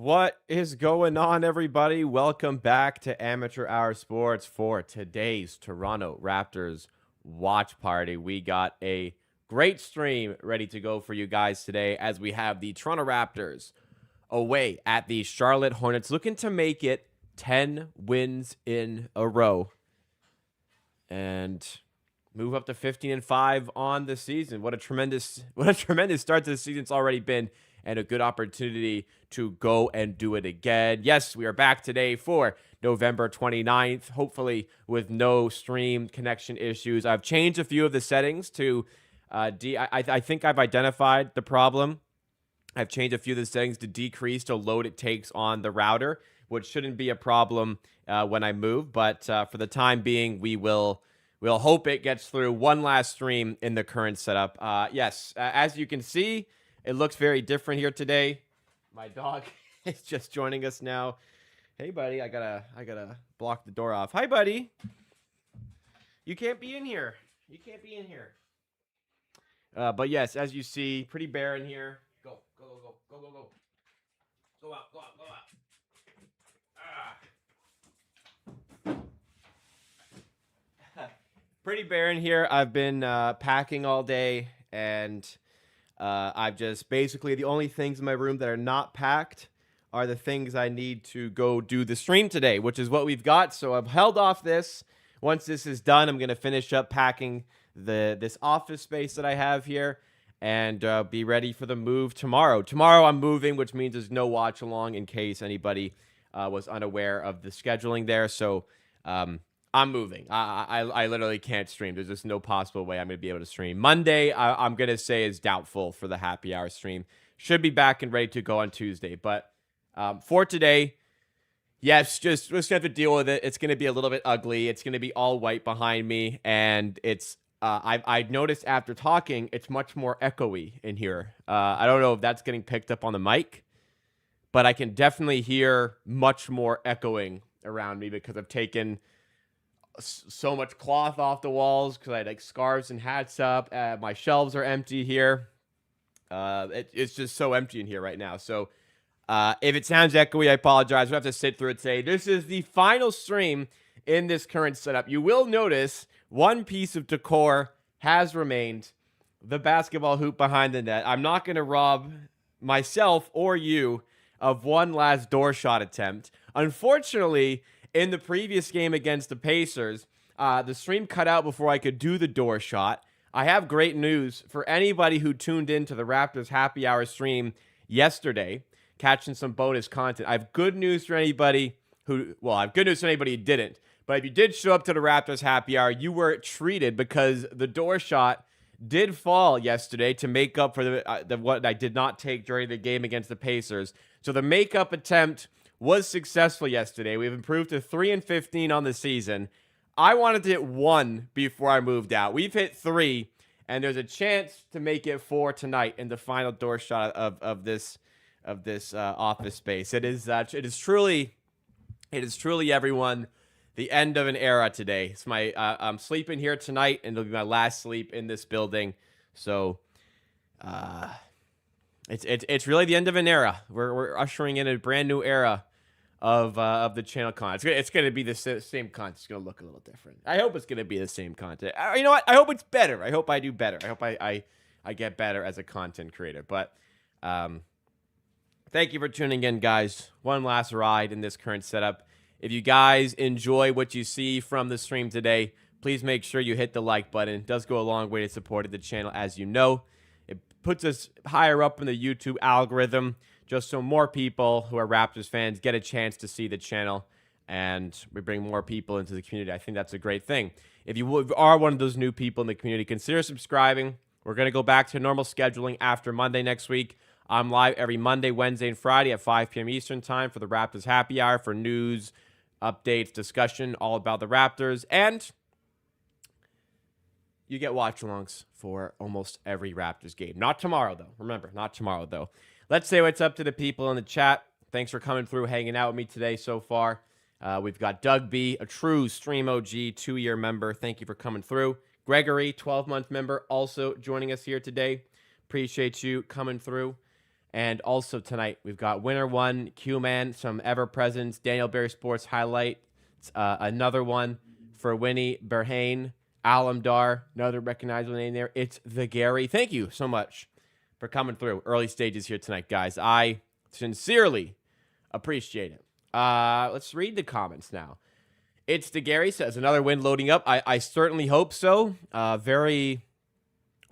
What is going on, everybody? Welcome back to Amateur Hour Sports for today's Toronto Raptors watch party. We got a great stream ready to go for you guys today as we have the Toronto Raptors away at the Charlotte Hornets, looking to make it 10 wins in a row and move up to 15-5 on the season. What a tremendous start to the season it's already been, and a good opportunity to go and do it again. Yes, we are back today for November 29th, hopefully with no stream connection issues. I've changed a few of the settings to I think I've identified the problem. I've changed a few of the settings to decrease the load it takes on the router, which shouldn't be a problem when I move. But for the time being, we'll hope it gets through one last stream in the current setup. Yes, as you can see, it looks very different here today. My dog is just joining us now. Hey, buddy, I gotta block the door off. Hi, buddy. You can't be in here. You can't be in here. But yes, as you see, pretty bare in here. Go. Go out. Pretty bare in here. I've been packing all day, and I've just basically, the only things in my room that are not packed are the things I need to go do the stream today, which is what we've got. So I've held off this. Once this is done, I'm going to finish up packing this office space that I have here and be ready for the move tomorrow. Tomorrow I'm moving, which means there's no watch along in case anybody was unaware of the scheduling there. So I'm moving. I literally can't stream. There's just no possible way I'm going to be able to stream. Monday, I'm going to say is doubtful for the happy hour stream. Should be back and ready to go on Tuesday. But for today, yes, just going to have to deal with it. It's going to be a little bit ugly. It's going to be all white behind me. And it's I've noticed after talking, it's much more echoey in here. I don't know if that's getting picked up on the mic, but I can definitely hear much more echoing around me because I've taken so much cloth off the walls because I had like scarves and hats up. My shelves are empty here. It's just so empty in here right now. So if it sounds echoey, I apologize. We have to sit through it today. This is the final stream in this current setup. You will notice one piece of decor has remained: the basketball hoop behind the net. I'm not going to rob myself or you of one last door shot attempt. Unfortunately, in the previous game against the Pacers, the stream cut out before I could do the door shot. I have great news for anybody who tuned into the Raptors Happy Hour stream yesterday, catching some bonus content. I have good news for anybody who didn't. But if you did show up to the Raptors Happy Hour, you were treated because the door shot did fall yesterday to make up for the what I did not take during the game against the Pacers. So the makeup attempt was successful yesterday. We've improved to 3-15 on the season. I wanted to hit 1 before I moved out. We've hit 3, and there's a chance to make it 4 tonight in the final door shot of this office space. It is truly everyone, the end of an era today. It's I'm sleeping here tonight, and it'll be my last sleep in this building. So it's really the end of an era. We're ushering in a brand new era of the channel content. It's going to be the same content. It's going to look a little different. I hope it's going to be the same content. You know what? I hope it's better. I hope I do better. I hope I get better as a content creator. But thank you for tuning in, guys. One last ride in this current setup. If you guys enjoy what you see from the stream today, please make sure you hit the like button. It does go a long way to supporting the channel, as you know. It puts us higher up in the YouTube algorithm, just so more people who are Raptors fans get a chance to see the channel, and we bring more people into the community. I think that's a great thing. If you are one of those new people in the community, consider subscribing. We're going to go back to normal scheduling after Monday next week. I'm live every Monday, Wednesday, and Friday at 5 p.m. Eastern time for the Raptors Happy Hour for news, updates, discussion, all about the Raptors, and you get watch-alongs for almost every Raptors game. Not tomorrow, though. Remember, not tomorrow, though. Let's say what's up to the people in the chat. Thanks for coming through, hanging out with me today so far. We've got Doug B, a true stream OG, 2-year member. Thank you for coming through. Gregory, 12-month member, also joining us here today. Appreciate you coming through. And also tonight, we've got Winner One, Q-Man, some ever-presents, Daniel Berry Sports Highlight, another one for Winnie Berhane, Alamdar, another recognizable name there. It's the Gary. Thank you so much for coming through. Early stages here tonight, guys. I sincerely appreciate it. Let's read the comments now. It's the Gary says, another win loading up. I certainly hope so. Very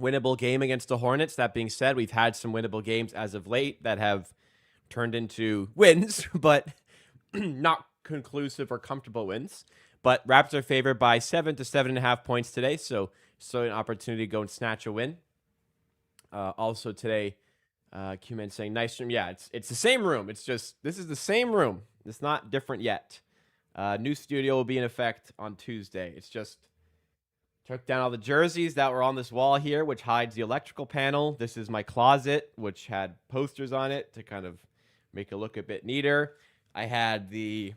winnable game against the Hornets. That being said, we've had some winnable games as of late that have turned into wins, but not conclusive or comfortable wins. But Raptors are favored by 7 to 7.5 points today, so an opportunity to go and snatch a win. Also today, Q-Man saying, nice room. Yeah, it's the same room. It's just, this is the same room. It's not different yet. New studio will be in effect on Tuesday. It's just took down all the jerseys that were on this wall here, which hides the electrical panel. This is my closet, which had posters on it to kind of make it look a bit neater. I had the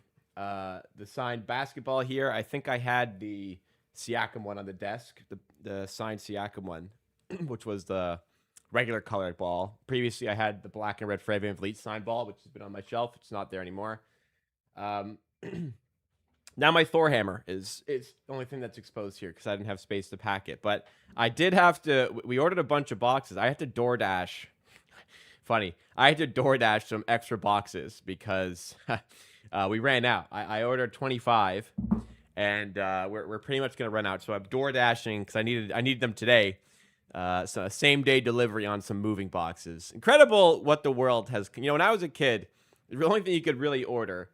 signed basketball here. I think I had the Siakam one on the desk, the signed Siakam one, which was the regular colored ball. Previously, I had the black and red Fred VanVleet signed ball, which has been on my shelf. It's not there anymore. Now my Thor hammer is the only thing that's exposed here because I didn't have space to pack it. But I did have to. We ordered a bunch of boxes. I had to DoorDash. Funny. I had to DoorDash some extra boxes because we ran out. I ordered 25, and we're pretty much gonna run out. So I'm DoorDashing because I needed them today. So same day delivery on some moving boxes. Incredible what the world has. When I was a kid, the only thing you could really order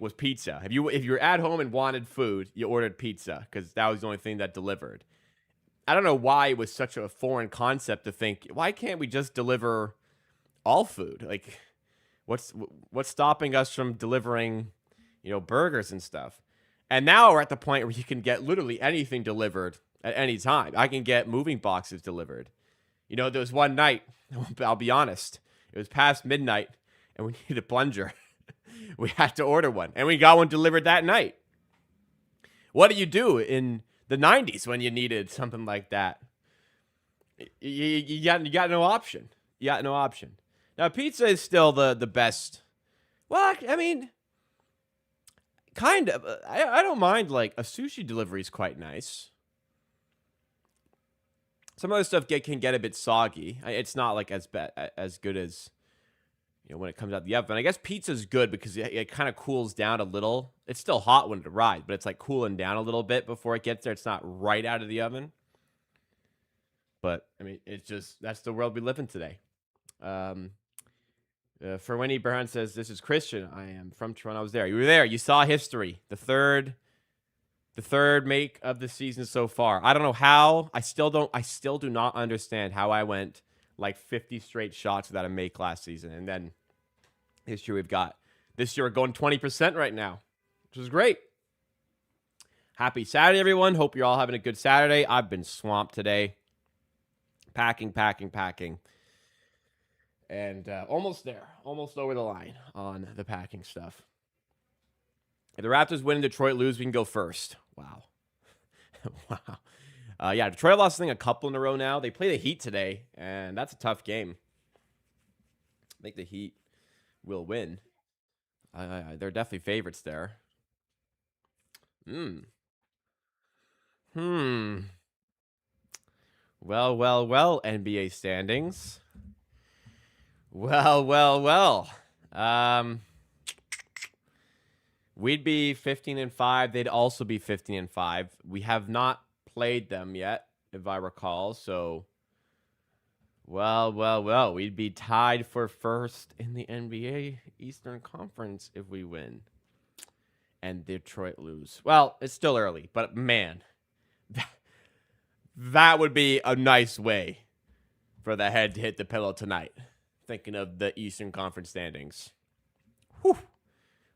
was pizza. If you were at home and wanted food, you ordered pizza because that was the only thing that delivered. I don't know why it was such a foreign concept to think, why can't we just deliver all food? Like, what's stopping us from delivering, burgers and stuff? And now we're at the point where you can get literally anything delivered at any time. I can get moving boxes delivered. There was one night, I'll be honest, it was past midnight, and we needed a plunger. We had to order one, and we got one delivered that night. What do you do in the 90s when you needed something like that? You got no option. You got no option. Now, pizza is still the best. Well, I mean, kind of. I don't mind, a sushi delivery is quite nice. Some other stuff can get a bit soggy. It's not, as good as when it comes out the oven. I guess pizza's good because it kind of cools down a little. It's still hot when it arrives, but it's cooling down a little bit before it gets there. It's not right out of the oven. But I mean, that's the world we live in today. For Winnie Berhan says, this is Christian. I am from Toronto. I was there. You were there. You saw history. The third make of the season so far. I don't know how. I still do not understand how I went 50 straight shots without a make last season. And then this year we're going 20% right now, which is great. Happy Saturday, everyone. Hope you're all having a good Saturday. I've been swamped today. Packing. And almost there. Almost over the line on the packing stuff. If the Raptors win and Detroit lose, we can go first. Wow. Wow. Yeah, Detroit lost, I think, a couple in a row now. They play the Heat today, and that's a tough game. I think the Heat will win. They're definitely favorites there. Well, NBA standings. Well. We'd be 15-5. They'd also be 15-5. We have not played them yet, if I recall. So, well. We'd be tied for first in the NBA Eastern Conference if we win. And Detroit lose. Well, it's still early, but man, that would be a nice way for the head to hit the pillow tonight. Thinking of the Eastern Conference standings. Whew.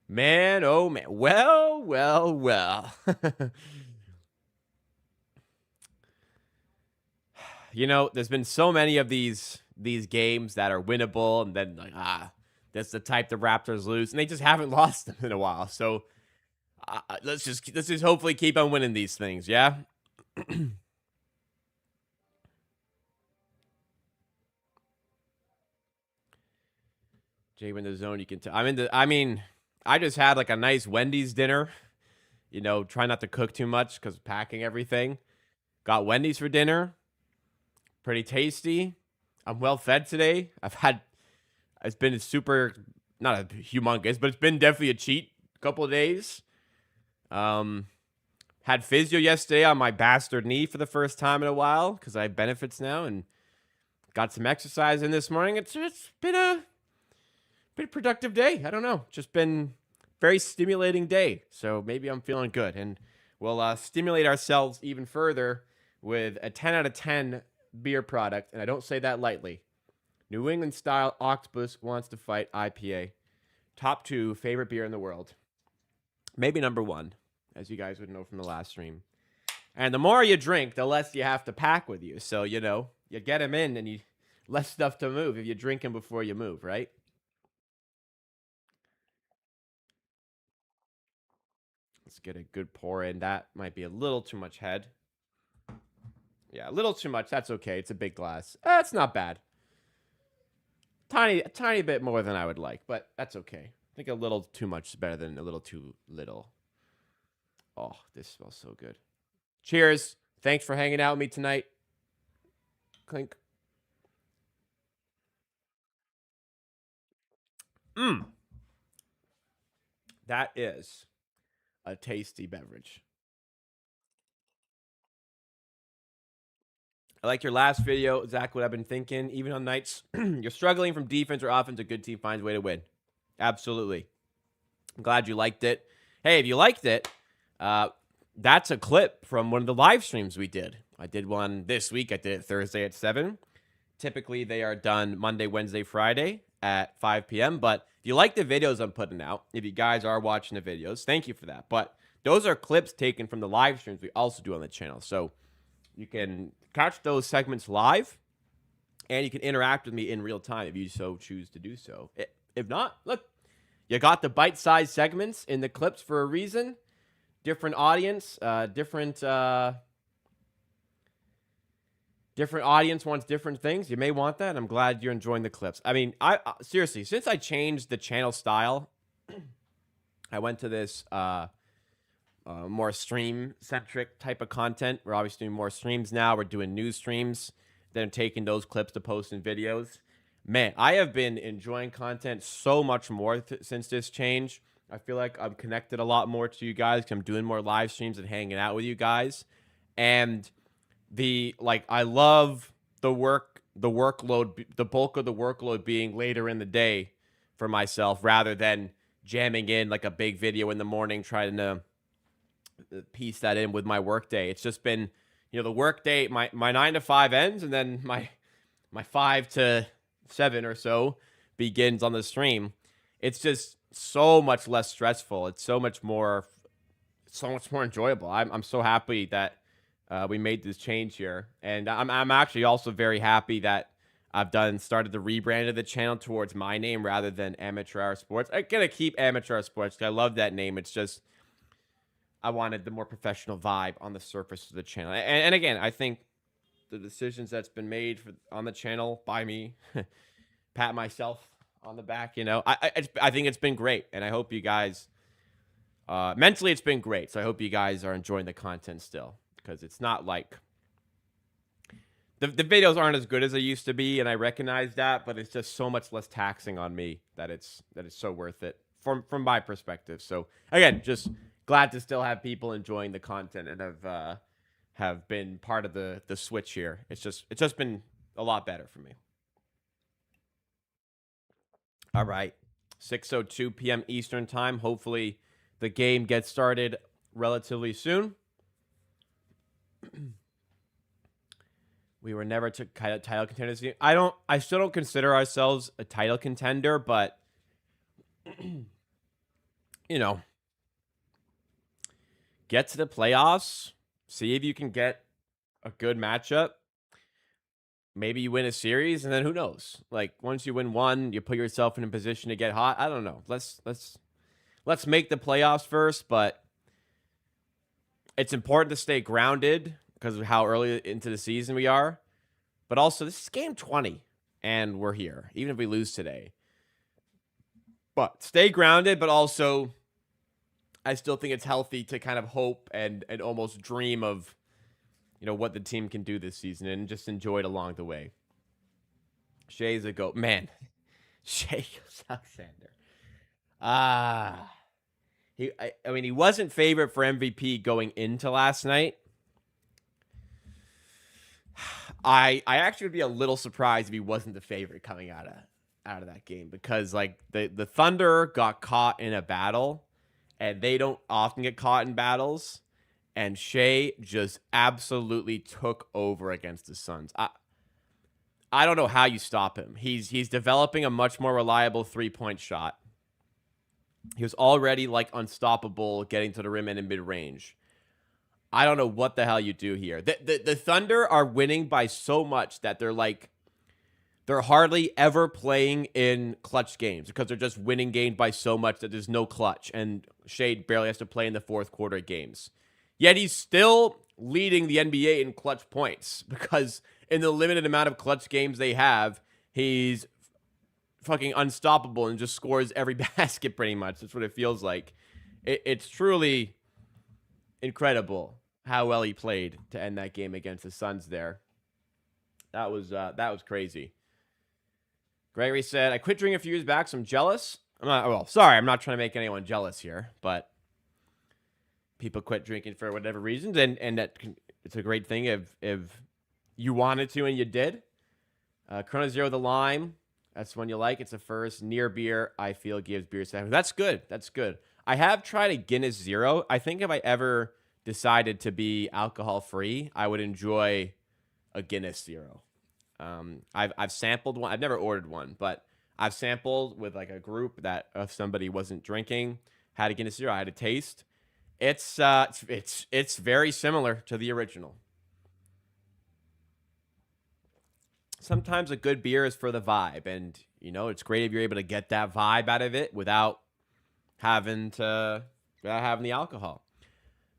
Man, oh man. Well. There's been so many of these games that are winnable, and then that's the type the Raptors lose, and they just haven't lost them in a while. So let's just hopefully keep on winning these things, yeah. Jay in the zone. You can tell. I mean, I just had like a nice Wendy's dinner. Try not to cook too much because packing everything. Got Wendy's for dinner. Pretty tasty. I'm well fed today. It's been super, not a humongous, but it's been definitely a cheat couple of days. Had physio yesterday on my bastard knee for the first time in a while because I have benefits now, and got some exercise in this morning. It's been a productive day. I don't know. Just been very stimulating day. So maybe I'm feeling good, and we'll stimulate ourselves even further with a 10 out of 10 beer product, and I don't say that lightly. New England style Octopus Wants to Fight IPA. Top 2 favorite beer in the world. Maybe number 1, as you guys would know from the last stream. And the more you drink, the less you have to pack with you. So, you get them in and you less stuff to move if you drink them before you move, right? Let's get a good pour in. That might be a little too much head. Yeah, a little too much. That's okay. It's a big glass. It's not bad. A tiny bit more than I would like, but that's okay. I think a little too much is better than a little too little. Oh, this smells so good. Cheers. Thanks for hanging out with me tonight. Clink. That is a tasty beverage. I like your last video, exactly what I've been thinking. Even on nights you're struggling from defense or offense, a good team finds a way to win. Absolutely. I'm glad you liked it. Hey, if you liked it, that's a clip from one of the live streams we did. I did one this week. I did it Thursday at 7. Typically, they are done Monday, Wednesday, Friday at 5 p.m. But if you like the videos I'm putting out, if you guys are watching the videos, thank you for that. But those are clips taken from the live streams we also do on the channel. So you can catch those segments live, and you can interact with me in real time if you so choose to do so. If not, look, you got the bite-sized segments in the clips for a reason. Different audience, different audience wants different things. You may want that, and I'm glad you're enjoying the clips. I mean, I seriously, since I changed the channel style, I went to this more stream-centric type of content. We're obviously doing more streams now. We're doing news streams. Then taking those clips to post in videos. Man, I have been enjoying content so much more since this change. I feel like I'm connected a lot more to you guys because I'm doing more live streams and hanging out with you guys. And I love the workload, the bulk of the workload being later in the day for myself rather than jamming in like a big video in the morning, trying to piece that in with my work day. It's just been, the work day, my 9 to 5 ends, and then my 5 to 7 or so begins on the stream. It's just so much less stressful. It's so much more enjoyable. I'm so happy that we made this change here, and I'm actually also very happy that I've started the rebrand of the channel towards my name rather than Amateur Hour Sports. I'm gonna keep Amateur Hour Sports because I love that name. It's just I wanted the more professional vibe on the surface of the channel, and again, I think the decisions that's been made on the channel by me, pat myself on the back. I think it's been great, and I hope you guys mentally it's been great. So I hope you guys are enjoying the content still, because it's not like the videos aren't as good as they used to be, and I recognize that, but it's just so much less taxing on me that it's so worth it from my perspective. So again, just glad to still have people enjoying the content and have been part of the switch here. It's just been a lot better for me. All right, 6:02 p.m. Eastern time. Hopefully the game gets started relatively soon. We were never title contenders. I still don't consider ourselves a title contender, but get to the playoffs, see if you can get a good matchup. Maybe you win a series, and then who knows? Like, once you win one, you put yourself in a position to get hot. I don't know. Let's make the playoffs first, but it's important to stay grounded because of how early into the season we are. But also, this is game 20, and we're here, even if we lose today. But stay grounded, but also I still think it's healthy to kind of hope and almost dream of, what the team can do this season and just enjoy it along the way. Shea's a goat. Man, Shea Alexander. He wasn't favorite for MVP going into last night. I actually would be a little surprised if he wasn't the favorite coming out of that game, because like the Thunder got caught in a battle, and they don't often get caught in battles, and Shea just absolutely took over against the Suns. I don't know how you stop him. He's developing a much more reliable 3-point shot. He was already like unstoppable getting to the rim and in mid-range. I don't know what the hell you do here. The Thunder are winning by so much that they're hardly ever playing in clutch games, because they're just winning games by so much that there's no clutch, and Shea barely has to play in the fourth quarter games. Yet he's still leading the NBA in clutch points, because in the limited amount of clutch games they have, he's fucking unstoppable and just scores every basket pretty much. That's what it feels like. It's truly incredible how well he played to end that game against the Suns there. That was crazy. Gregory said, I quit drinking a few years back, so I'm jealous. I'm not trying to make anyone jealous here, but people quit drinking for whatever reasons, and it's a great thing if you wanted to and you did. Corona Zero the lime, that's one you like. It's the first near beer I feel gives beer status. That's good. That's good. I have tried a Guinness Zero. I think if I ever decided to be alcohol free, I would enjoy a Guinness Zero. I've sampled one. I've never ordered one, but I've sampled with like a group that if somebody wasn't drinking, had a Guinness Zero. I had a taste. It's very similar to the original. Sometimes a good beer is for the vibe, and it's great if you're able to get that vibe out of it without having the alcohol.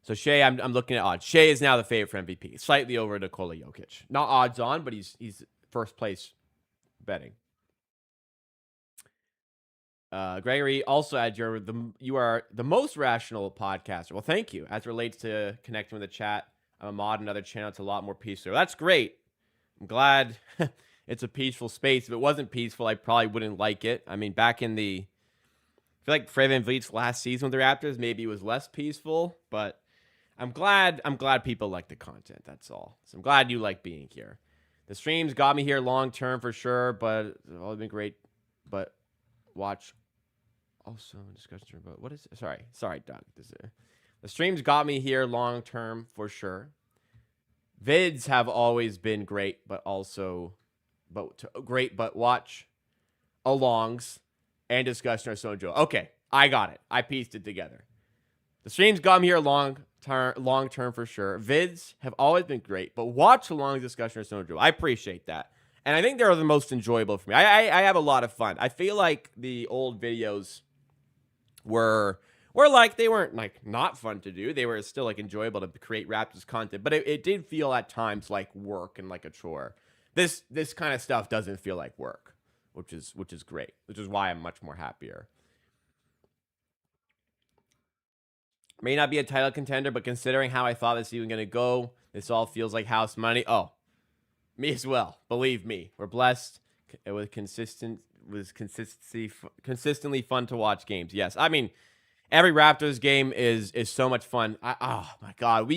So Shea, I'm looking at odds. Shea is now the favorite for MVP, slightly over Nikola Jokic. Not odds on, but he's first place betting. Gregory also adds you are the most rational podcaster. Well, thank you. As it relates to connecting with the chat, I'm a mod in another channel. It's a lot more peaceful. That's great. I'm glad it's a peaceful space. If it wasn't peaceful, I probably wouldn't like it. I mean, back in I feel like Fred VanVleet's last season with the Raptors, maybe it was less peaceful, but I'm glad people like the content. That's all. So I'm glad you like being here. The streams got me here long term for sure, but they've all been great. But watch also discussion about what is sorry, Doug. The streams got me here long term for sure. Vids have always been great, but watch alongs and discussion are so enjoyable. Okay, I got it. I pieced it together. The streams got me here long term for sure. Vids have always been great, but watch along discussion are so enjoyable. I appreciate that. And I think they're the most enjoyable for me. I have a lot of fun. I feel like the old videos were like, they weren't like not fun to do. They were still like enjoyable to create Raptors content, but it did feel at times like work and like a chore. This kind of stuff doesn't feel like work, which is great, which is why I'm much more happier. May not be a title contender, but considering how I thought this was even going to go, this all feels like house money. Oh, me as well. Believe me, we're blessed. It was consistently fun to watch games. Yes, I mean, every Raptors game is so much fun. Oh my god,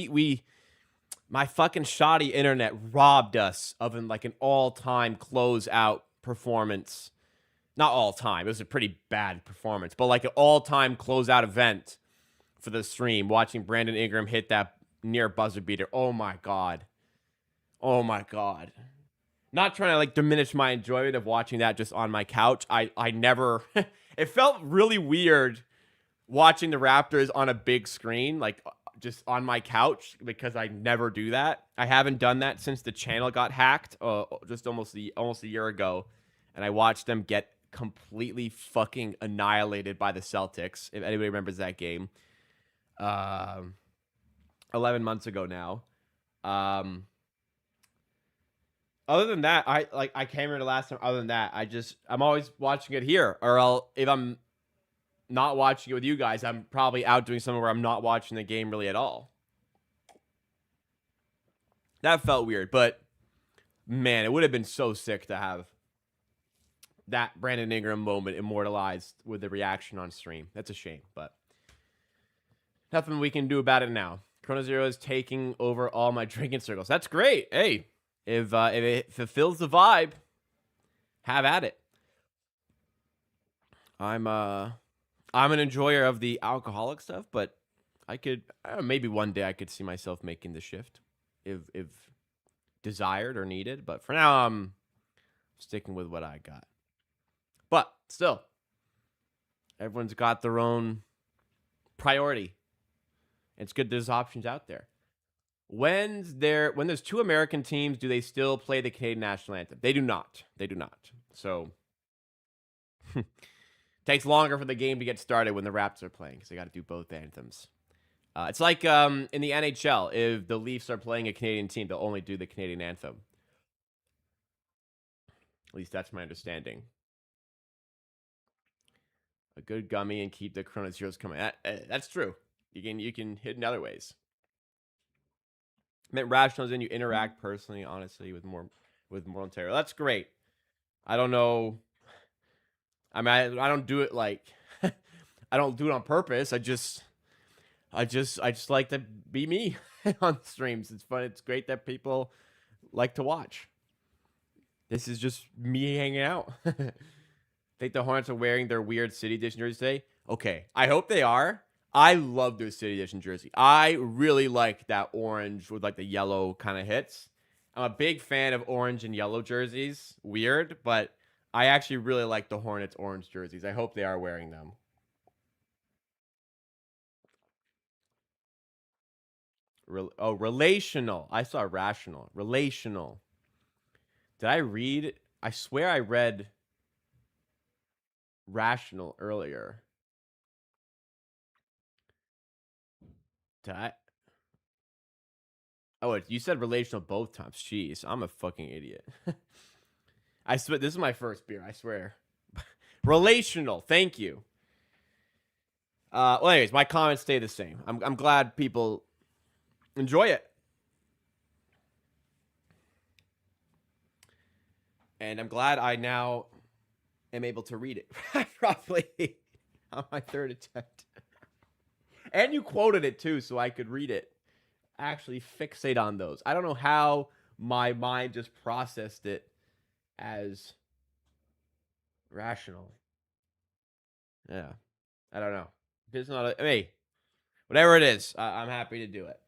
my fucking shoddy internet robbed us of an all-time closeout performance. Not all time. It was a pretty bad performance, but like an all-time closeout event for the stream. Watching Brandon Ingram hit that near buzzer beater. Oh my god. Oh my god. Not trying to diminish my enjoyment of watching that just on my couch. I never. It felt really weird watching the Raptors on a big screen, just on my couch, because I never do that. I haven't done that since the channel got hacked, just almost a year ago, and I watched them get completely fucking annihilated by the Celtics. If anybody remembers that game, 11 months ago now. Other than that, I can't remember the last time. Other than that, I'm always watching it here, or if I'm not watching it with you guys, I'm probably out doing something where I'm not watching the game really at all. That felt weird, but man, it would have been so sick to have that Brandon Ingram moment immortalized with the reaction on stream. That's a shame, but nothing we can do about it now. Chrono Zero is taking over all my drinking circles. That's great. Hey, if it fulfills the vibe, have at it. I'm an enjoyer of the alcoholic stuff, but I could maybe one day I could see myself making the shift if desired or needed. But for now, I'm sticking with what I got. But still, everyone's got their own priority. It's good there's options out there. When there's two American teams, do they still play the Canadian national anthem? They do not. They do not. So takes longer for the game to get started when the Raptors are playing because they got to do both anthems. It's like in the NHL, if the Leafs are playing a Canadian team, they'll only do the Canadian anthem. At least that's my understanding. A good gummy and keep the Chrono Zeros coming. That's true. You can hit in other ways. I meant rational as in you interact personally, honestly, with Ontario. That's great. I don't know. I mean, I don't do it like I don't do it on purpose. I just like to be me on streams. It's fun. It's great that people like to watch. This is just me hanging out. Think the Hornets are wearing their weird City Edition jersey today? Okay, I hope they are. I love their City Edition jersey. I really like that orange with like the yellow kind of hits. I'm a big fan of orange and yellow jerseys. Weird, but I actually really like the Hornets orange jerseys. I hope they are wearing them. Relational. I saw rational. Relational. Did I read? I swear I read rational earlier. Did I? Oh, you said relational both times. Jeez, I'm a fucking idiot. I swear, this is my first beer. I swear. Relational. Thank you. Well, anyways, my comments stay the same. I'm glad people enjoy it. And I'm glad I now am able to read it properly on my third attempt. And you quoted it too, so I could read it. Actually fixate on those. I don't know how my mind just processed it as rational. Yeah. I don't know. It's not hey, whatever it is, I'm happy to do it.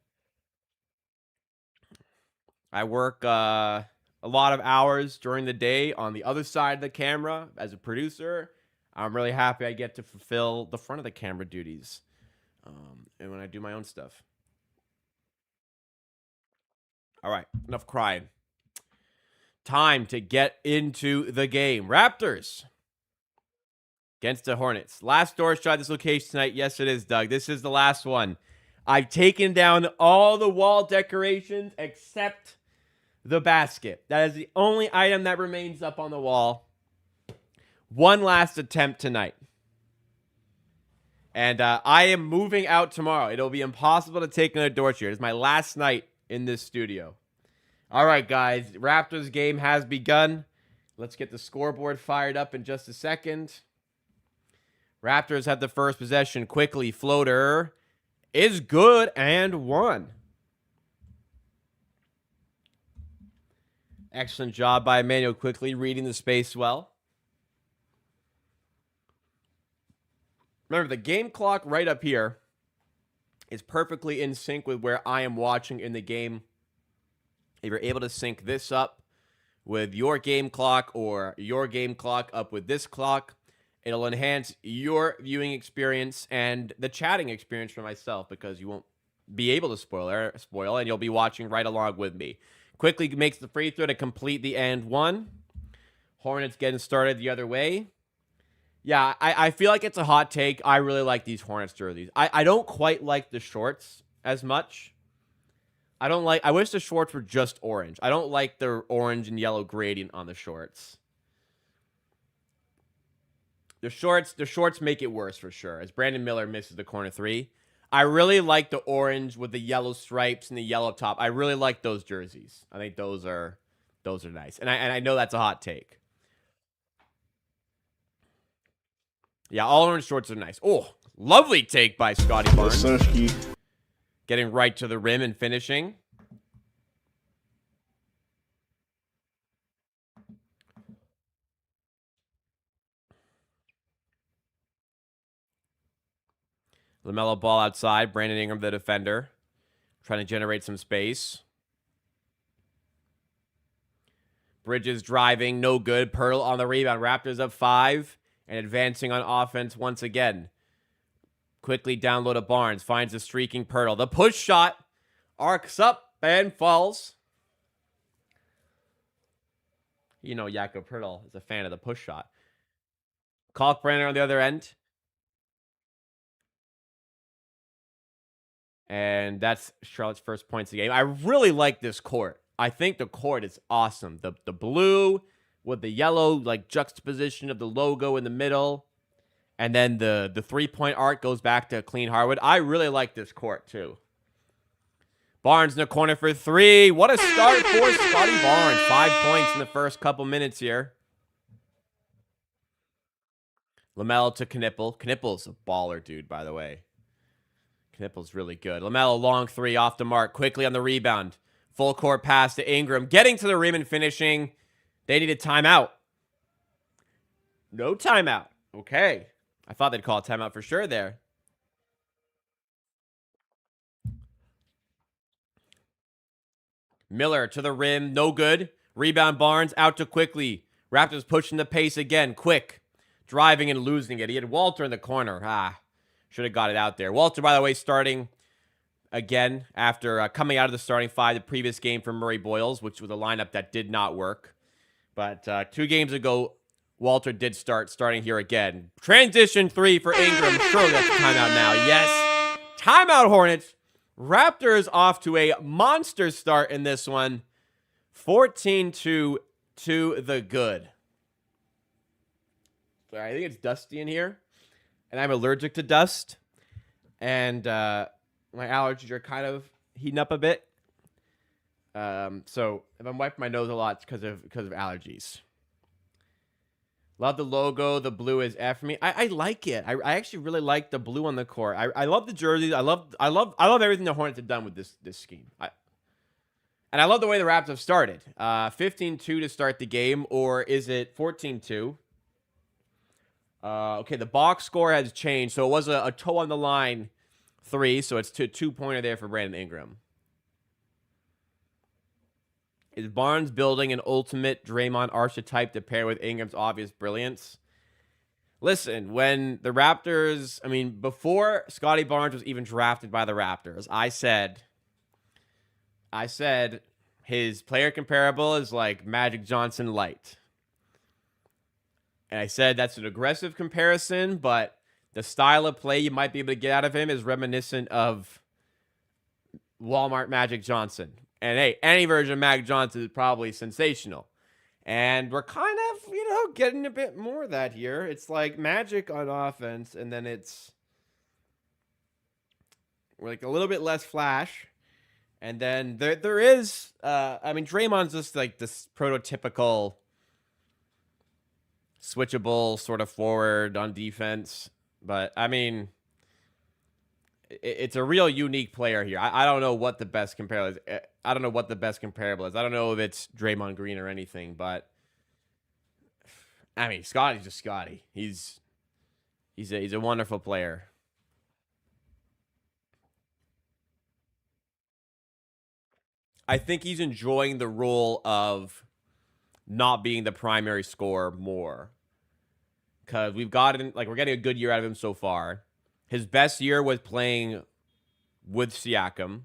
I work a lot of hours during the day on the other side of the camera as a producer. I'm really happy I get to fulfill the front of the camera duties. And when I do my own stuff. All right, enough crying. Time to get into the game. Raptors against the Hornets. Last door shot this location tonight. Yes, it is, Doug. This is the last one. I've taken down all the wall decorations except the basket. That is the only item that remains up on the wall. One last attempt tonight. And I am moving out tomorrow. It'll be impossible to take another door here. It's my last night in this studio. All right, guys. Raptors game has begun. Let's get the scoreboard fired up in just a second. Raptors have the first possession. Quickly, floater is good and one. Excellent job by Emmanuel Quickly reading the space well. Remember, the game clock right up here is perfectly in sync with where I am watching in the game. If you're able to sync this up with your game clock or your game clock up with this clock, it'll enhance your viewing experience and the chatting experience for myself because you won't be able to spoil and you'll be watching right along with me. Quickly makes the free throw to complete the and one. Hornets getting started the other way. Yeah, I feel like it's a hot take. I really like these Hornets jerseys. I don't quite like the shorts as much. I wish the shorts were just orange. I don't like the orange and yellow gradient on the shorts. The shorts make it worse for sure, as Brandon Miller misses the corner three. I really like the orange with the yellow stripes and the yellow top. I really like those jerseys. I think those are nice. And I know that's a hot take. Yeah, all orange shorts are nice. Oh, lovely take by Scotty Barnes. Getting right to the rim and finishing. LaMelo Ball outside. Brandon Ingram, the defender, trying to generate some space. Bridges driving, no good. Pearl on the rebound. Raptors up 5 and advancing on offense once again. Quickly down low to Barnes. Finds a streaking Pearl. The push shot arcs up and falls. You know Jakob Pearl is a fan of the push shot. Kalkbrenner on the other end. And that's Charlotte's first points of the game. I really like this court. I think the court is awesome. The blue with the yellow like juxtaposition of the logo in the middle. And then the 3-point arc goes back to clean hardwood. I really like this court too. Barnes in the corner for 3. What a start for Scotty Barnes. 5 points in the first couple minutes here. LaMelo to Knipple. Knipple's a baller, dude, by the way. Knipple's really good. LaMelo, long 3 off the mark. Quickly on the rebound. Full court pass to Ingram. Getting to the rim and finishing. They need a timeout. No timeout. Okay. I thought they'd call a timeout for sure there. Miller to the rim. No good. Rebound Barnes out to Quickly. Raptors pushing the pace again. Quick. Driving and losing it. He had Walter in the corner. Should have got it out there. Walter, by the way, starting again after coming out of the starting 5 the previous game for Murray Boyles, which was a lineup that did not work. But 2 games ago, Walter did starting here again. Transition 3 for Ingram. Surely that's a timeout now. Yes. Timeout, Hornets. Raptors off to a monster start in this one. 14-2 to the good. Sorry, I think it's dusty in here. And I'm allergic to dust. And my allergies are kind of heating up a bit. So if I'm wiping my nose a lot, it's because of allergies. Love the logo. The blue is F for me. I like it. I actually really like the blue on the court. I love the jerseys. I love everything the Hornets have done with this scheme. And I love the way the Raptors have started. 15-2 to start the game, or is it 14-2? Okay, the box score has changed. So it was a toe on the line 3, so it's 2-pointer there for Brandon Ingram. Is Barnes building an ultimate Draymond archetype to pair with Ingram's obvious brilliance? Listen, when the Raptors, before Scotty Barnes was even drafted by the Raptors, I said his player comparable is like Magic Johnson light. And I said that's an aggressive comparison, but the style of play you might be able to get out of him is reminiscent of Walmart Magic Johnson. And hey, any version of Magic Johnson is probably sensational. And we're kind of, getting a bit more of that here. It's like Magic on offense, and then we're like a little bit less flash. And then there is, Draymond's just like this prototypical switchable sort of forward on defense. But, it's a real unique player here. I don't know what the best comparable is. I don't know if it's Draymond Green or anything, but Scotty's just Scotty. He's a wonderful player. I think he's enjoying the role of not being the primary scorer more, because we're getting a good year out of him so far. His best year was playing with Siakam,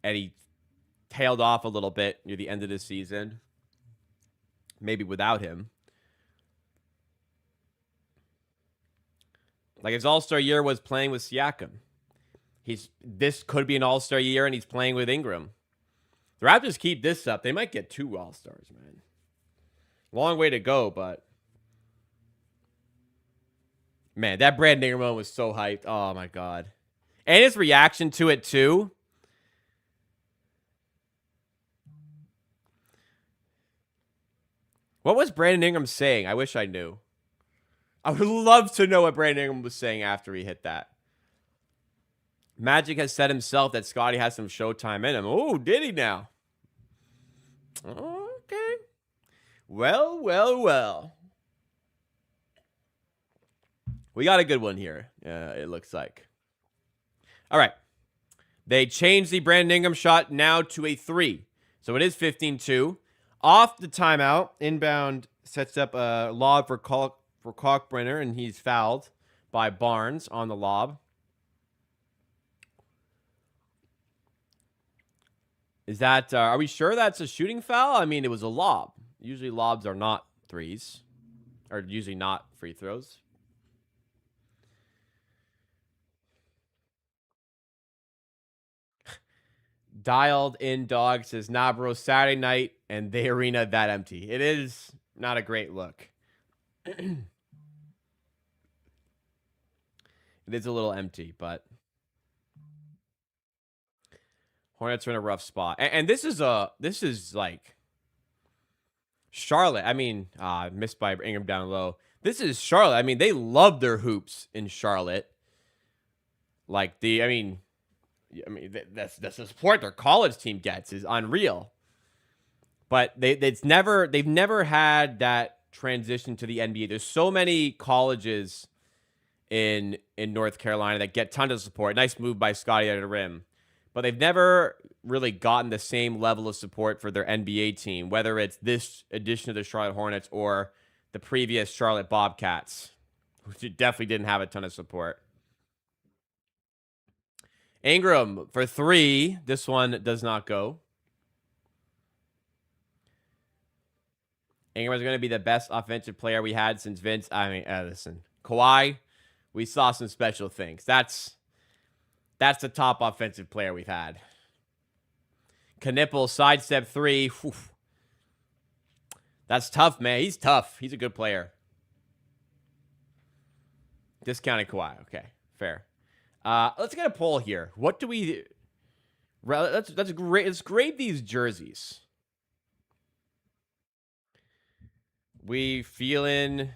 and he tailed off a little bit near the end of the season. Maybe without him. Like his All-Star year was playing with Siakam. This could be an All-Star year, and he's playing with Ingram. The Raptors keep this up, they might get 2 All-Stars, man. Long way to go, but Man, that Brandon Ingram one was so hyped. Oh, my God. And his reaction to it, too. What was Brandon Ingram saying? I wish I knew. I would love to know what Brandon Ingram was saying after he hit that. Magic has said himself that Scottie has some showtime in him. Oh, did he now? Okay. Well, well, well. We got a good one here, it looks like. All right. They changed the Brandon Ingram shot now to a 3. So it is 15-2. Off the timeout, inbound sets up a lob for Kalkbrenner, and he's fouled by Barnes on the lob. Is that, are we sure that's a shooting foul? I mean, it was a lob. Usually lobs are not threes, or usually not free throws. Dialed in dog says, nah, bro, Saturday night and the arena that empty. It is not a great look. It is a little empty, but Hornets are in a rough spot. And this is like Charlotte. I mean, missed by Ingram down low. This is Charlotte. I mean, they love their hoops in Charlotte. Like I mean, that's the support their college team gets is unreal. But they've never had that transition to the NBA. There's so many colleges in North Carolina that get tons of support. Nice move by Scottie at the rim. But they've never really gotten the same level of support for their NBA team, whether it's this edition of the Charlotte Hornets or the previous Charlotte Bobcats, which definitely didn't have a ton of support. Ingram for 3. This one does not go. Ingram is going to be the best offensive player we had since Vince. I mean, listen, Kawhi, we saw some special things. That's the top offensive player we've had. Knipple, sidestep 3. Whew. That's tough, man. He's tough. He's a good player. Discounted Kawhi. Okay, fair. Let's get a poll here. What do we... That's great. Let's grade these jerseys. We feeling...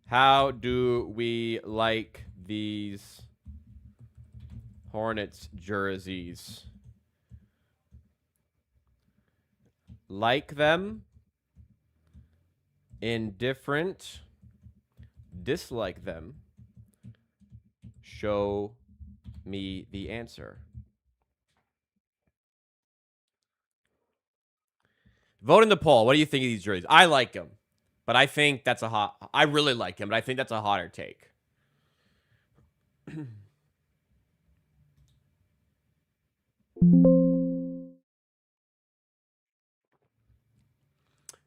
How do we like these Hornets jerseys? Like them? Indifferent? Dislike them? Show me the answer. Vote in the poll. What do you think of these jerseys? I like them, but I think that's I really like him, but I think that's a hotter take.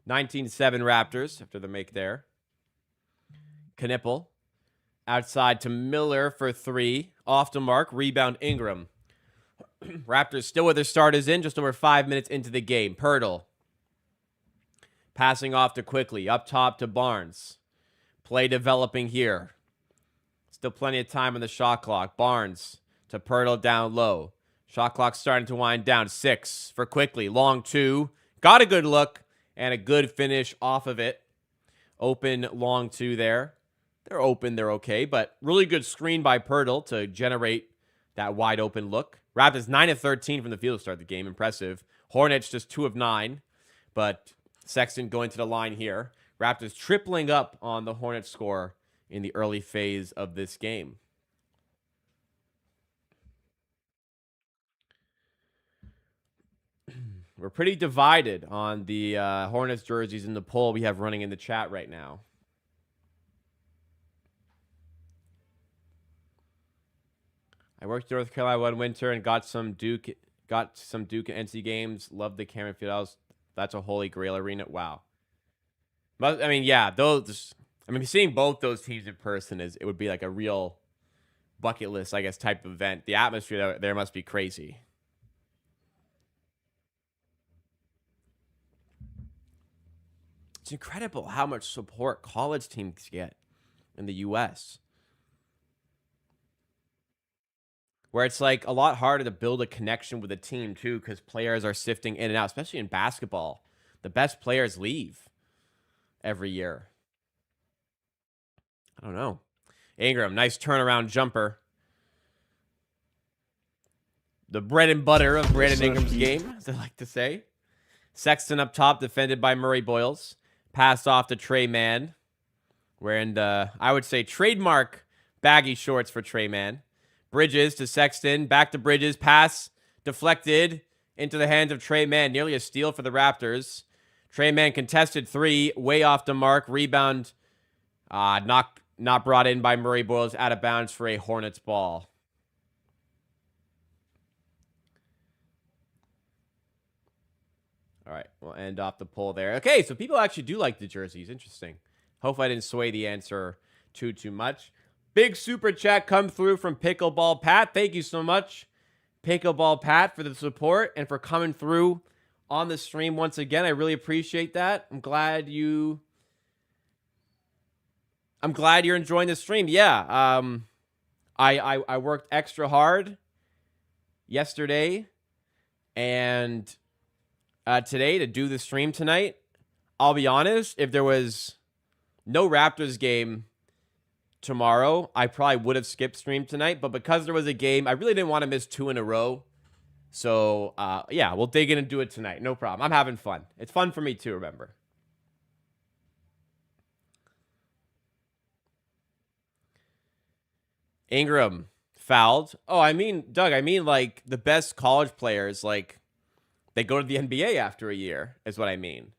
19-7 Raptors after the make there. Knipple. Outside to Miller for 3. Off the mark. Rebound Ingram. Raptors still with their starters in. Just over 5 minutes into the game. Pirtle. Passing off to Quickly. Up top to Barnes. Play developing here. Still plenty of time on the shot clock. Barnes to Pirtle down low. Shot clock starting to wind down. 6 for Quickly. Long 2. Got a good look and a good finish off of it. Open long 2 there. They're open. They're okay. But really good screen by Pirtle to generate that wide open look. Raptors 9 of 13 from the field to start the game. Impressive. Hornets just 2 of 9. But Sexton going to the line here. Raptors tripling up on the Hornets score in the early phase of this game. We're pretty divided on the Hornets jerseys in the poll we have running in the chat right now. I worked in North Carolina one winter and got some Duke and NC games. Loved the Cameron Field. That's a holy grail arena. Wow. But I mean, yeah, those. I mean, seeing both those teams in person it would be like a real bucket list, I guess, type of event. The atmosphere there must be crazy. It's incredible how much support college teams get in the U.S., where it's like a lot harder to build a connection with a team too, because players are sifting in and out, especially in basketball. The best players leave every year. I don't know. Ingram, nice turnaround jumper. The bread and butter of Brandon Ingram's game, as I like to say. Sexton up top, defended by Murray Boyles. Pass off to Trey Mann. Wearing the, I would say, trademark baggy shorts for Trey Mann. Bridges to Sexton. Back to Bridges. Pass deflected into the hands of Trey Mann. Nearly a steal for the Raptors. Trey Mann contested three. Way off the mark. Rebound. Not brought in by Murray Boyles. Out of bounds for a Hornets ball. All right, we'll end off the poll there. Okay, so people actually do like the jerseys. Interesting. Hope I didn't sway the answer too much. Big super chat come through from Pickleball Pat. Thank you so much, Pickleball Pat, for the support and for coming through on the stream once again. I really appreciate that. I'm glad you're enjoying the stream. Yeah. I worked extra hard yesterday and today to do the stream tonight. I'll be honest, if there was no Raptors game tomorrow, I probably would have skipped stream tonight. But because there was a game, I really didn't want to miss 2 in a row. So, yeah, we'll dig in and do it tonight. No problem. I'm having fun. It's fun for me too, remember. Ingram fouled. Oh, I mean, Doug, like the best college players, like they go to the NBA after a year, is what I mean.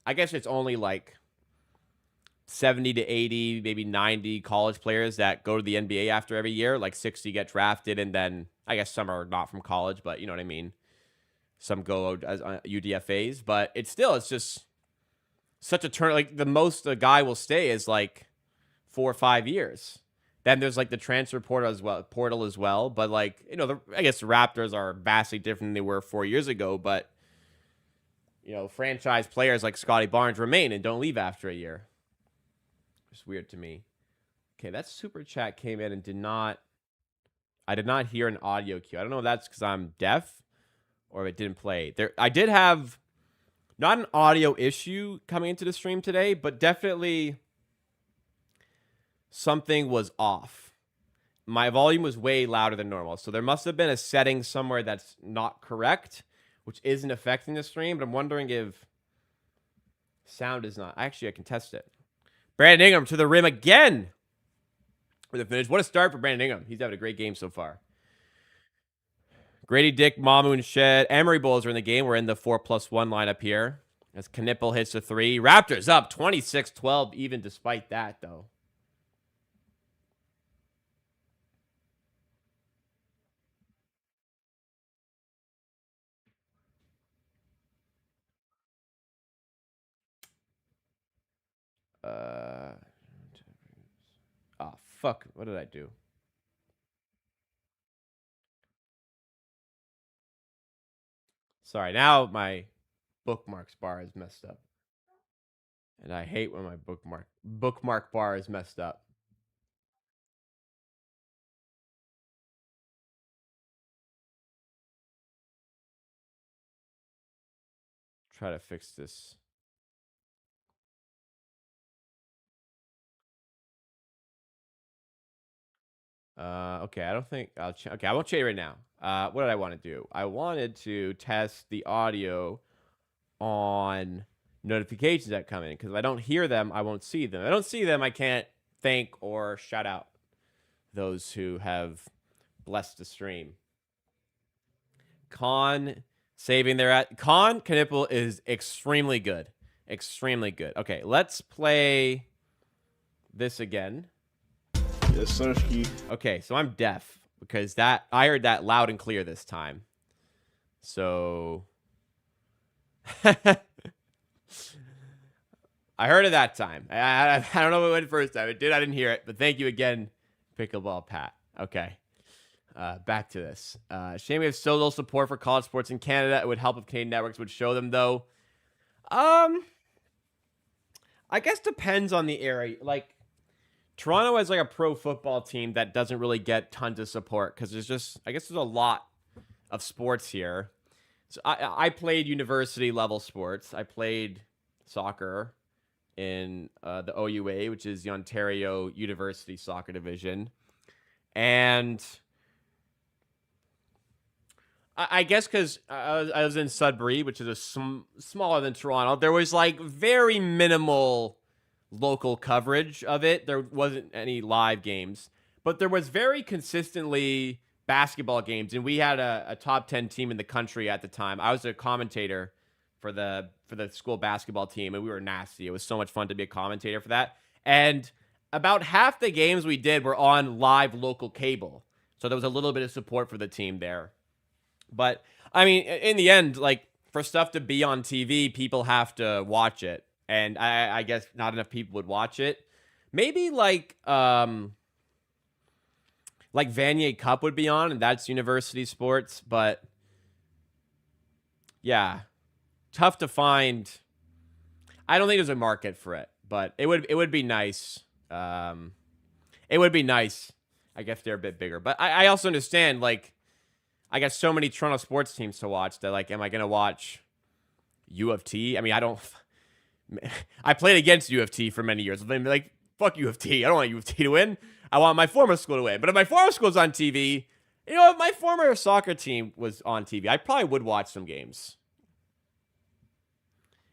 I guess it's only like 70 to 80, maybe 90 college players that go to the NBA after every year. Like 60 get drafted, and then I guess some are not from college, but you know what I mean? Some go as UDFAs, but it's just such a turn. Like the most a guy will stay is like 4 or 5 years. Then there's like the transfer portal as well. But like, you know, I guess the Raptors are vastly different than they were 4 years ago. But, you know, franchise players like Scotty Barnes remain and don't leave after a year. It's weird to me. Okay, that super chat came in and I did not hear an audio cue. I don't know if that's because I'm deaf or if it didn't play. I did have not an audio issue coming into the stream today, but definitely something was off. My volume was way louder than normal. So there must have been a setting somewhere that's not correct, which isn't affecting the stream. But I'm wondering if sound is not. Actually, I can test it. Brandon Ingram to the rim again with a finish. What a start for Brandon Ingram. He's having a great game so far. Grady Dick, Mamu, and Shed. Emery Bulls are in the game. We're in the 4+1 lineup here. As Knipple hits the three. Raptors up 26-12 even despite that, though. Oh, fuck. What did I do? Sorry, now my bookmarks bar is messed up. And I hate when my bookmark bar is messed up. Try to fix this. Okay, I don't think I'll okay, I won't change right now. What did I want to do? I wanted to test the audio on notifications that come in, because if I don't hear them, I won't see them. If I don't see them, I can't thank or shout out those who have blessed the stream. Con saving their at Con Knipple is extremely good. Extremely good. Okay, let's play this again. Yes, sir. Okay, so I'm deaf because I heard that loud and clear this time. So I heard it that time. I don't know what went first time. I didn't hear it, but thank you again, Pickleball Pat. Okay. Back to this. Shame we have so little support for college sports in Canada. It would help if Canadian networks would show them, though. I guess depends on the area. Like Toronto has like a pro football team that doesn't really get tons of support because I guess there's a lot of sports here. So I played university level sports. I played soccer in the OUA, which is the Ontario University Soccer Division. And I guess because I was in Sudbury, which is smaller than Toronto, there was like very minimal local coverage of it. There wasn't any live games, but there was very consistently basketball games, and we had a top 10 team in the country at the time. I was a commentator for the school basketball team, and we were nasty. It was so much fun to be a commentator for that. And about half the games we did were on live local cable, so there was a little bit of support for the team there. But I mean, in the end, like for stuff to be on TV, people have to watch it, and I guess not enough people would watch it. Maybe like Vanier Cup would be on, and that's university sports. But yeah, tough to find. I don't think there's a market for it, but it would be nice. It would be nice. I guess they're a bit bigger, but I also understand like. I got so many Toronto sports teams to watch that, like, am I going to watch U of T? I mean, I played against U of T for many years. I'm like, fuck U of T. I don't want U of T to win. I want my former school to win. But if my former school's on TV, you know, if my former soccer team was on TV, I probably would watch some games.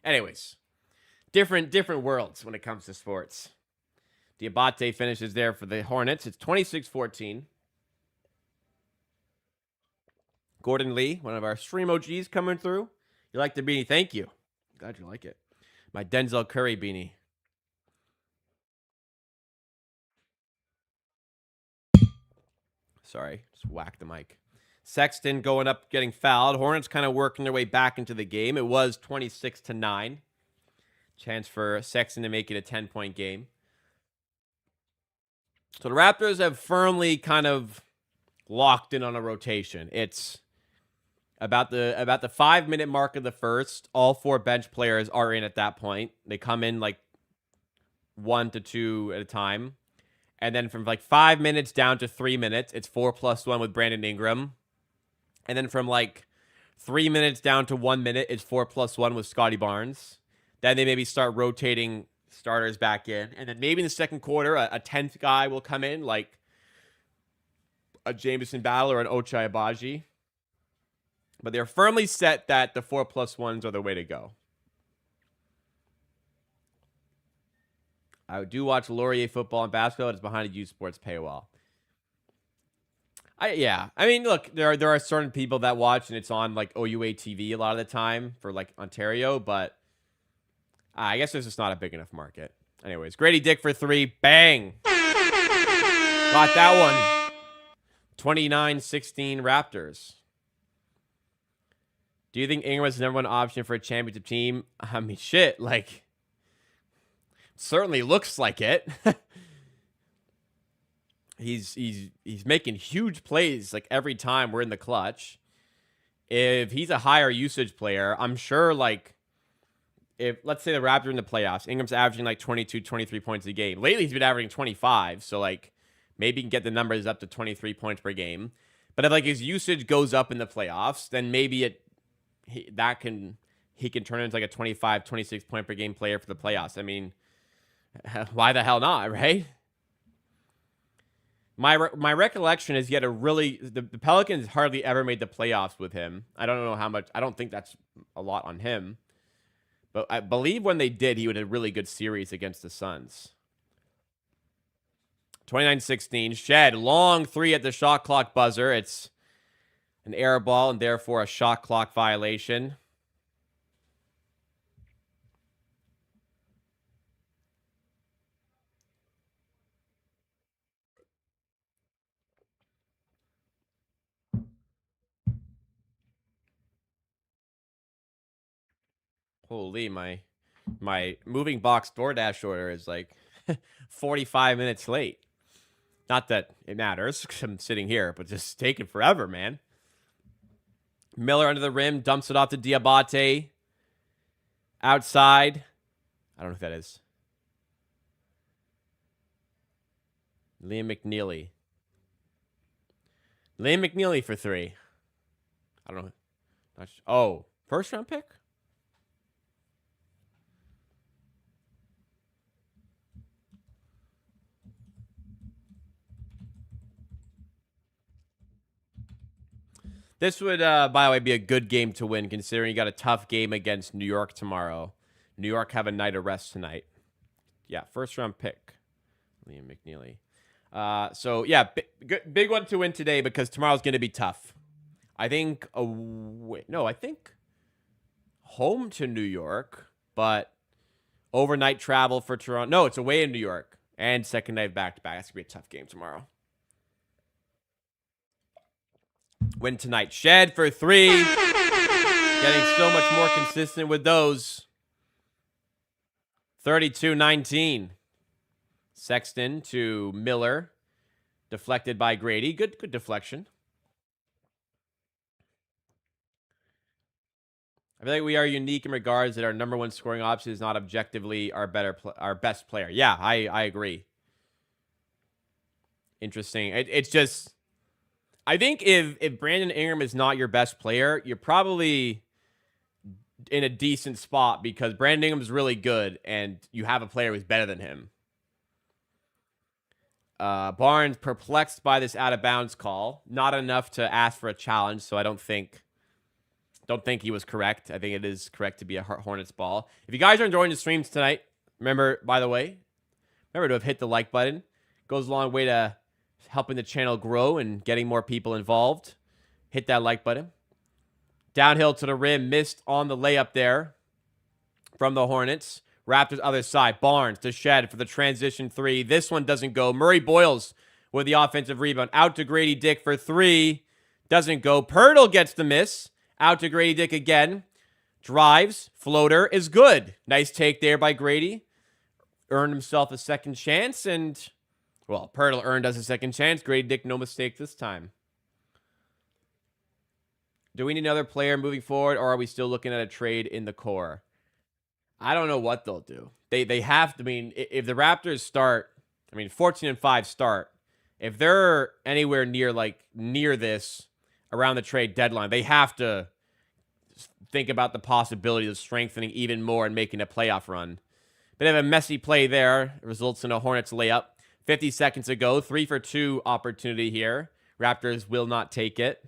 Anyways, different worlds when it comes to sports. Diabate finishes there for the Hornets. It's 26-14. Gordon Lee, one of our stream OGs coming through. You like the beanie? Thank you. Glad you like it. My Denzel Curry beanie. Sorry, just whacked the mic. Sexton going up, getting fouled. Hornets kind of working their way back into the game. It was 26-9. Chance for Sexton to make it a 10-point game. So the Raptors have firmly kind of locked in on a rotation. It's about the 5-minute mark of the first. All 4 bench players are in at that point. They come in like 1 to 2 at a time. And then from like 5 minutes down to 3 minutes, it's 4+1 with Brandon Ingram. And then from like 3 minutes down to 1 minute, it's 4+1 with Scotty Barnes. Then they maybe start rotating starters back in. And then maybe in the second quarter, a 10th guy will come in, like a Jameson Battle or an Ochai Abaji. But they're firmly set that the 4+1s are the way to go. I do watch Laurier football and basketball. It's behind a U Sports paywall. I mean, look, there are certain people that watch, and it's on like OUA TV a lot of the time for like Ontario, but I guess there's just not a big enough market. Anyways, Grady Dick for 3. Bang! Got that one. 29-16 Raptors. Do you think Ingram is the number one option for a championship team? I mean, shit, like, certainly looks like it. He's making huge plays like every time we're in the clutch. If he's a higher usage player, I'm sure like if let's say the Raptors are in the playoffs, Ingram's averaging like 22, 23 points a game. Lately he's been averaging 25, so like maybe he can get the numbers up to 23 points per game. But if like his usage goes up in the playoffs, then maybe he can turn into like a 25, 26 point per game player for the playoffs. I mean, why the hell not, right? My recollection is he had the Pelicans hardly ever made the playoffs with him. I don't know how much. I don't think that's a lot on him. But I believe when they did, he had a really good series against the Suns. 29-16. Shed. Long 3 at the shot clock buzzer. It's an air ball and therefore a shot clock violation. Holy, my moving box DoorDash order is like 45 minutes late. Not that it matters because I'm sitting here, but just taking forever, man. Miller under the rim, dumps it off to Diabate. Outside. I don't know who that is. Liam McNeely. Liam McNeely for 3. I don't know. Oh, first round pick? This would, by the way, be a good game to win, considering you got a tough game against New York tomorrow. New York have a night of rest tonight. Yeah, first round pick, Liam McNeely. So yeah, big one to win today because tomorrow's going to be tough. I think I think home to New York, but overnight travel for Toronto. No, it's away in New York and second night back to back. That's going to be a tough game tomorrow. Win tonight. Shed for 3. Getting so much more consistent with those. 32-19. Sexton to Miller. Deflected by Grady. Good deflection. I feel like we are unique in regards that our number one scoring option is not objectively our best player. Yeah, I agree. Interesting. It's just, I think if Brandon Ingram is not your best player, you're probably in a decent spot because Brandon Ingram is really good and you have a player who's better than him. Barnes perplexed by this out of bounds call. Not enough to ask for a challenge, so I don't think he was correct. I think it is correct to be a Hornets ball. If you guys are enjoying the streams tonight, remember to have hit the like button. Goes a long way to helping the channel grow and getting more people involved. Hit that like button. Downhill to the rim. Missed on the layup there from the Hornets. Raptors other side. Barnes to Shed for the transition 3. This one doesn't go. Murray Boyles with the offensive rebound. Out to Grady Dick for 3. Doesn't go. Pirtle gets the miss. Out to Grady Dick again. Drives. Floater is good. Nice take there by Grady. Earned himself a second chance. And, well, Pirtle earned us a second chance. Grady Dick, no mistake this time. Do we need another player moving forward, or are we still looking at a trade in the core? I don't know what they'll do. They have to, if the Raptors start, 14-5 start. If they're anywhere near this around the trade deadline, they have to think about the possibility of strengthening even more and making a playoff run. Bit of a messy play there. It results in a Hornets layup. 50 seconds to go. 3 for 2 opportunity here. Raptors will not take it.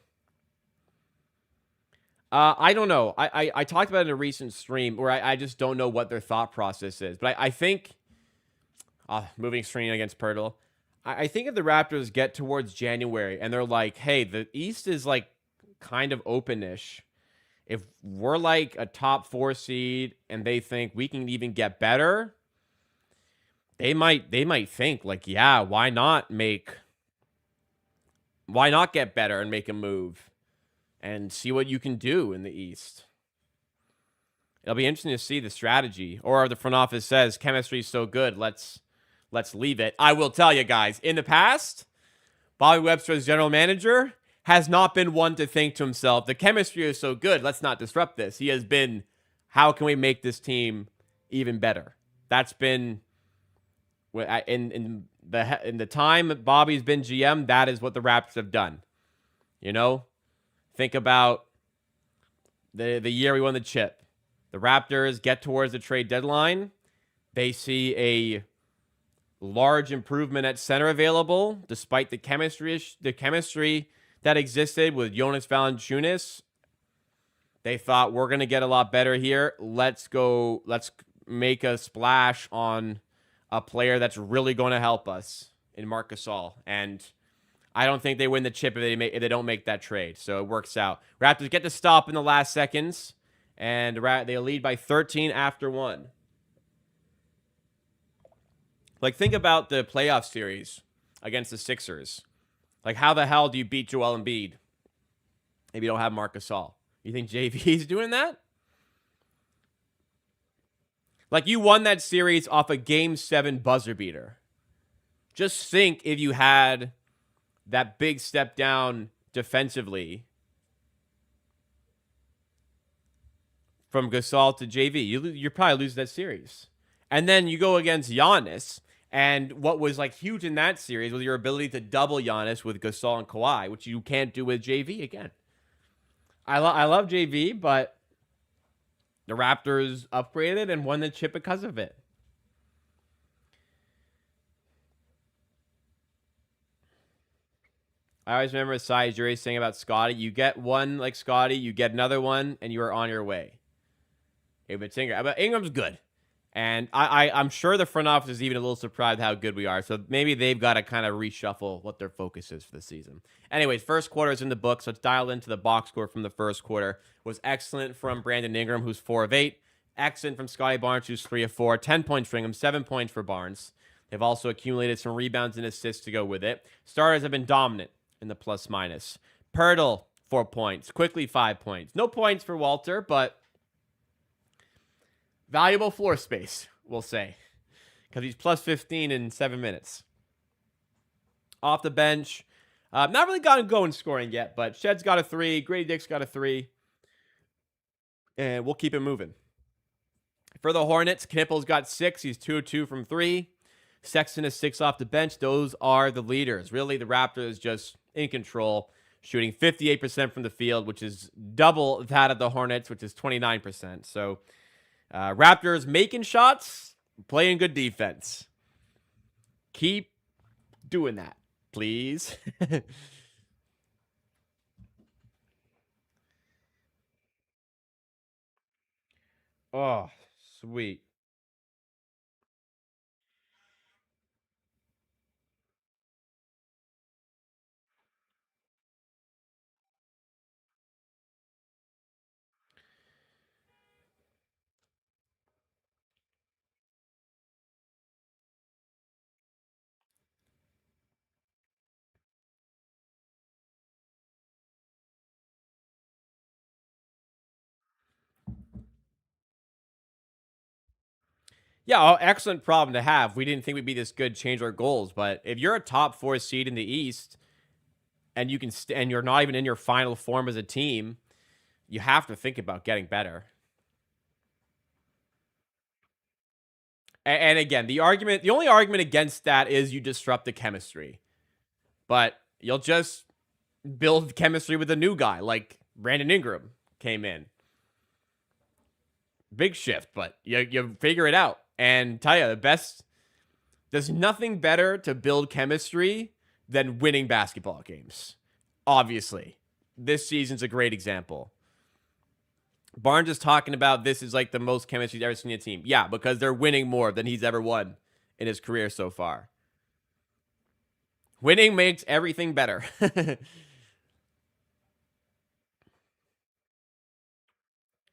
I don't know. I talked about it in a recent stream where I just don't know what their thought process is. But I think, moving screen against Pirtle, I think if the Raptors get towards January and they're like, hey, the East is kind of open-ish. If we're a top 4 seed and they think we can even get better, they might think yeah, why not get better and make a move and see what you can do in the East. It'll be interesting to see the strategy. Or the front office says, chemistry is so good, let's leave it. I will tell you guys, in the past, Bobby Webster as general manager has not been one to think to himself, the chemistry is so good, let's not disrupt this. He has been, how can we make this team even better? That's been, in the time Bobby's been GM, that is what the Raptors have done. Think about the year we won the chip. The Raptors get towards the trade deadline. They see a large improvement at center available, despite the chemistry that existed with Jonas Valanciunas. They thought, we're going to get a lot better here. Let's make a splash on a player that's really going to help us in Marc Gasol. And I don't think they win the chip if they don't make that trade. So it works out. Raptors get to stop in the last seconds, and they lead by 13 after 1. Think about the playoff series against the Sixers. How the hell do you beat Joel Embiid if you don't have Marc Gasol? You think JV's doing that? You won that series off a Game 7 buzzer beater. Just think if you had that big step down defensively from Gasol to JV. You probably lose that series. And then you go against Giannis, And what was like huge in that series was your ability to double Giannis with Gasol and Kawhi, which you can't do with JV again. I love JV, but the Raptors upgraded and won the chip because of it. I always remember Sai Jury saying about Scotty, you get one like Scotty, you get another one, and you are on your way. If it's Ingram, but Ingram's good. And I'm sure the front office is even a little surprised how good we are. So maybe they've got to kind of reshuffle what their focus is for the season. Anyways, first quarter is in the book, so let's dial into the box score from the first quarter. It was excellent from Brandon Ingram, who's 4 of 8. Excellent from Scotty Barnes, who's 3 of 4. 10 points for Ingram, 7 points for Barnes. They've also accumulated some rebounds and assists to go with it. Starters have been dominant in the plus-minus. Pirtle, 4 points. Quickly, 5 points. No points for Walter, but valuable floor space, we'll say, because he's plus 15 in 7 minutes. Off the bench, not really gotten going scoring yet, but Shed's got a 3. Grady Dick's got a 3. And we'll keep it moving. For the Hornets, Knipple's got 6. He's 2 of 2 from 3. Sexton is 6 off the bench. Those are the leaders. Really, the Raptors just in control, shooting 58% from the field, which is double that of the Hornets, which is 29%. So Raptors making shots, playing good defense. Keep doing that, please. Oh, sweet. Yeah, excellent problem to have. We didn't think we'd be this good, change our goals. But if you're a top 4 seed in the East and you can and you're not even in your final form as a team, you have to think about getting better. And again, the only argument against that is you disrupt the chemistry. But you'll just build chemistry with a new guy like Brandon Ingram came in. Big shift, but you figure it out. And tell you, there's nothing better to build chemistry than winning basketball games. Obviously, this season's a great example. Barnes is talking about this is like the most chemistry he's ever seen in a team. Yeah, because they're winning more than he's ever won in his career so far. Winning makes everything better.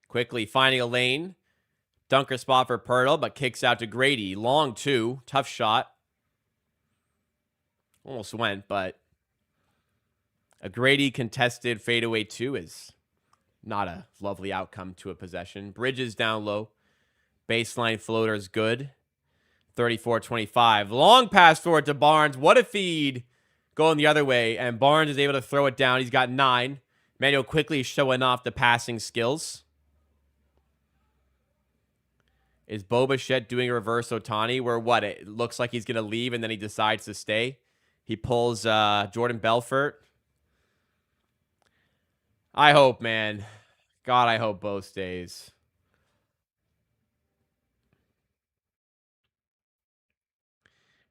Quickly finding a lane. Dunker spot for Pirtle, but kicks out to Grady. Long 2. Tough shot. Almost went, but a Grady contested fadeaway 2 is not a lovely outcome to a possession. Bridges down low. Baseline floater is good. 34-25. Long pass forward to Barnes. What a feed. Going the other way, and Barnes is able to throw it down. He's got 9. Manuel quickly showing off the passing skills. Is Boba Fett doing a reverse Otani where what? It looks like he's going to leave and then he decides to stay. He pulls Jordan Belfort. I hope, man. God, I hope Bo stays.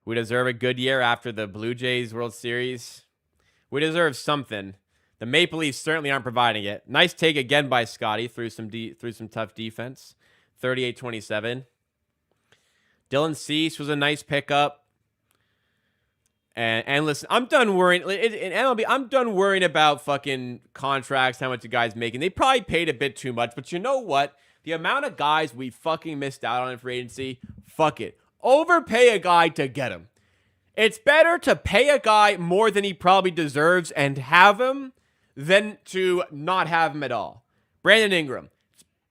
We deserve a good year after the Blue Jays World Series. We deserve something. The Maple Leafs certainly aren't providing it. Nice take again by Scotty through some tough defense. 38-27. Dylan Cease was a nice pickup. And listen, I'm done worrying. In MLB, I'm done worrying about fucking contracts, how much the guy's making. They probably paid a bit too much, but you know what? The amount of guys we fucking missed out on in free agency, fuck it. Overpay a guy to get him. It's better to pay a guy more than he probably deserves and have him than to not have him at all. Brandon Ingram.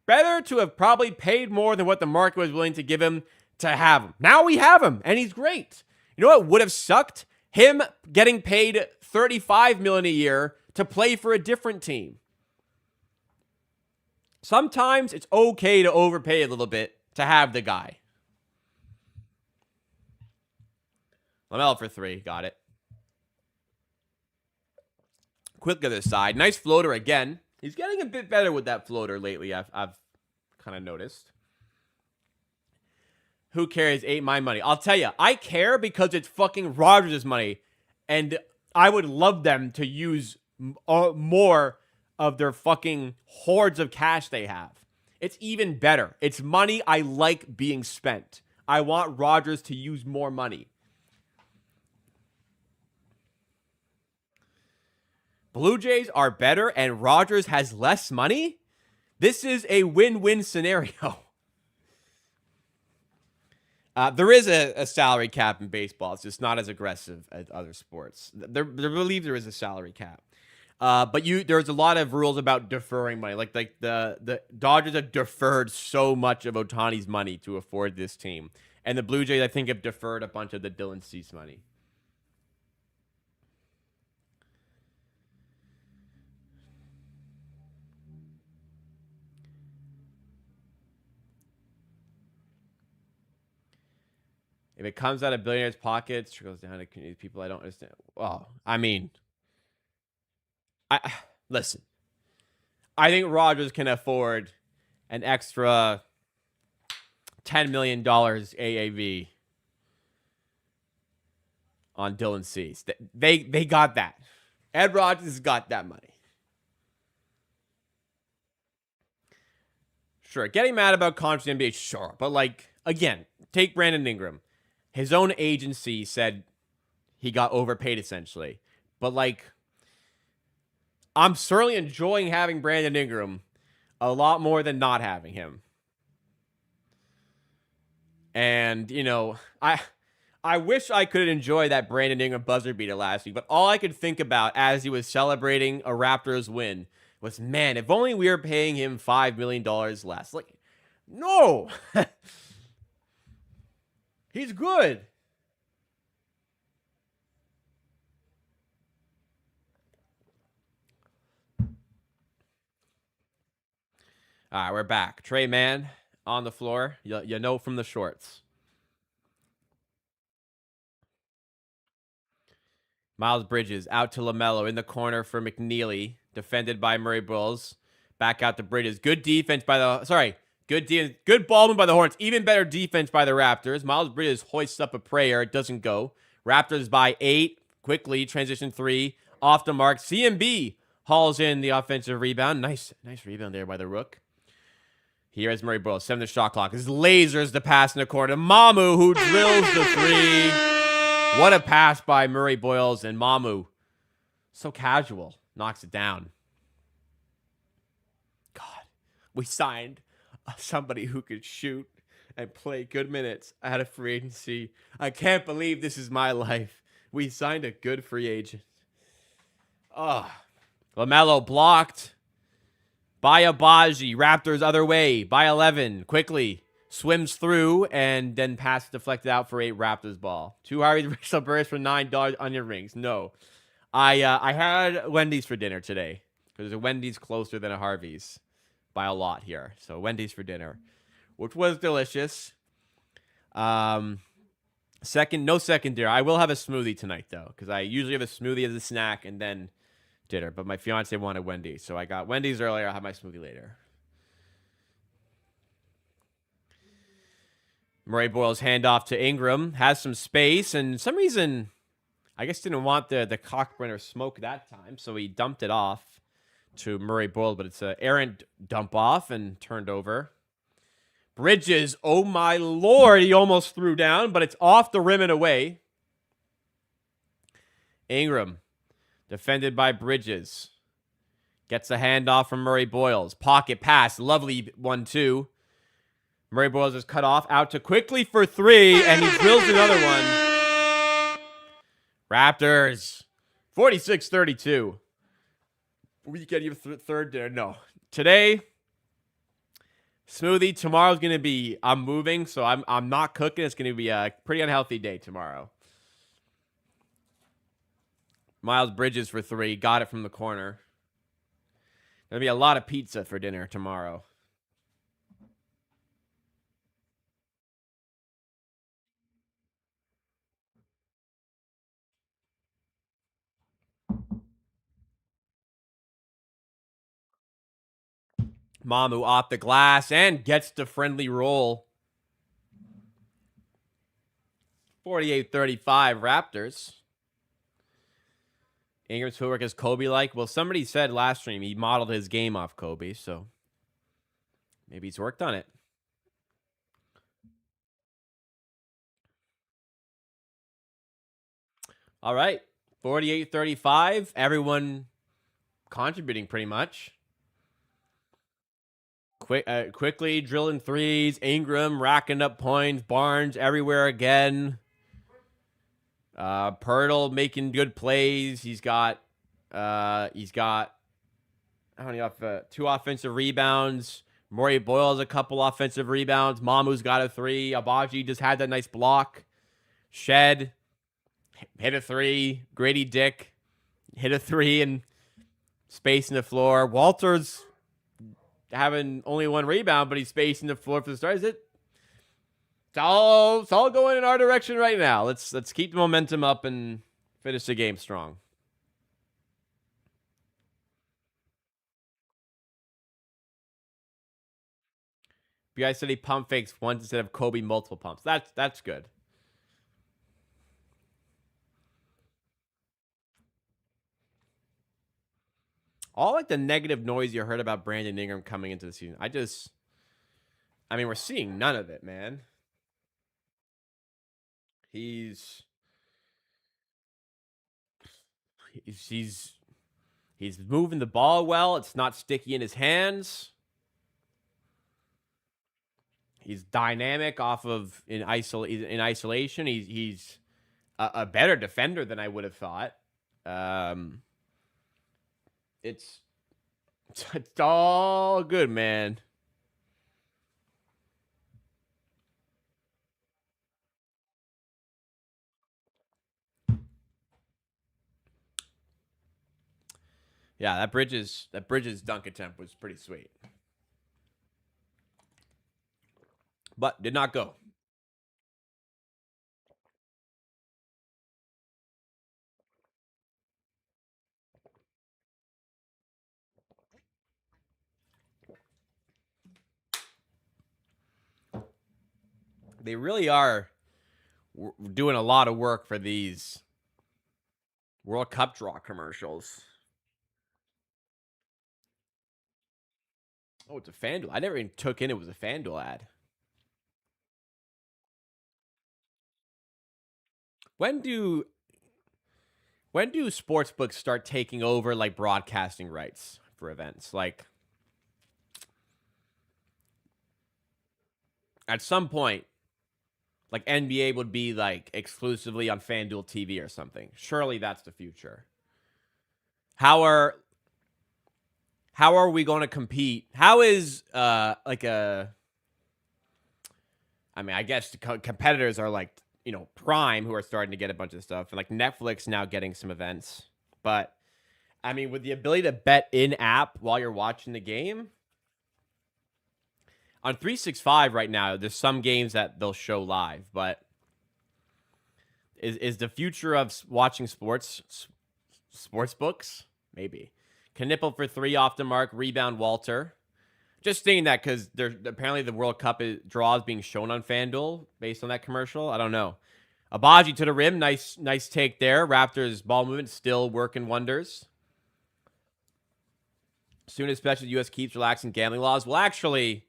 Better to have probably paid more than what the market was willing to give him to have him. Now we have him, and he's great. You know what would have sucked? Him getting paid $35 million a year to play for a different team. Sometimes it's okay to overpay a little bit to have the guy. LaMelo for 3. Got it. Quick to the side. Nice floater again. He's getting a bit better with that floater lately, I've kind of noticed. Who cares? Ain't my money. I'll tell you, I care because it's fucking Rodgers' money. And I would love them to use more of their fucking hordes of cash they have. It's even better. It's money I like being spent. I want Rodgers to use more money. Blue Jays are better and Rodgers has less money? This is a win-win scenario. There is a salary cap in baseball. It's just not as aggressive as other sports. I believe there is a salary cap. But there's a lot of rules about deferring money. Like the Dodgers have deferred so much of Ohtani's money to afford this team. And the Blue Jays, I think, have deferred a bunch of the Dylan Cease money. If it comes out of billionaires' pockets, trickles down to community people, I don't understand. Well, I mean, listen. I think Rodgers can afford an extra $10 million AAV on Dylan Cease. They got that. Ed Rodgers got that money. Sure, getting mad about contracts in the NBA, sure. But, like, again, take Brandon Ingram. His own agency said he got overpaid, essentially. But, like, I'm certainly enjoying having Brandon Ingram a lot more than not having him. And, you know, I wish I could enjoy that Brandon Ingram buzzer beater last week, but all I could think about as he was celebrating a Raptors win was, man, if only we were paying him $5 million less. Like, no! He's good. All right, we're back. Trey Mann on the floor. You know from the shorts. Miles Bridges out to LaMelo in the corner for McNeely. Defended by Murray Bulls. Back out to Bridges. Good defense by the... Good ball movement by the Hornets. Even better defense by the Raptors. Miles Bridges hoists up a prayer. It doesn't go. Raptors by 8. Quickly. Transition 3. Off the mark. CMB hauls in the offensive rebound. Nice rebound there by the Rook. Here is Murray Boyles. 7 the shot clock. His lasers the pass in the corner. Mamu who drills the 3. What a pass by Murray Boyles, and Mamu. So casual. Knocks it down. God. We signed somebody who could shoot and play good minutes out of free agency. I can't believe this is my life. We signed a good free agent. LaMelo blocked by Abaji. Raptors other way. By 11. Quickly. Swims through and then pass deflected out for 8 Raptors ball. 2 Harvey Racial Burst for $9 onion rings. No. I had Wendy's for dinner today. Because a Wendy's closer than a Harvey's. By a lot here. So Wendy's for dinner. Which was delicious. No second dinner. I will have a smoothie tonight though. Because I usually have a smoothie as a snack and then dinner. But my fiance wanted Wendy's. So I got Wendy's earlier. I'll have my smoothie later. Murray Boyles handoff to Ingram. Has some space. And some reason, I guess didn't want the Cockburner smoke that time. So he dumped it off to Murray Boyles. But it's an errant dump off and turned over. Bridges. Oh my lord. He almost threw down. But it's off the rim and away. Ingram. Defended by Bridges. Gets a handoff from Murray Boyles. Pocket pass. Lovely 1-2. Murray Boyles is cut off. Out to Quickly for 3. And he drills another one. Raptors. 46-32. We get your third dinner. No. Today, smoothie. Tomorrow's going to be... I'm moving, so I'm not cooking. It's going to be a pretty unhealthy day tomorrow. Miles Bridges for 3. Got it from the corner. There'll be a lot of pizza for dinner tomorrow. Mamu off the glass and gets the friendly roll. 48-35 Raptors. Ingram's footwork is Kobe-like. Well, somebody said last stream he modeled his game off Kobe, so maybe he's worked on it. All right, 48-35. Everyone contributing pretty much. Quickly drilling threes. Ingram racking up points. Barnes everywhere again. Pirtle making good plays. He's got how many two offensive rebounds. Maury Boyle has a couple offensive rebounds. Mamu's got a 3. Abaji just had that nice block. Shed hit a 3. Grady Dick hit a 3 and spacing the floor. Walter's having only 1 rebound, but he's spacing the floor for the start. It's all going in our direction right now. Let's keep the momentum up and finish the game strong. You guys said he pump fakes once instead of Kobe multiple pumps. That's good. All like the negative noise you heard about Brandon Ingram coming into the season. We're seeing none of it, man. He's moving the ball well. It's not sticky in his hands. He's dynamic in isolation. He's a better defender than I would have thought. It's all good, man. Yeah, that Bridges dunk attempt was pretty sweet. But did not go. They really are doing a lot of work for these World Cup draw commercials. Oh, it's a FanDuel. I never even took in it was a FanDuel ad. When do sportsbooks start taking over like broadcasting rights for events? Like at some point, like NBA would be like exclusively on FanDuel TV or something. Surely that's the future. How are we going to compete? How is I guess the competitors are like, Prime, who are starting to get a bunch of stuff, and like Netflix now getting some events. But with the ability to bet in app while you're watching the game on 365 right now, there's some games that they'll show live, but is the future of watching sports books? Maybe. Knipple for 3 off the mark, rebound Walter. Just saying that because apparently the World Cup draw is being shown on FanDuel based on that commercial. I don't know. Abaji to the rim. Nice take there. Raptors ball movement still working wonders. Soon as special U.S. keeps relaxing gambling laws. Well, actually,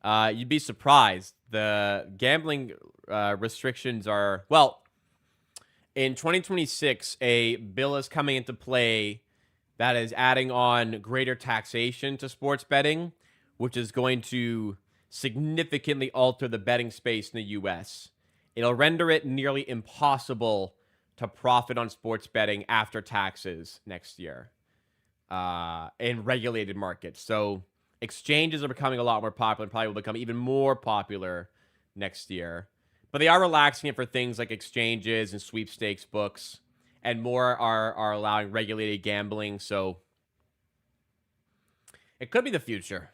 you'd be surprised. The gambling restrictions are, in 2026, a bill is coming into play that is adding on greater taxation to sports betting, which is going to significantly alter the betting space in the U.S. It'll render it nearly impossible to profit on sports betting after taxes next year in regulated markets. So exchanges are becoming a lot more popular and probably will become even more popular next year. But they are relaxing it for things like exchanges and sweepstakes books, and more are allowing regulated gambling. So it could be the future.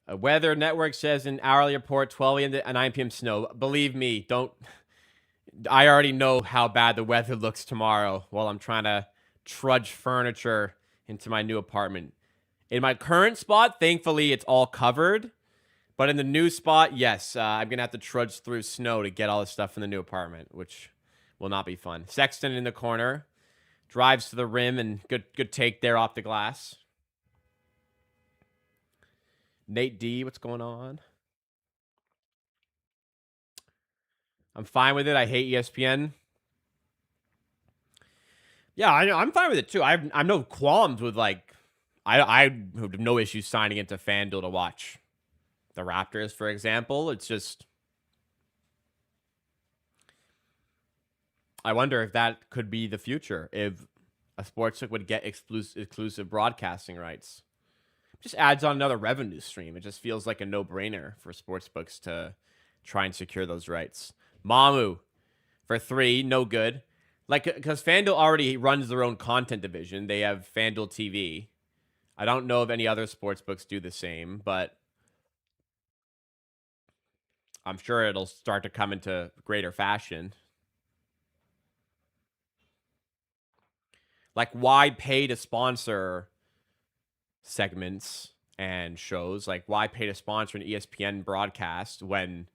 Weather Network says an hourly report, 12 a.m. to 9 p.m. snow. Believe me, don't I already know how bad the weather looks tomorrow while I'm trying to trudge furniture into my new apartment. In my current spot, thankfully, it's all covered. But in the new spot, yes, I'm going to have to trudge through snow to get all this stuff in the new apartment, which will not be fun. Sexton in the corner. Drives to the rim and good take there off the glass. Nate D, what's going on? I'm fine with it. I hate ESPN. Yeah, I'm fine with it too. I'm no qualms with like I have no issues signing into FanDuel to watch the Raptors, for example. It's just I wonder if that could be the future if a sportsbook would get exclusive broadcasting rights. It just adds on another revenue stream. It just feels like a no-brainer for sportsbooks to try and secure those rights. Mamu for 3, no good. Like, because FanDuel already runs their own content division. They have FanDuel TV. I don't know if any other sportsbooks do the same, but I'm sure it'll start to come into greater fashion. Like, why pay to sponsor segments and shows? Like, why pay to sponsor an ESPN broadcast when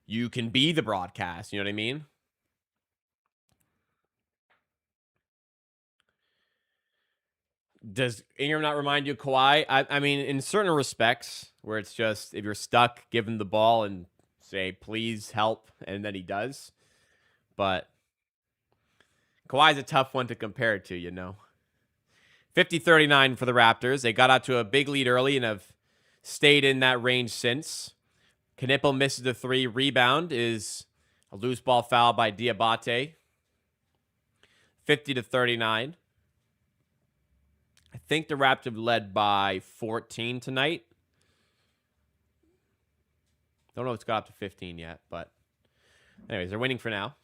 you can be the broadcast? You know what I mean? Does Ingram not remind you of Kawhi? I mean, in certain respects, where it's just if you're stuck, give him the ball and say, please help, and then he does. But Kawhi's a tough one to compare it to, you know. 50-39 for the Raptors. They got out to a big lead early and have stayed in that range since. Knipple misses the 3. Rebound is a loose ball foul by Diabate. 50-39. I think the Raptors led by 14 tonight. Don't know if it's got up to 15 yet, but anyways, they're winning for now.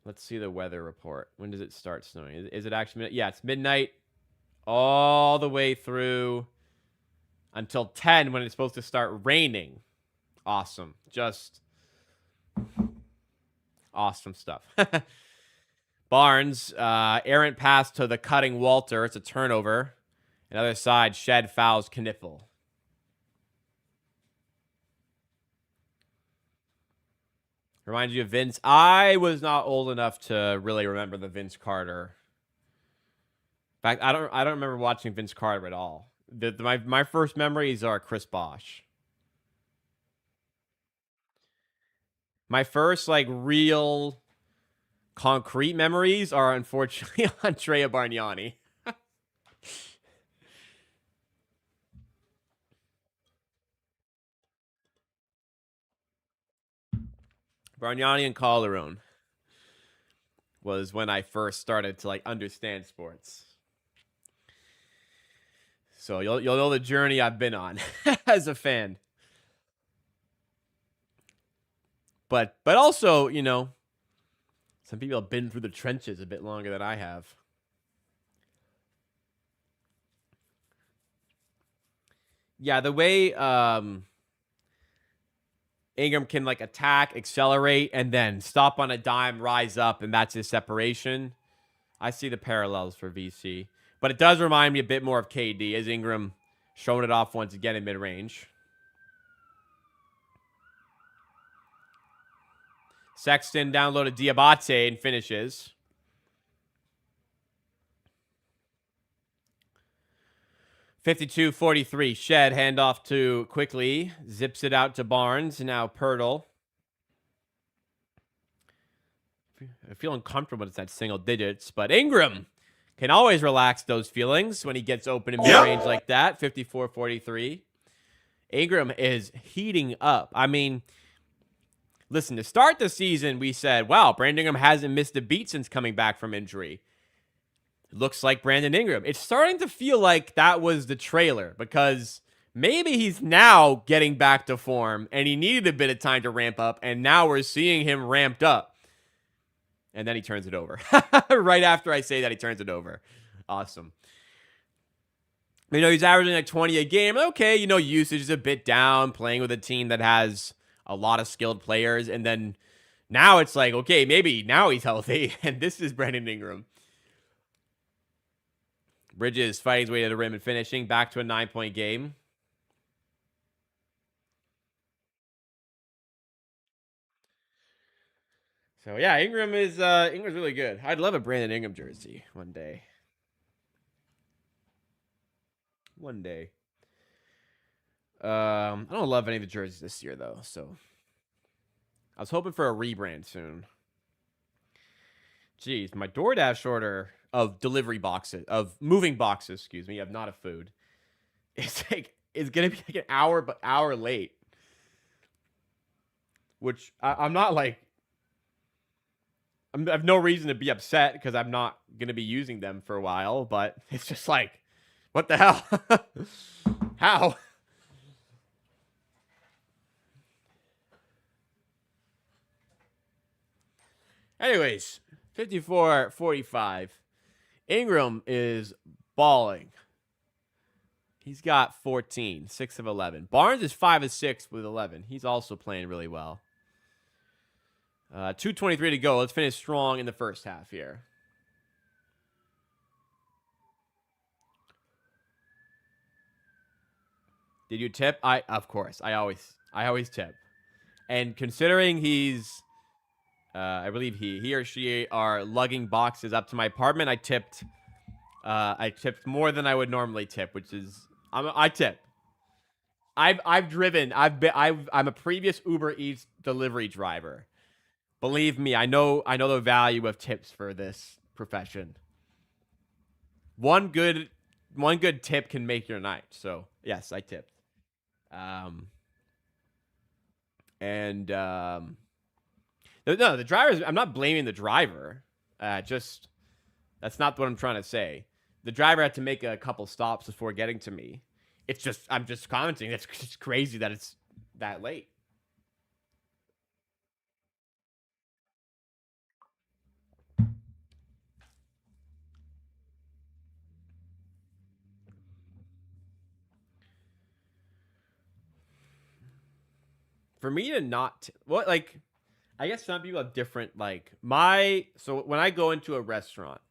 Let's see the weather report. When does it start snowing? Is it actually? Yeah, it's midnight all the way through until 10 when it's supposed to start raining. Awesome. Just awesome stuff. Barnes, errant pass to the cutting Walter. It's a turnover. Another side, Shed fouls Knipple. Reminds you of Vince. I was not old enough to really remember the Vince Carter. In fact, I don't remember watching Vince Carter at all. My first memories are Chris Bosh. My first like real concrete memories are unfortunately Andrea Bargnani. Bargnani and Calderon was when I first started to like understand sports. So you'll know the journey I've been on as a fan. But also, you know, some people have been through the trenches a bit longer than I have. Yeah, the way Ingram can like attack, accelerate, and then stop on a dime, rise up, and that's his separation. I see the parallels for VC. But it does remind me a bit more of KD as Ingram showing it off once again in mid-range. Sexton downloaded Diabate and finishes. $52-43. Shed handoff to Quickly. Zips it out to Barnes. Now Pirtle. I feel uncomfortable when it's at single digits, but Ingram can always relax those feelings when he gets open in mid-range like that. 54-43. Ingram is heating up. I mean, listen, to start the season, we said, wow, Brandon Ingram hasn't missed a beat since coming back from injury. Looks like Brandon Ingram. It's starting to feel like that was the trailer because maybe he's now getting back to form and he needed a bit of time to ramp up, and now we're seeing him ramped up. And then he turns it over. Right after I say that, he turns it over. Awesome. He's averaging like 20 a game. Okay, usage is a bit down, playing with a team that has a lot of skilled players. And then now it's like, okay, maybe now he's healthy. And this is Brandon Ingram. Bridges fighting his way to the rim and finishing. Back to a 9-point game. So yeah, Ingram's really good. I'd love a Brandon Ingram jersey one day. One day. I don't love any of the jerseys this year though, so I was hoping for a rebrand soon. Jeez, my DoorDash order of delivery boxes, of moving boxes, excuse me, of not of food, it's gonna be like an hour late. Which I'm not like, I have no reason to be upset because I'm not gonna be using them for a while, but it's just like, what the hell? How? Anyways, 54-45. Ingram is balling. He's got 14, 6 of 11. Barnes is 5 of 6 with 11. He's also playing really well. 2:23 to go. Let's finish strong in the first half here. Did you tip? Of course. I always tip. And considering he's I believe he or she are lugging boxes up to my apartment, I tipped more than I would normally tip, which is I tip. I've driven. I'm a previous Uber Eats delivery driver. Believe me, I know the value of tips for this profession. One good tip can make your night. So yes, I tipped. No, the driver. I'm not blaming the driver. Just that's not what I'm trying to say. The driver had to make a couple stops before getting to me. It's just I'm just commenting. It's just crazy that it's that late. For me to not what like I guess some people have different like so when I go into a restaurant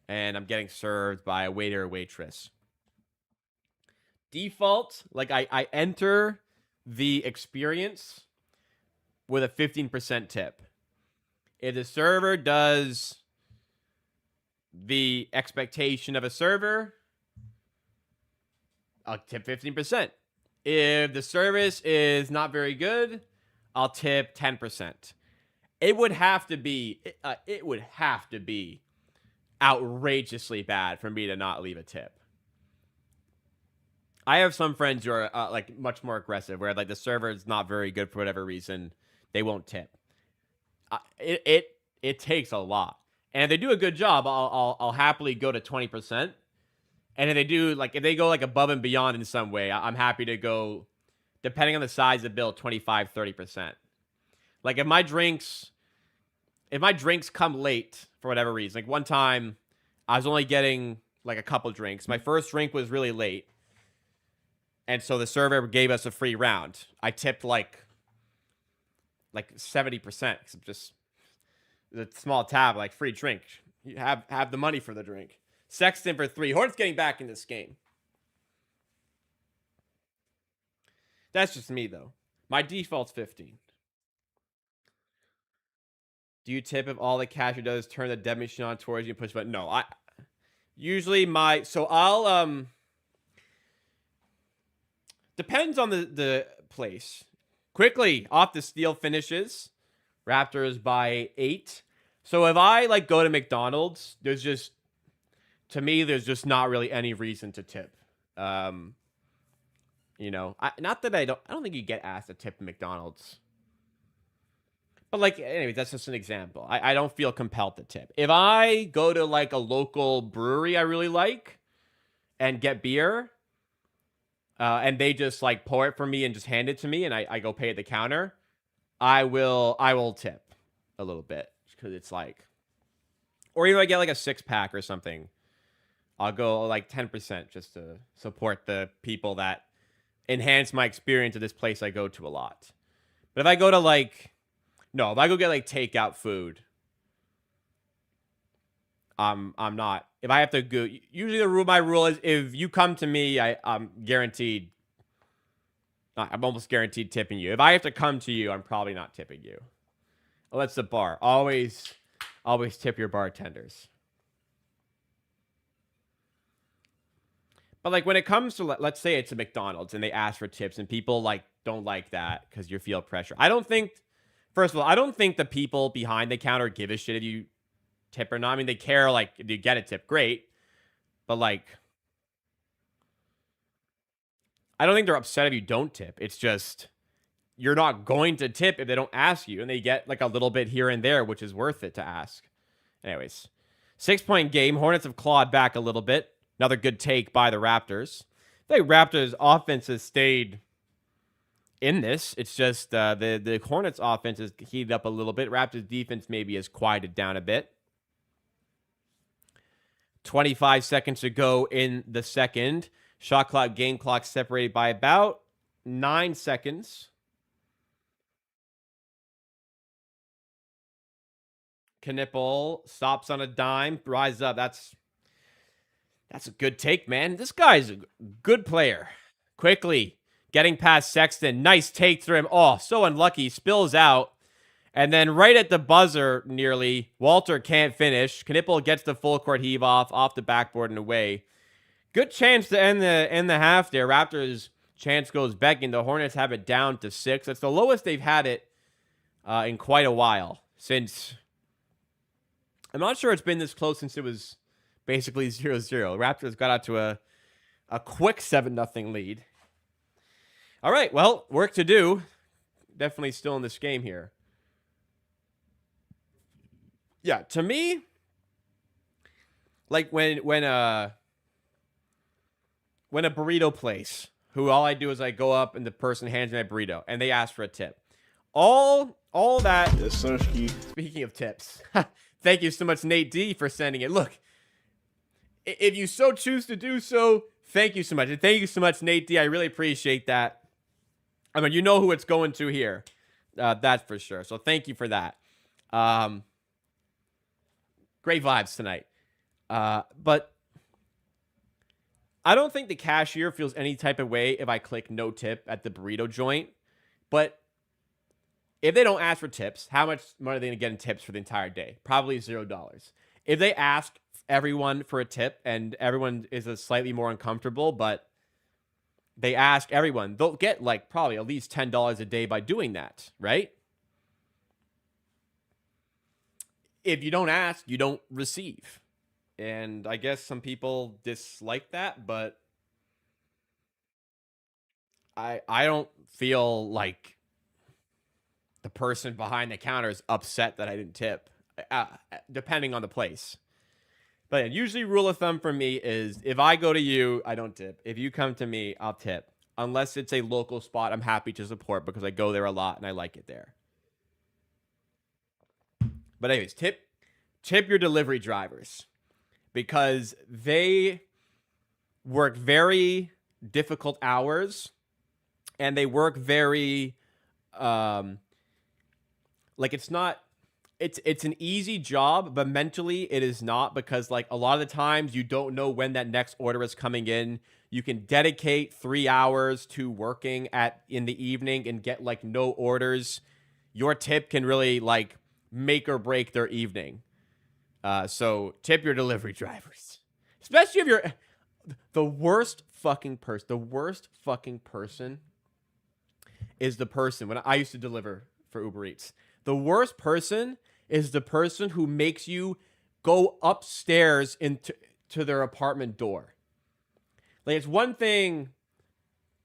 and I'm getting served by a waiter or waitress, default, like I enter the experience with a 15% tip. If the server does the expectation of a server, I'll tip 15%. If the service is not very good, I'll tip 10%. It would have to be outrageously bad for me to not leave a tip. I have some friends who are like much more aggressive, where like the server is not very good for whatever reason, they won't tip. It takes a lot, and if they do a good job, I'll happily go to 20%. And if they go like above and beyond in some way, I'm happy to go, depending on the size of the bill, 25, 30%. Like if my drinks come late for whatever reason, like one time I was only getting like a couple drinks. My first drink was really late. And so the server gave us a free round. I tipped like 70%. Cause I'm just a small tab, like free drink. You have the money for the drink. Sexton for 3. Hornets getting back in this game. That's just me, though. My default's 15. Do you tip if all the cashier does is turn the debit machine on towards you and push button? No, I'll depends on the place. Quickly off the steal finishes. Raptors by 8. So if I like go to McDonald's, there's just not really any reason to tip. Not that I don't think you get asked to tip at McDonald's. But like, anyway, that's just an example. I don't feel compelled to tip. If I go to like a local brewery I really like and get beer, and they just like pour it for me and just hand it to me, and I go pay at the counter, I will tip a little bit because it's like, or even if I get like a 6-pack or something, I'll go like 10% just to support the people that enhance my experience at this place I go to a lot. But if I go to if I go get like takeout food, I'm not. If I have to go, usually my rule is if you come to me, I'm guaranteed. I'm almost guaranteed tipping you. If I have to come to you, I'm probably not tipping you. Oh, that's the bar. Always tip your bartenders. But like when it comes to, let's say it's a McDonald's and they ask for tips and people don't like that because you feel pressure. First of all, I don't think the people behind the counter give a shit if you tip or not. I mean, they care, like, if you get a tip, great. But like, I don't think they're upset if you don't tip. It's just you're not going to tip if they don't ask you, and they get like a little bit here and there, which is worth it to ask. Anyways, 6-point game. Hornets have clawed back a little bit. Another good take by the Raptors. I think Raptors offense has stayed in this. It's just the Hornets offense has heated up a little bit. Raptors defense maybe has quieted down a bit. 25 seconds to go in the second. Shot clock, game clock separated by about 9 seconds. Knipple stops on a dime, rises up. That's a good take, man. This guy's a good player. Quickly getting past Sexton. Nice take through him. Oh, so unlucky. Spills out. And then right at the buzzer, nearly, Walter can't finish. Knipple gets the full court heave off the backboard and away. Good chance to end the half there. Raptors' chance goes begging. The Hornets have it down to 6. That's the lowest they've had it in quite a while. I'm not sure it's been this close since it was basically 0-0. Raptors got out to a quick 7-0 lead. All right, well, work to do. Definitely still in this game here. Yeah, to me, like when a burrito place, who all I do is I go up and the person hands me my burrito and they ask for a tip. All that. Yes, sir. Speaking of tips, thank you so much, Nate D, for sending it. Look, if you so choose to do so, thank you so much. And thank you so much, Nate D. I really appreciate that. I mean, you know who it's going to here. That's for sure. So thank you for that. Great vibes tonight. But I don't think the cashier feels any type of way if I click no tip at the burrito joint. But if they don't ask for tips, how much money are they going to get in tips for the entire day? Probably $0. If they ask everyone for a tip and everyone is slightly more uncomfortable, but they ask everyone, they'll get like probably at least $10 a day by doing that, right? If you don't ask, you don't receive. And I guess some people dislike that, but I don't feel like the person behind the counter is upset that I didn't tip, depending on the place. But usually rule of thumb for me is if I go to you, I don't tip. If you come to me, I'll tip. Unless it's a local spot, I'm happy to support because I go there a lot and I like it there. But anyways, tip your delivery drivers because they work very difficult hours and they work very it's an easy job, but mentally it is not because like a lot of the times you don't know when that next order is coming in. You can dedicate 3 hours to working in the evening and get like no orders. Your tip can really like make or break their evening. So tip your delivery drivers, especially if you're the worst fucking person. The worst fucking person is the person when I used to deliver for Uber Eats. The worst person is the person who makes you go upstairs into their apartment door. Like it's one thing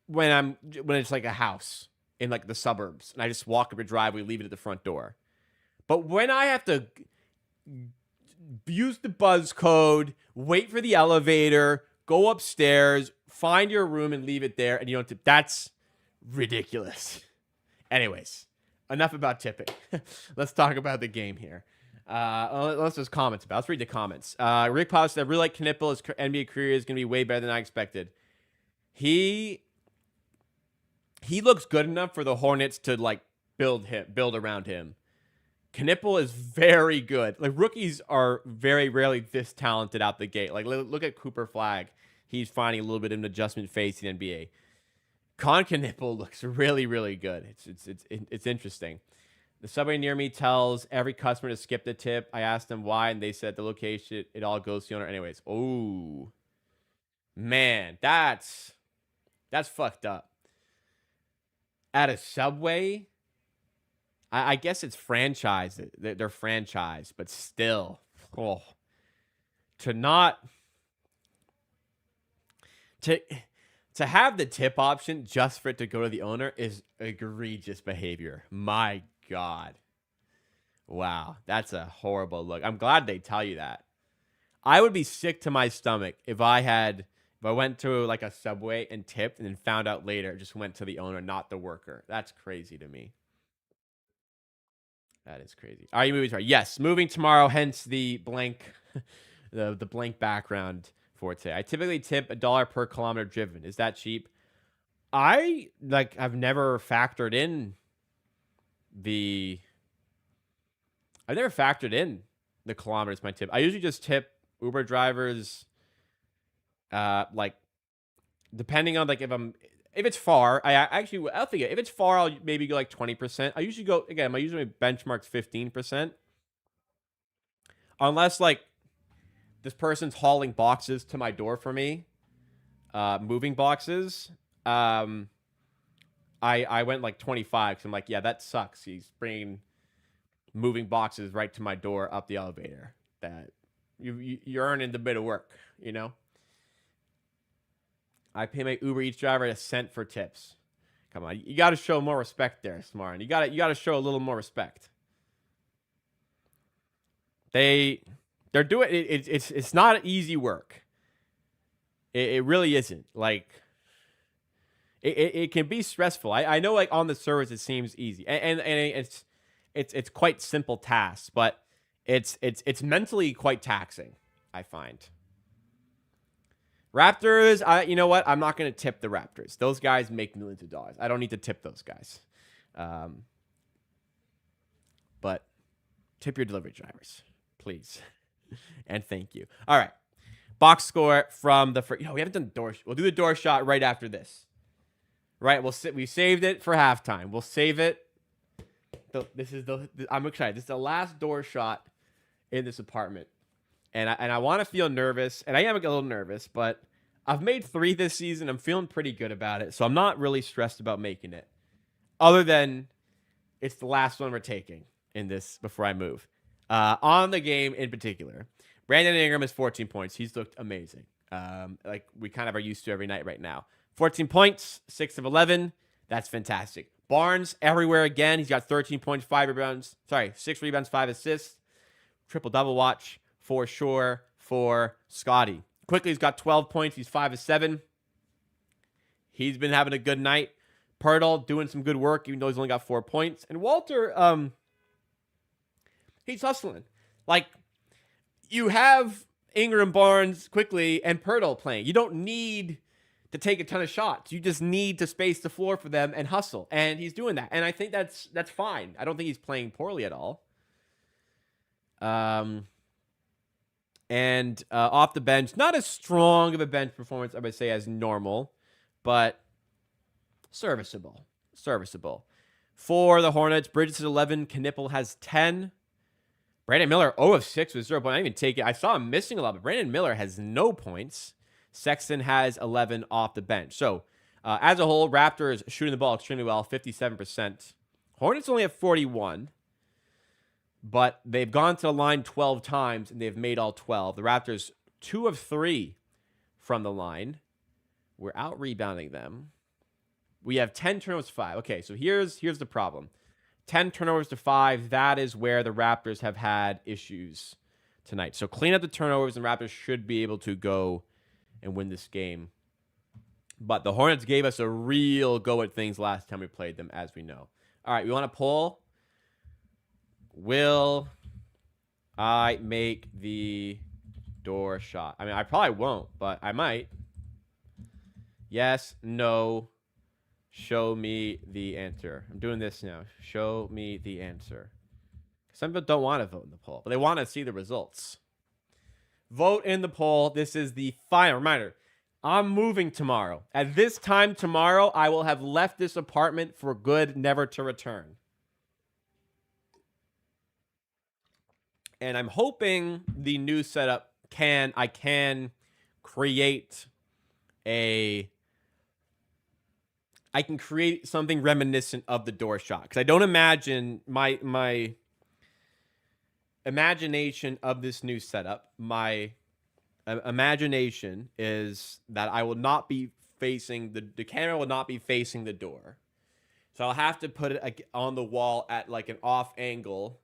when it's like a house in like the suburbs and I just walk up your driveway, leave it at the front door. But when I have to use the buzz code, wait for the elevator, go upstairs, find your room and leave it there, and you don't tip, that's ridiculous. Anyways, enough about tipping. Let's talk about the game here. Let's just comments about. Let's read the comments. Rick Powell said, "I really like Knipple. His NBA career is going to be way better than I expected. He looks good enough for the Hornets to like build around him. Knipple is very good. Like rookies are very rarely this talented out the gate. Like look at Cooper Flag. He's finding a little bit of an adjustment phase in the NBA. Con Knipple looks really, really good. It's interesting. The subway near me tells every customer to skip the tip. I asked them why, and they said the location, it all goes to the owner anyways. Oh, man, that's fucked up. At a Subway, I guess it's franchise. They're franchised, but still, to have the tip option just for it to go to the owner is egregious behavior. My God. Wow, that's a horrible look. I'm glad they tell you that. I would be sick to my stomach if I went to like a Subway and tipped and then found out later it just went to the owner, not the worker. That's crazy to me. That is crazy. Are you moving tomorrow? Yes, moving tomorrow, hence the blank the blank background for today. I typically tip $1 per kilometer driven. Is that cheap? I've never factored in the kilometers my tip. I usually just tip Uber drivers like depending on like if it's far, I'll think if it's far, I'll maybe go like 20%. I usually go again. My usually benchmark's 15%, unless like this person's hauling boxes to my door for me, moving boxes. I went like 25 because I'm like, yeah, that sucks. He's bringing moving boxes right to my door up the elevator. That you're earning the bit of work, you know. I pay my Uber Eats driver a cent for tips. Come on, you got to show more respect there, Smart. You got to show a little more respect. They're doing it. It's not easy work. It really isn't. Like it can be stressful. I know like on the surface it seems easy, and it's quite simple tasks, but it's mentally quite taxing, I find. Raptors, you know what? I'm not going to tip the Raptors. Those guys make millions of dollars. I don't need to tip those guys. But tip your delivery drivers, please. And thank you. All right. Box score from the first. We haven't done door. We'll do the door shot right after this. Right? We saved it for halftime. We'll save it. I'm excited. This is the last door shot in this apartment. And I want to feel nervous, and I am a little nervous, but I've made 3 this season. I'm feeling pretty good about it, so I'm not really stressed about making it. Other than it's the last one we're taking in this before I move. On the game in particular, Brandon Ingram has 14 points. He's looked amazing, like we kind of are used to every night right now. 14 points, 6 of 11. That's fantastic. Barnes everywhere again. He's got 13 points, 5 rebounds. 6 rebounds, 5 assists. Triple-double watch. For sure for Scotty. Quickly, he's got 12 points. He's 5 of 7. He's been having a good night. Pirtle doing some good work, even though he's only got 4 points. And Walter, he's hustling. Like, you have Ingram, Barnes, Quickly, and Pirtle playing. You don't need to take a ton of shots. You just need to space the floor for them and hustle. And he's doing that. And I think that's fine. I don't think he's playing poorly at all. And off the bench, not as strong of a bench performance, I would say, as normal, but serviceable. For the Hornets, Bridges has 11, Knipple has 10. Brandon Miller, 0 of 6 with 0 points. I didn't even take it. I saw him missing a lot, but Brandon Miller has no points. Sexton has 11 off the bench. So, as a whole, Raptors shooting the ball extremely well, 57%. Hornets only have 41. But they've gone to the line 12 times, and they've made all 12. The Raptors, 2 of 3 from the line. We're out-rebounding them. We have 10 turnovers to 5. Okay, so here's the problem. 10 turnovers to 5, that is where the Raptors have had issues tonight. So clean up the turnovers, and Raptors should be able to go and win this game. But the Hornets gave us a real go at things last time we played them, as we know. All right, we want to pull. Will I make the door shot. I mean, I probably won't, but I might. Yes, no. Show me the answer. I'm doing this now. Show me the answer. Some people don't want to vote in the poll, but they want to see the results. Vote in the poll. This is the final reminder. I'm moving tomorrow. At this time tomorrow, I will have left this apartment for good, never to return. And I'm hoping the new setup I can create something reminiscent of the door shot. Because I don't imagine my imagination of this new setup, my imagination is that I will not be facing the camera will not be facing the door. So I'll have to put it on the wall at like an off angle.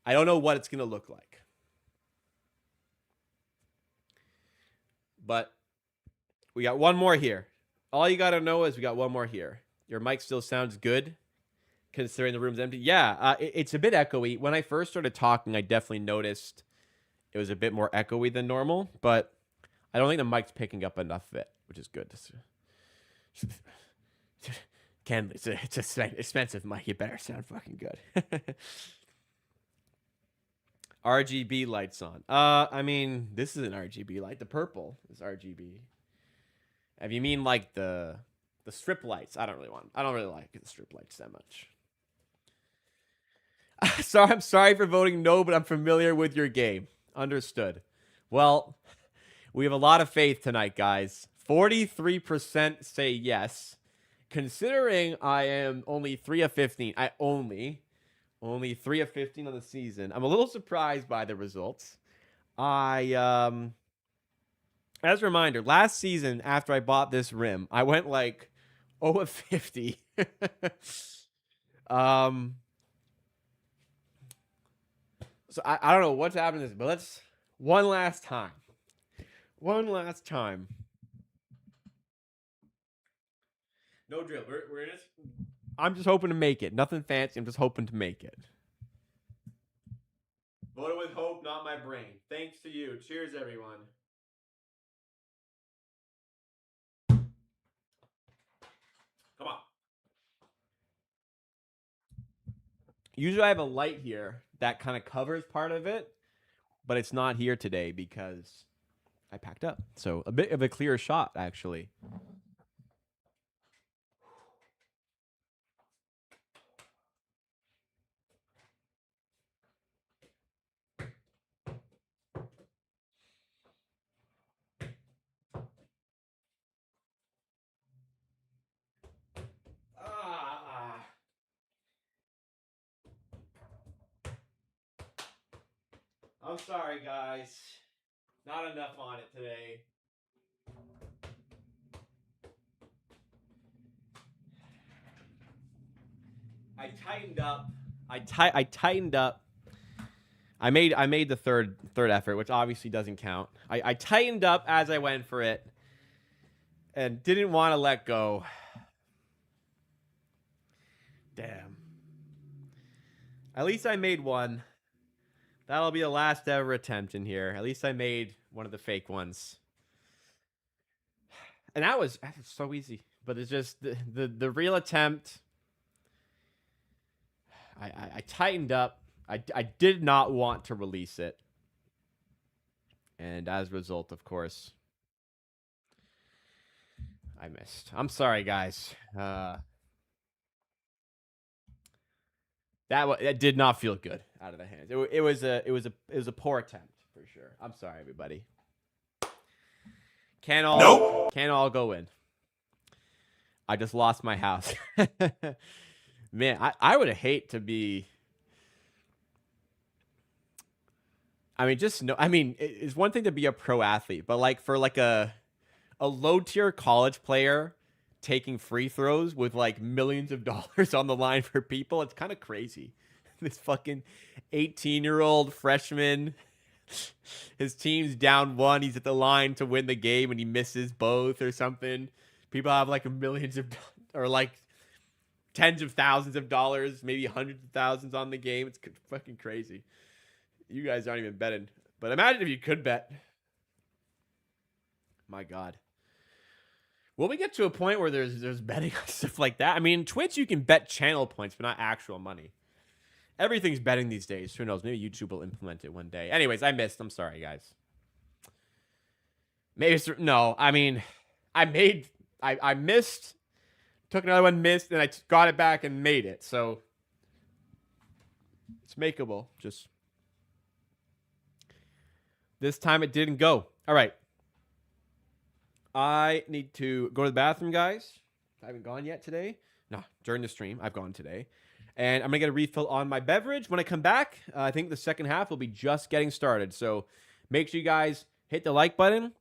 I don't know what it's going to look like. But we got one more here. All you got to know is we got one more here. Your mic still sounds good considering the room's empty. Yeah, it's a bit echoey. When I first started talking, I definitely noticed it was a bit more echoey than normal, but I don't think the mic's picking up enough of it, which is good. It's an expensive mic. It better sound fucking good. RGB lights on. I mean, this is an RGB light. The purple is RGB. If you mean like the strip lights, I don't really like the strip lights that much. I'm sorry for voting no, but I'm familiar with your game. Understood. Well, we have a lot of faith tonight, guys. 43% say yes. Considering I am only 3 of 15, only 3 of 15 on the season, I'm a little surprised by the results. As a reminder, last season after I bought this rim, I went like 0 of 50. So I don't know what's happening to this, but let's one last time. No drill. We're in it. I'm just hoping to make it. Nothing fancy. I'm just hoping to make it. Voted with hope, not my brain. Thanks to you. Cheers, everyone. Come on. Usually I have a light here that kind of covers part of it, but it's not here today because I packed up. So a bit of a clearer shot, actually. I'm sorry, guys. Not enough on it today. I tightened up. I tightened up. I made the third effort, which obviously doesn't count. I tightened up as I went for it and didn't want to let go. Damn. At least I made one. That'll be the last ever attempt in here. At least I made one of the fake ones. And that was so easy. But it's just the real attempt. I tightened up. I did not want to release it. And as a result, of course, I missed. I'm sorry, guys. That did not feel good out of the hands. It was a poor attempt for sure. I'm sorry, everybody. Can't all go in. I just lost my house. Man, I would hate to be. I mean, it's one thing to be a pro athlete, but like for like a low tier college player taking free throws with like millions of dollars on the line for people, it's kind of crazy. This fucking 18-year-old freshman, his team's down 1. He's at the line to win the game and he misses both or something. People have like millions of or like tens of thousands of dollars, maybe hundreds of thousands on the game. It's fucking crazy. You guys aren't even betting. But imagine if you could bet. My God. Will we get to a point where there's betting on stuff like that? I mean, Twitch, you can bet channel points, but not actual money. Everything's betting these days. Who knows? Maybe YouTube will implement it one day. Anyways, I missed. I'm sorry, guys. Maybe it's... No, I mean, I missed, took another one, missed, and I got it back and made it. So, it's makeable. Just... This time it didn't go. All right. I need to go to the bathroom, guys. I haven't gone yet today. No, during the stream, I've gone today. And I'm going to get a refill on my beverage. When I come back, I think the second half will be just getting started. So make sure you guys hit the like button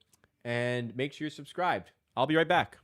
and make sure you're subscribed. I'll be right back.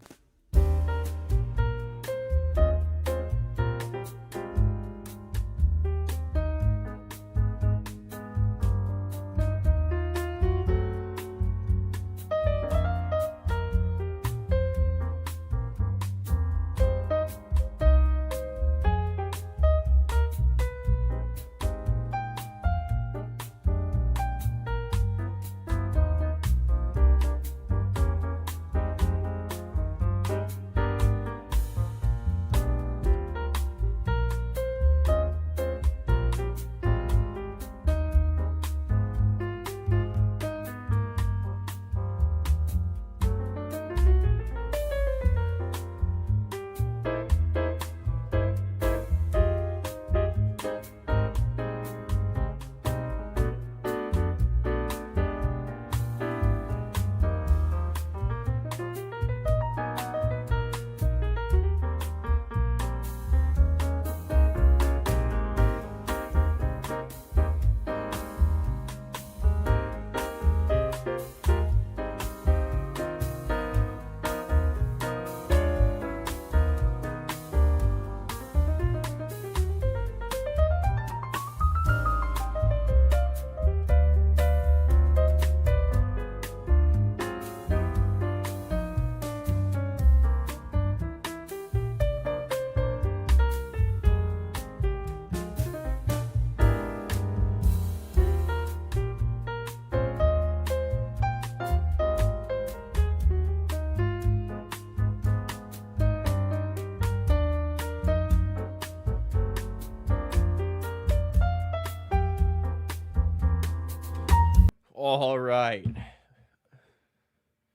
All right.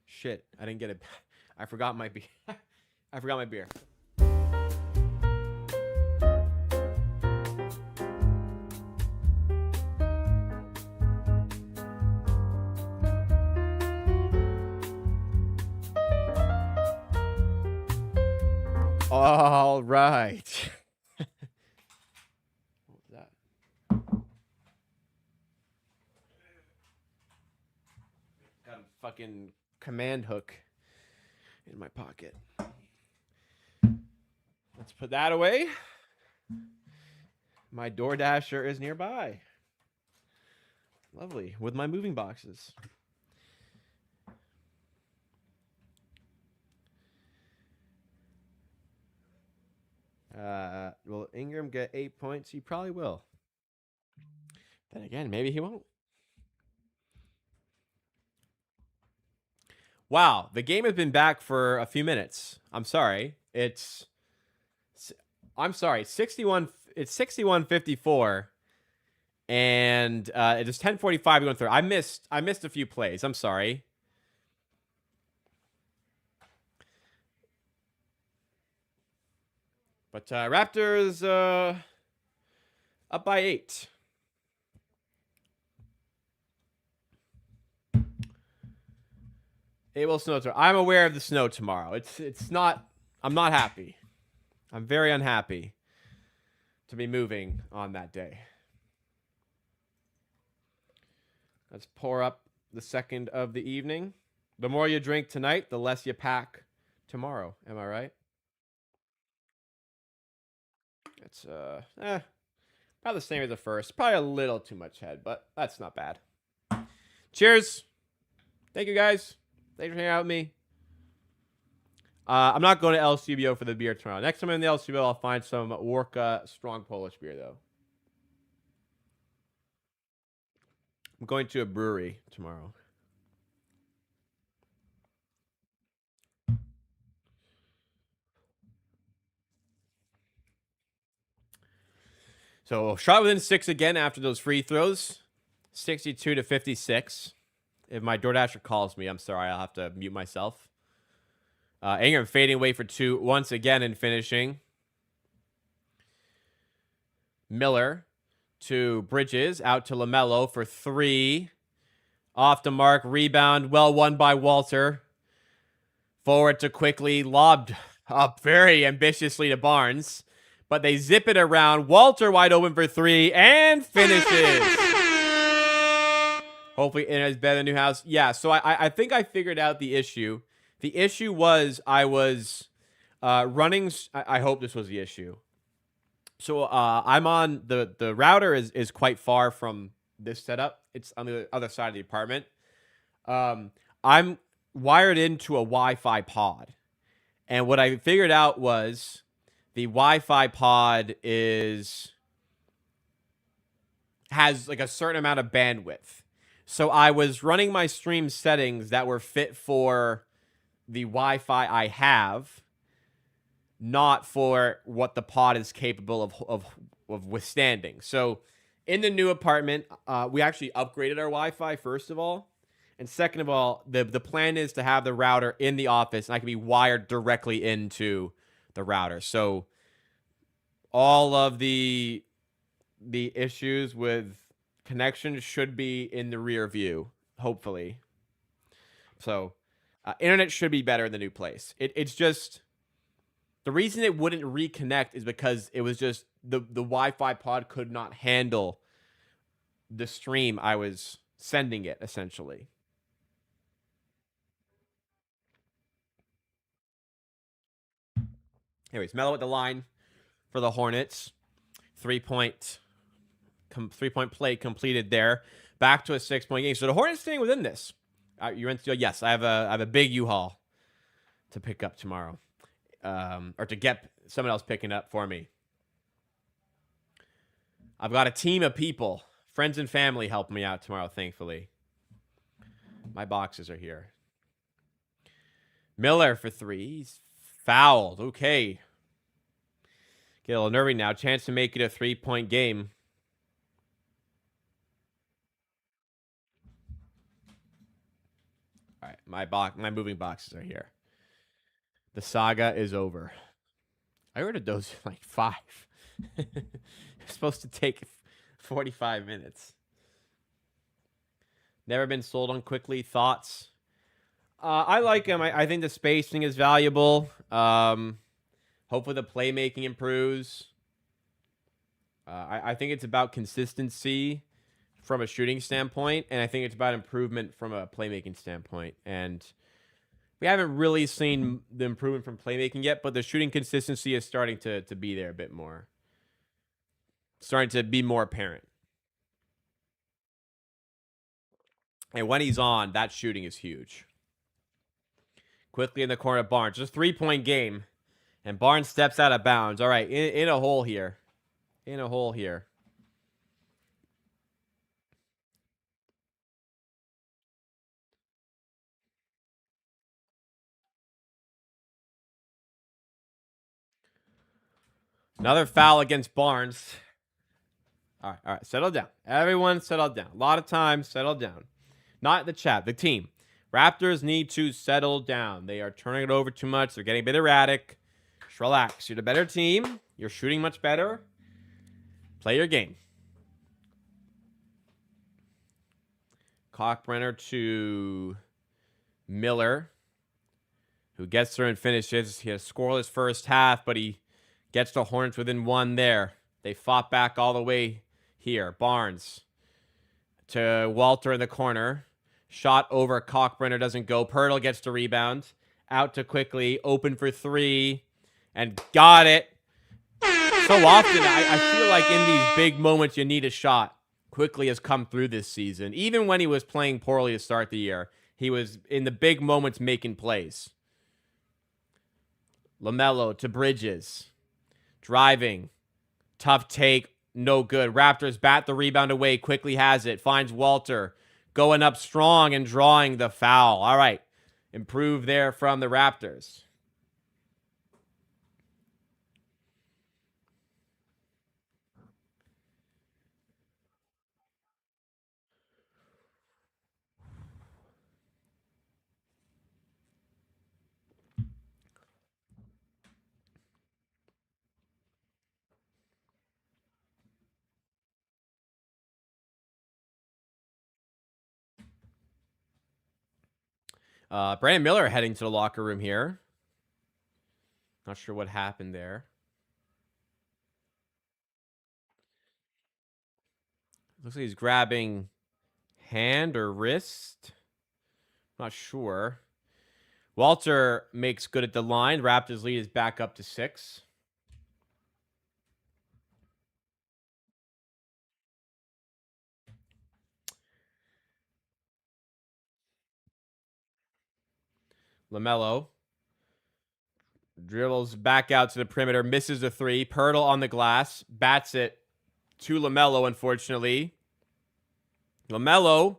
Shit, I didn't get it. I forgot my beer. I forgot my beer. All right. What was that? Got a fucking command hook in my pocket. Let's put that away. My DoorDasher is nearby. Lovely. With my moving boxes. Will Ingram get 8 points? He probably will. Then again, maybe he won't. Wow, the game has been back for a few minutes. I'm sorry. It's 61. It's 61-54, and it is 10:45 going through. I missed a few plays. I'm sorry. But Raptors up by 8. It will snow tomorrow. I'm aware of the snow tomorrow. It's not. I'm not happy. I'm very unhappy to be moving on that day. Let's pour up the second of the evening. The more you drink tonight, the less you pack tomorrow. Am I right? It's probably the same as the first. Probably a little too much head, but that's not bad. Cheers. Thank you guys. Thanks for hanging out with me. I'm not going to El Cubio for the beer tomorrow. Next time I'm in the El Cubio, I'll find some Worka strong Polish beer, though. I'm going to a brewery tomorrow. So shot within 6 again after those free throws. 62-56. If my DoorDasher calls me, I'm sorry, I'll have to mute myself. Ingram fading away for 2 once again and finishing. Miller to Bridges, out to LaMelo for 3. Off the mark, rebound, well won by Walter. Forward to Quickly, lobbed up very ambitiously to Barnes. But they zip it around. Walter wide open for 3 and finishes. Hopefully it is better than Newhouse. Yeah, so I think I figured out the issue. The issue was I was running. I hope this was the issue. So I'm on the router is quite far from this setup. It's on the other side of the apartment. I'm wired into a Wi-Fi pod. And what I figured out was the Wi-Fi pod has like a certain amount of bandwidth. So I was running my stream settings that were fit for the Wi-Fi I have, not for what the pod is capable of withstanding. So in the new apartment, we actually upgraded our Wi-Fi, first of all. And second of all, the plan is to have the router in the office, and I can be wired directly into the router. So all of the issues with connection should be in the rear view, hopefully. So internet should be better in the new place. It's just the reason it wouldn't reconnect is because it was just the Wi-Fi pod could not handle the stream I was sending it, essentially. Anyways, Melo at the line for the Hornets. 3-point play completed there. Back to a 6-point game. So the Hornets staying within this. You're in. Yes, I have a big U-Haul to pick up tomorrow, or to get someone else picking up for me. I've got a team of people, friends and family, helping me out tomorrow. Thankfully, my boxes are here. Miller for 3. He's fouled. Okay. Get a little nervy now. Chance to make it a 3-point game. All right, my moving boxes are here. The saga is over. I ordered those in like 5. It's supposed to take 45 minutes. Never been sold on Quickly. Thoughts? I like him. I think the spacing is valuable. Hopefully the playmaking improves. I think it's about consistency from a shooting standpoint, and I think it's about improvement from a playmaking standpoint. And we haven't really seen the improvement from playmaking yet, but the shooting consistency is starting to be there a bit more. Starting to be more apparent. And when he's on, that shooting is huge. Quickly in the corner of Barnes. Just a 3-point game. And Barnes steps out of bounds. All right, in a hole here. In a hole here. Another foul against Barnes. All right, settle down. Everyone settle down. A lot of time, settle down. Not the chat, the team. Raptors need to settle down. They are turning it over too much. They're getting a bit erratic. Just relax. You're the better team. You're shooting much better. Play your game. Cockbrenner to Miller, who gets through and finishes. He has scoreless first half, but he gets the Hornets within 1 there. They fought back all the way here. Barnes to Walter in the corner. Shot over. Cockbrenner doesn't go. Pirtle gets the rebound. Out to Quickly. Open for 3. And got it. So often, I feel like in these big moments, you need a shot. Quickly has come through this season. Even when he was playing poorly to start the year, he was in the big moments making plays. LaMelo to Bridges. Driving. Tough take. no good. Raptors bat the rebound away, quickly has it, finds Walter, going up strong and drawing the foul. All right, improve there from the Raptors. Brandon Miller heading to the locker room here. Not sure what happened there. Looks like he's grabbing hand or wrist. Not sure. Walter makes good at the line. Raptors lead is back up to 6. LaMelo dribbles back out to the perimeter, misses the 3. Pirtle on the glass, bats it to LaMelo, unfortunately. LaMelo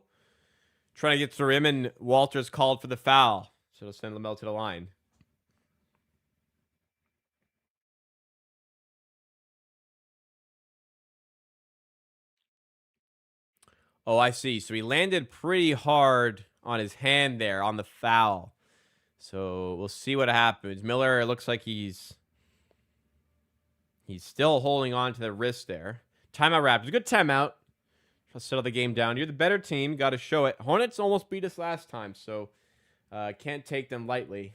trying to get through him, and Walter's called for the foul. So it'll send LaMelo to the line. Oh, I see. So he landed pretty hard on his hand there on the foul. So we'll see what happens. Miller, it looks like he's still holding on to the wrist there. Timeout Raptors. Good timeout. I'll settle the game down. You're the better team. Got to show it. Hornets almost beat us last time, so can't take them lightly.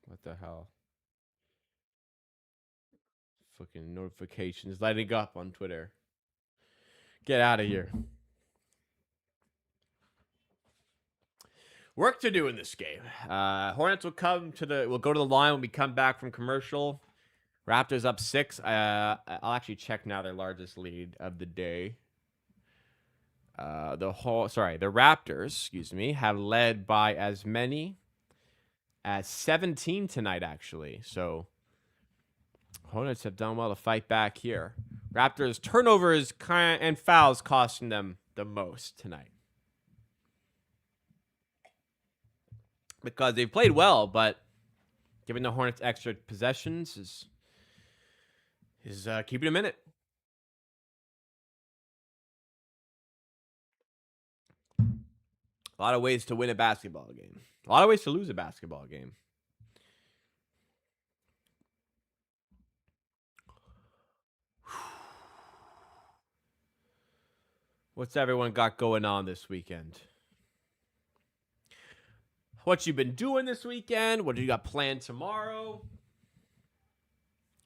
What the hell? Fucking notifications lighting up on Twitter. Get out of here. Work to do in this game. Hornets will go to the line when we come back from commercial. Raptors up 6. I'll actually check now their largest lead of the day. The Raptors, have led by as many as 17 tonight, actually. So Hornets have done well to fight back here. Raptors turnovers and fouls costing them the most tonight. Because they've played well, but giving the Hornets extra possessions is keeping them in it. A lot of ways to win a basketball game. A lot of ways to lose a basketball game. What's everyone got going on this weekend? What you been doing this weekend? What do you got planned tomorrow?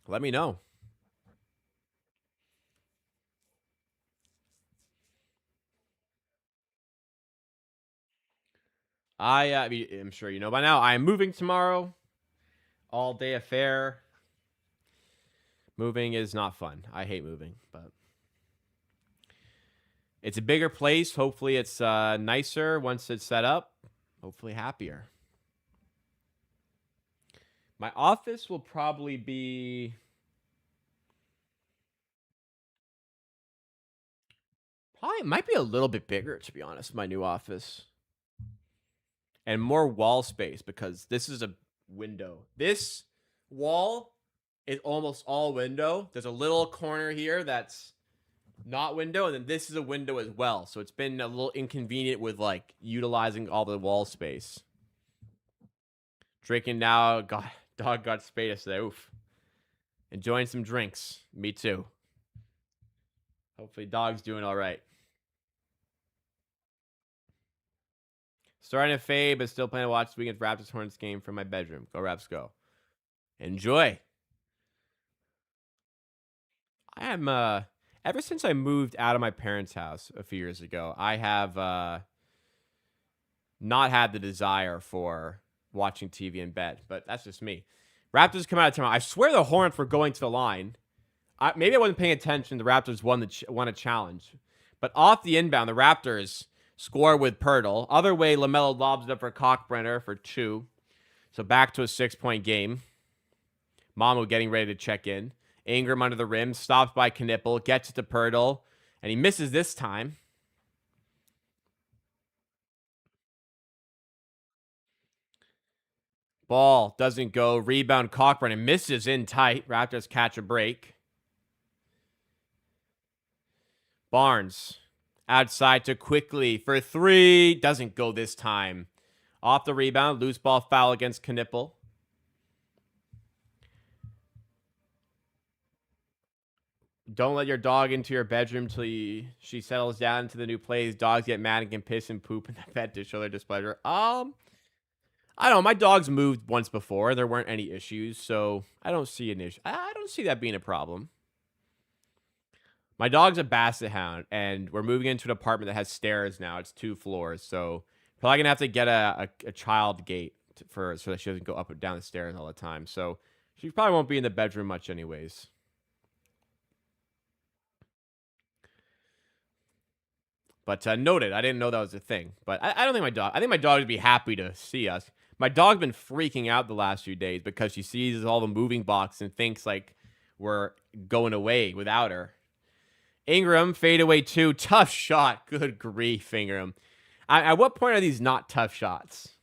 Let me know. I'm sure you know by now, I am moving tomorrow. All day affair. Moving is not fun. I hate moving, but it's a bigger place. Hopefully it's nicer once it's set up. Hopefully happier. My office will probably be might be a little bit bigger, to be honest, my new office. And more wall space because this is a window. This wall is almost all window. There's a little corner here that's not window, and then this is a window as well. So it's been a little inconvenient with like utilizing all the wall space. Drinking now, dog got spayed today. Oof. Enjoying some drinks. Me too. Hopefully dog's doing all right. Starting to fade, but still planning to watch the weekend's Raptors Hornets game from my bedroom. Go Raps, go. Enjoy. I am ever since I moved out of my parents' house a few years ago, I have not had the desire for watching TV in bed, but that's just me. Raptors come out of tomorrow. I swear the Hornets were going to the line. Maybe I wasn't paying attention. The Raptors won a challenge. But off the inbound, the Raptors score with Pirtle. Other way, LaMelo lobs it up for Cockbrenner for 2. So back to a 6-point game. Mamu getting ready to check in. Ingram under the rim, stopped by Knipple, gets it to Pirtle, and he misses this time. Ball doesn't go. Rebound, Cockbrenner misses in tight. Raptors catch a break. Barnes outside to Quickly for 3. Doesn't go this time. Off the rebound, loose ball foul against Knipple. Don't let your dog into your bedroom till she settles down into the new place. Dogs get mad and can piss and poop in the bed to show their displeasure. I don't know. My dog's moved once before. There weren't any issues, so I don't see an issue. I don't see that being a problem. My dog's a basset hound, and we're moving into an apartment that has stairs now. It's 2 floors, so probably gonna have to get a child gate so that she doesn't go up and down the stairs all the time. So she probably won't be in the bedroom much, anyways. But noted, I didn't know that was a thing. But I don't think my dog. I think my dog would be happy to see us. My dog's been freaking out the last few days because she sees all the moving box and thinks like we're going away without her. Ingram, fadeaway 2. Tough shot. Good grief, Ingram. At what point are these not tough shots?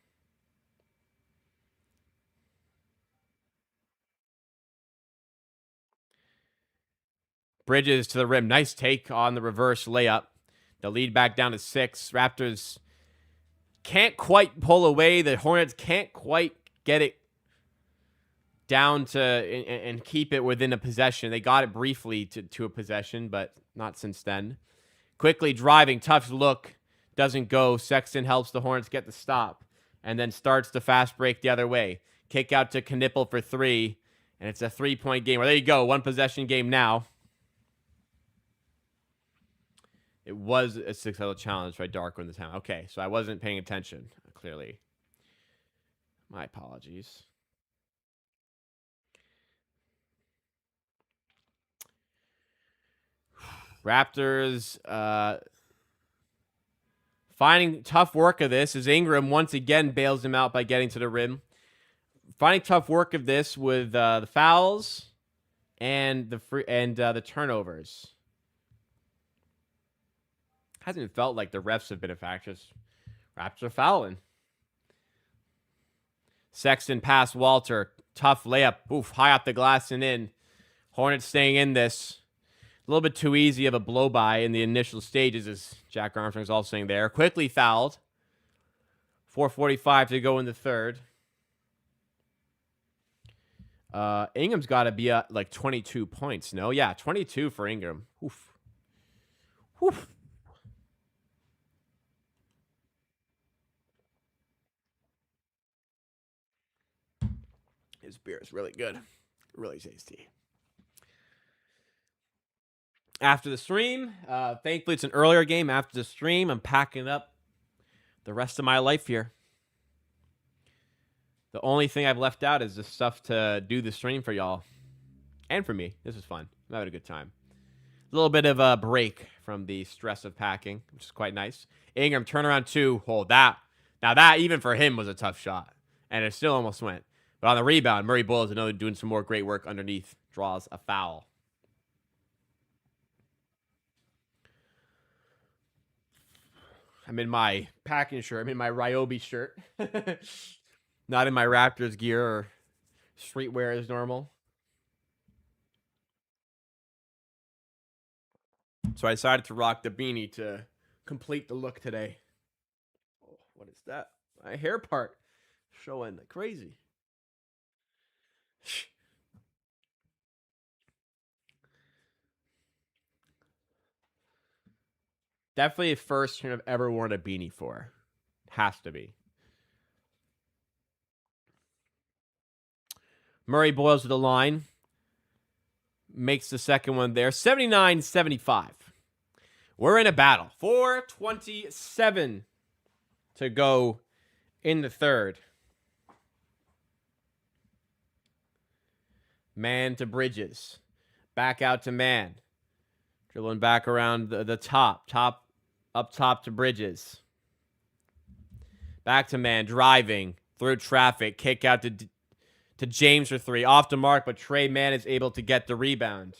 Bridges to the rim. Nice take on the reverse layup. The lead back down to 6. Raptors can't quite pull away. The Hornets can't quite get it down to and keep it within a possession. They got it briefly to a possession, but not since then. Quickly driving, tough look, doesn't go. Sexton helps the Hornets get the stop and then starts the fast break the other way. Kick out to Knipple for 3, and it's a 3-point game. Well, there you go, 1 possession game now. It was a successful challenge by Darko in the time. Okay, so I wasn't paying attention, clearly. My apologies. Raptors finding tough work of this as Ingram once again bails him out by getting to the rim. Finding tough work of this with the fouls and the turnovers. Hasn't felt like the refs have been a factor. Raptors are fouling. Sexton past Walter. Tough layup. Oof, high off the glass and in. Hornets staying in this. A little bit too easy of a blow-by in the initial stages, as Jack Armstrong's also saying there. Quickly fouled. 4:45 to go in the third. Ingram's got to be at like 22 points, no? Yeah, 22 for Ingram. Oof. Oof. His beer is really good. Really tasty. After the stream, thankfully it's an earlier game. After the stream, I'm packing up the rest of my life here. The only thing I've left out is the stuff to do the stream for y'all. And for me. This is fun. I'm having a good time. A little bit of a break from the stress of packing, which is quite nice. Ingram, turnaround 2. Hold that. Now that, even for him, was a tough shot. And it still almost went. But on the rebound, Murray Boyles, another doing some more great work underneath. Draws a foul. I'm in my packing shirt. I'm in my Ryobi shirt. Not in my Raptors gear or streetwear as normal. So I decided to rock the beanie to complete the look today. Oh, what is that? My hair part showing crazy. Definitely the first turn I've ever worn a beanie for. Has to be. Murray Boyles to the line. Makes the second one there. 79-75. We're in a battle. 4:27 to go in the third. Man to Bridges. Back out to man. Dribbling back around the top, up top to Bridges. Back to man, driving through traffic, kick out to James for three. Off the mark, but Trey Mann is able to get the rebound.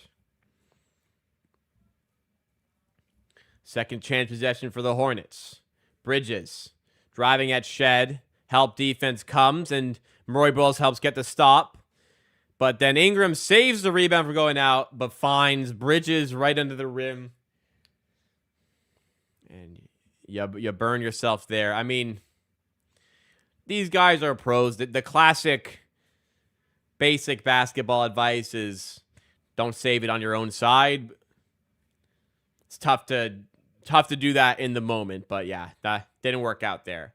Second chance possession for the Hornets. Bridges driving at Shed. Help defense comes, and Murray Bulls helps get the stop. But then Ingram saves the rebound from going out, but finds Bridges right under the rim. And you burn yourself there. I mean, these guys are pros. The classic basic basketball advice is don't save it on your own side. It's tough to do that in the moment, but yeah, that didn't work out there.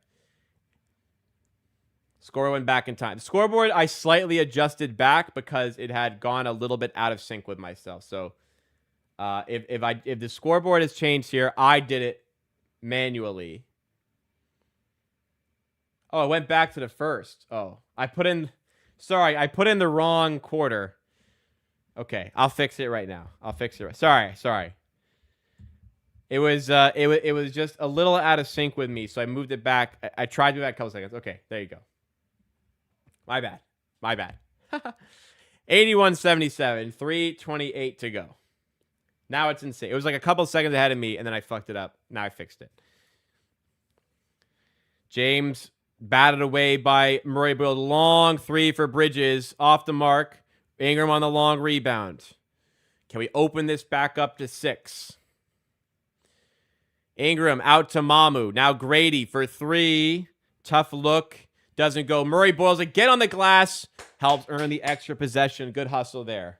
Score went back in time. The scoreboard I slightly adjusted back because it had gone a little bit out of sync with myself. So if the scoreboard has changed here, I did it manually. Oh, it went back to the first. Oh, I put in the wrong quarter. Okay, I'll fix it right now. Sorry. It was just a little out of sync with me, so I moved it back. I tried to do that a couple seconds. Okay, there you go. My bad. 81-77, 3:28 to go. Now it's insane. It was like a couple seconds ahead of me, and then I fucked it up. Now I fixed it. James batted away by Murray Bill. Long three for Bridges. Off the mark. Ingram on the long rebound. Can we open this back up to 6? Ingram out to Mamu. Now Grady for 3. Tough look. Doesn't go. Murray Boyles again on the glass. Helps earn the extra possession. Good hustle there.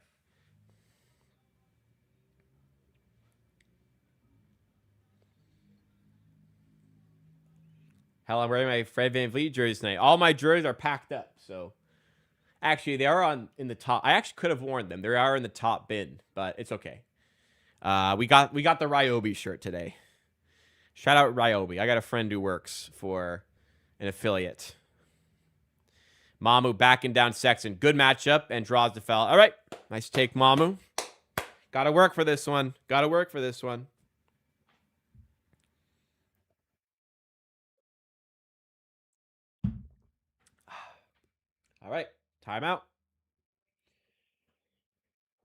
Hell, I'm wearing my Fred VanVleet jersey tonight. All my jerseys are packed up. So, actually, they are in the top. I actually could have worn them. They are in the top bin, but it's okay. We got the Ryobi shirt today. Shout out Ryobi. I got a friend who works for an affiliate. Mamu backing down Sexton. Good matchup and draws the foul. All right. Nice take, Mamu. Got to work for this one. All right. Timeout.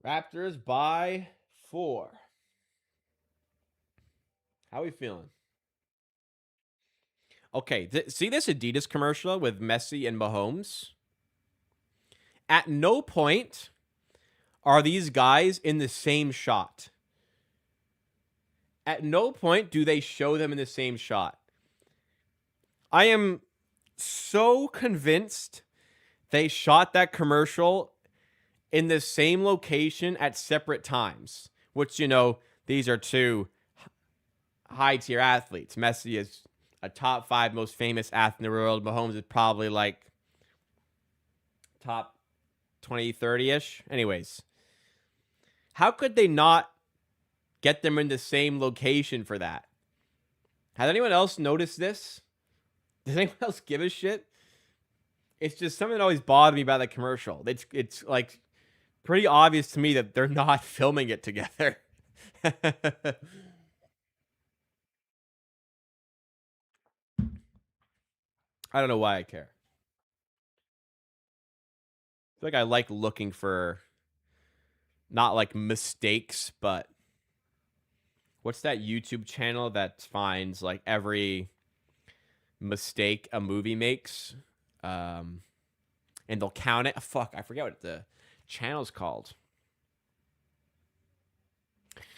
Raptors by 4. How are we feeling? Okay, see this Adidas commercial with Messi and Mahomes? At no point are these guys in the same shot. At no point do they show them in the same shot. I am so convinced they shot that commercial in the same location at separate times, which, these are two high-tier athletes. Messi is a top 5 most famous athlete in the world. Mahomes is probably like top 20, 30-ish. Anyways, how could they not get them in the same location for that? Has anyone else noticed this? Does anyone else give a shit? It's just something that always bothered me about the commercial. It's like pretty obvious to me that they're not filming it together. I don't know why I care. I feel like I like looking for not like mistakes, but what's that YouTube channel that finds like every mistake a movie makes? And they'll count it. Fuck, I forget what the channel's called.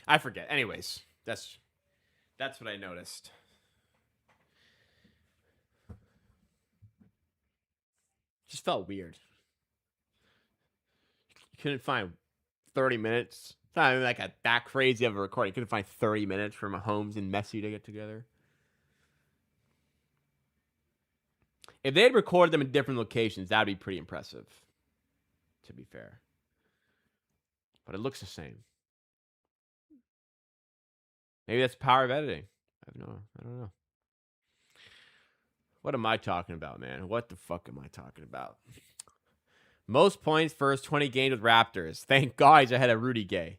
I forget. Anyways, that's what I noticed. Just felt weird. You couldn't find 30 minutes. It's not even like that crazy of a recording. You couldn't find 30 minutes for Mahomes and Messi to get together. If they had recorded them in different locations, that would be pretty impressive, to be fair. But it looks the same. Maybe that's the power of editing. I don't know. What am I talking about, man? What the fuck am I talking about? Most points first 20 games with Raptors. Thank God he's ahead of Rudy Gay.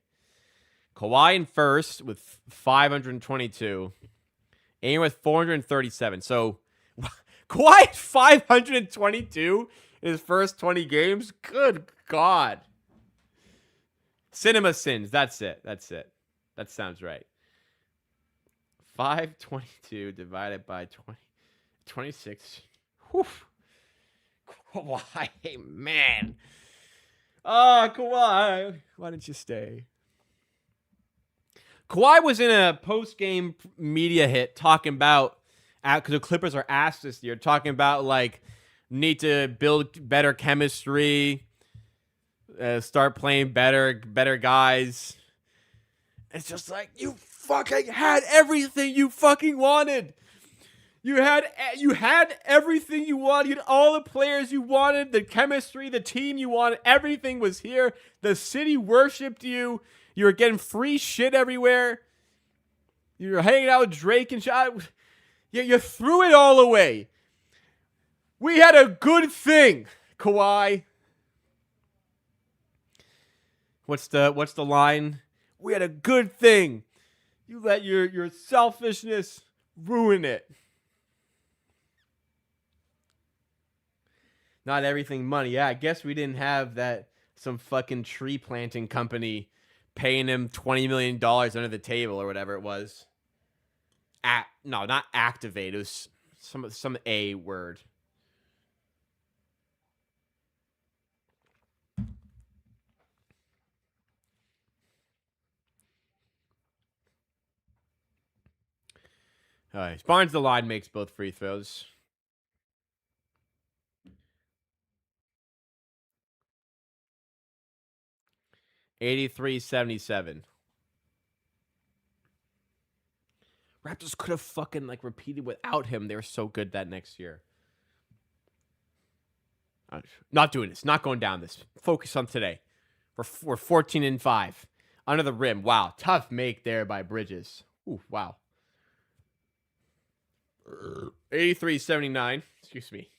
Kawhi in first with 522. Aim with 437. So Kawhi 522 in his first 20 games. Good God. Cinema sins. That's it. That sounds right. 522 divided by 26. Whew. Kawhi, man. Oh, Kawhi. Why didn't you stay? Kawhi was in a post-game media hit talking about, because the Clippers are ass this year, talking about, like, need to build better chemistry, start playing better guys. It's just like, you fucking had everything you fucking wanted. You had everything you wanted. You had all the players you wanted, the chemistry, the team you wanted. Everything was here. The city worshipped you. You were getting free shit everywhere. You were hanging out with Drake and shit. You threw it all away. We had a good thing, Kawhi. What's the line? We had a good thing. You let your selfishness ruin it. Not everything money. Yeah, I guess we didn't have that some fucking tree planting company paying him $20 million under the table or whatever it was. No, not activate. It was some A word. All right. Barnes the line makes both free throws. $83.77. Raptors could have fucking like repeated without him. They were so good that next year. Not doing this. Not going down this. Focus on today. We're 14-5. Under the rim. Wow. Tough make there by Bridges. Ooh, wow. 83-79. Excuse me.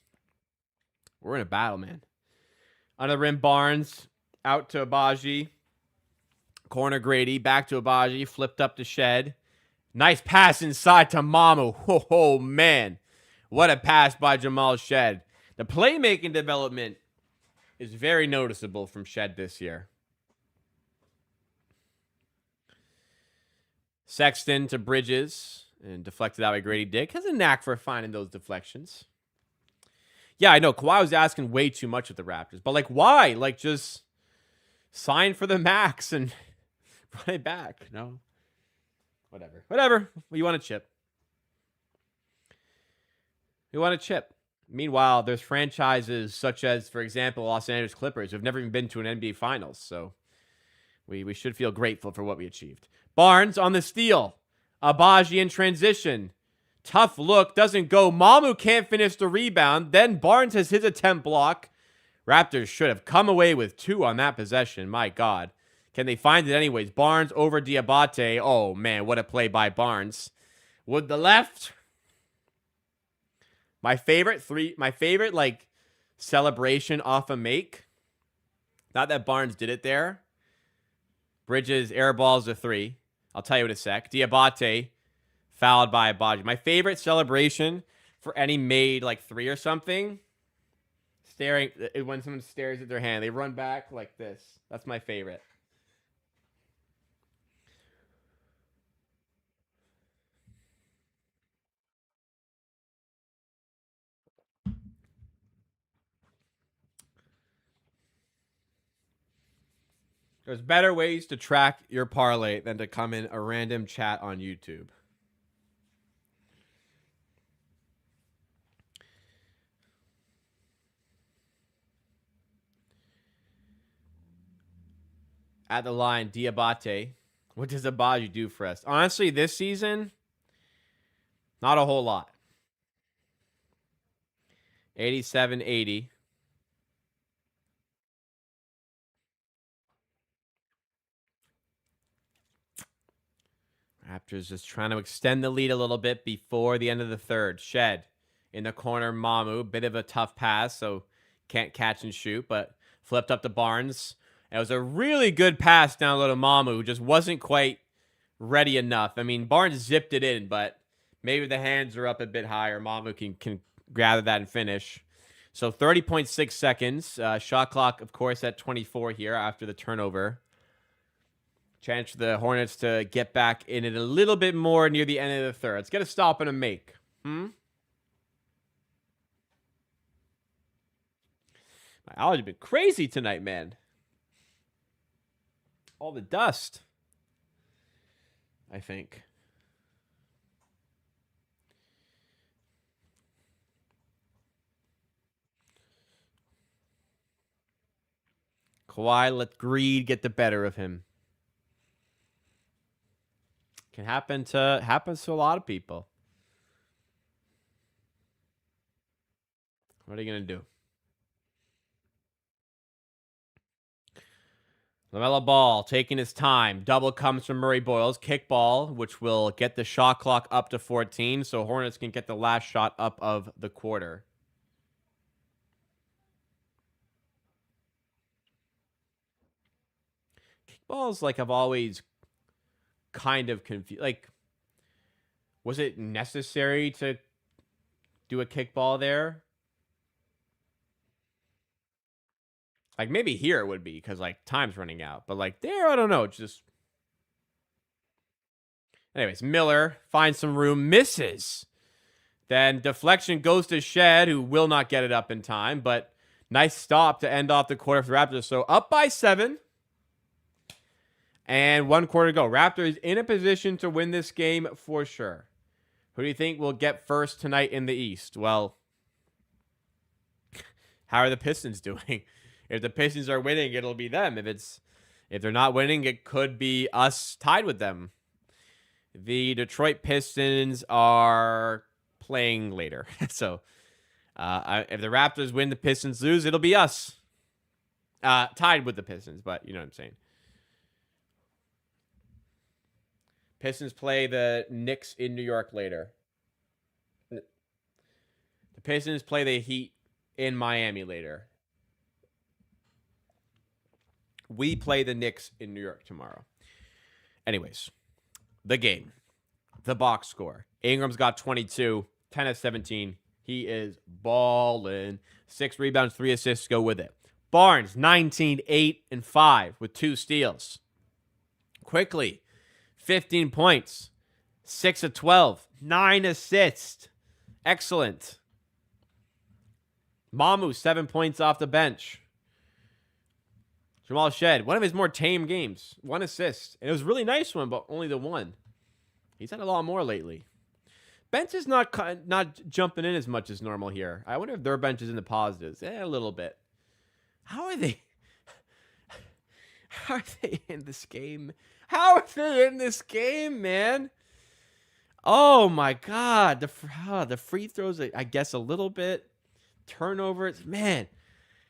We're in a battle, man. Under the rim, Barnes. Out to Abaji. Corner Grady. Back to Abaji. Flipped up to Shed. Nice pass inside to Mamu. Oh, man. What a pass by Jamal Shed. The playmaking development is very noticeable from Shed this year. Sexton to Bridges. And deflected out by Grady Dick. Has a knack for finding those deflections. Yeah, I know. Kawhi was asking way too much of the Raptors. But, like, why? Like, just sign for the max and run it back. No. Whatever. You want a chip. You want a chip. Meanwhile, there's franchises such as, for example, Los Angeles Clippers who have never even been to an NBA Finals. So we should feel grateful for what we achieved. Barnes on the steal. Abaji in transition. Tough look. Doesn't go. Mamu can't finish the rebound. Then Barnes has his attempt block. Raptors should have come away with 2 on that possession. My God. Can they find it anyways? Barnes over Diabate. Oh, man. What a play by Barnes. With the left. My favorite, like, celebration off a make. Not that Barnes did it there. Bridges airballs a 3. I'll tell you in a sec. Diabate fouled by Abaji. My favorite celebration for any made like 3 or something. When someone stares at their hand, they run back like this. That's my favorite. There's better ways to track your parlay than to come in a random chat on YouTube. At the line, Diabate. What does Abaji do for us? Honestly, this season, not a whole lot. 87-80. Raptors just trying to extend the lead a little bit before the end of the third. Shed in the corner, Mamu. Bit of a tough pass, so can't catch and shoot, but flipped up to Barnes. And it was a really good pass down low to Mamu, who just wasn't quite ready enough. I mean, Barnes zipped it in, but maybe the hands are up a bit higher. Mamu can gather that and finish. So 30.6 seconds. Shot clock, of course, at 24 here after the turnover. Chance for the Hornets to get back in it a little bit more near the end of the third. Let's get a stop and a make. My allergies have been crazy tonight, man. All the dust, I think. Kawhi let greed get the better of him. Can happens to a lot of people. What are you gonna do? LaMelo Ball taking his time. Double comes from Murray Boyles. Kickball, which will get the shot clock up to 14, so Hornets can get the last shot up of the quarter. Kickballs, like, I've always kind of confused. Like, was it necessary to do a kickball there? Like, maybe here it would be because, like, time's running out. But, like, there, I don't know. Just. Anyways, Miller finds some room, misses. Then deflection goes to Shed, who will not get it up in time. But nice stop to end off the quarter for the Raptors. So up by 7. And 1 quarter to go. Raptors in a position to win this game for sure. Who do you think will get first tonight in the East? Well, how are the Pistons doing? If the Pistons are winning, it'll be them. If they're not winning, it could be us tied with them. The Detroit Pistons are playing later. So if the Raptors win, the Pistons lose, it'll be us. Tied with the Pistons, but you know what I'm saying. Pistons play the Knicks in New York later. The Pistons play the Heat in Miami later. We play the Knicks in New York tomorrow. Anyways, the game. The box score. Ingram's got 22, 10 of 17. He is balling. 6 rebounds, 3 assists go with it. Barnes, 19, 8, and 5 with 2 steals. Quickly, 15 points, 6 of 12, 9 assists. Excellent. Mamu, 7 points off the bench. Jamal Shed, one of his more tame games. 1 assist. And it was a really nice one, but only the 1. He's had a lot more lately. Bench is not jumping in as much as normal here. I wonder if their bench is in the positives. A little bit. How are they in this game? How are they in this game, man? Oh, my God. The free throws, I guess, a little bit. Turnovers. Man,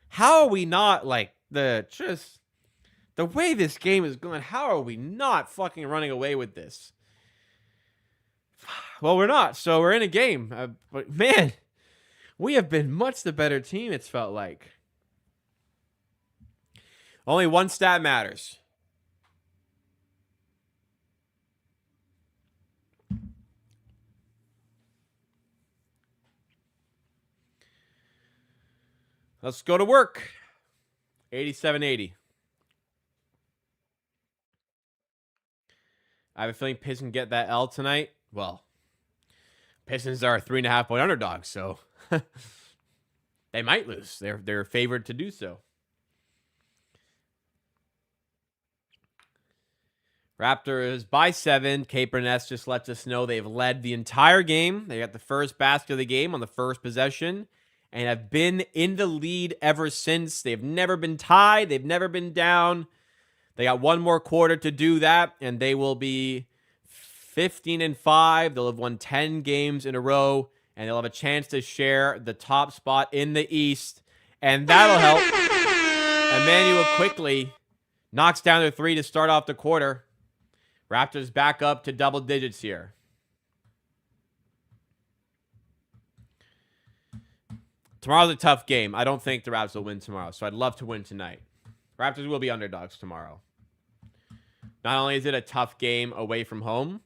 how are we not, like, the way this game is going, how are we not fucking running away with this? Well, we're not, so we're in a game. But, man, we have been much the better team, it's felt like. Only one stat matters. Let's go to work. 87-80. I have a feeling Pistons can get that L tonight. Well, Pistons are 3.5-point underdogs, so they might lose. They're favored to do so. Raptors by 7. Kate Burness just lets us know they've led the entire game. They got the first basket of the game on the first possession and have been in the lead ever since. They've never been tied. They've never been down. They got 1 more quarter to do that, and they will be 15-5. They'll have won 10 games in a row, and they'll have a chance to share the top spot in the East, and that'll help. Emmanuel quickly knocks down their 3 to start off the quarter. Raptors back up to double digits here. Tomorrow's a tough game. I don't think the Raptors will win tomorrow, so I'd love to win tonight. Raptors will be underdogs tomorrow. Not only is it a tough game away from home,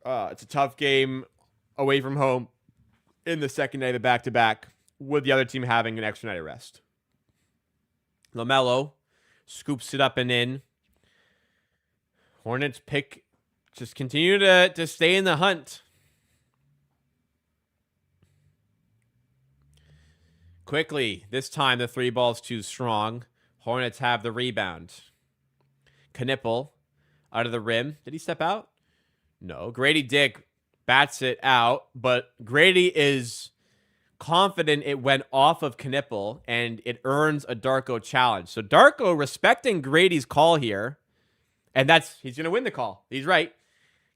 it's a tough game away from home in the second night of the back-to-back with the other team having an extra night of rest. LaMelo scoops it up and in. Hornets just continue to stay in the hunt. Quickly, this time the three ball's too strong. Hornets have the rebound. Knipple out of the rim. Did he step out? No. Grady Dick bats it out, but Grady is confident it went off of Knipple, and it earns a Darko challenge. So Darko respecting Grady's call here, and he's going to win the call. He's right.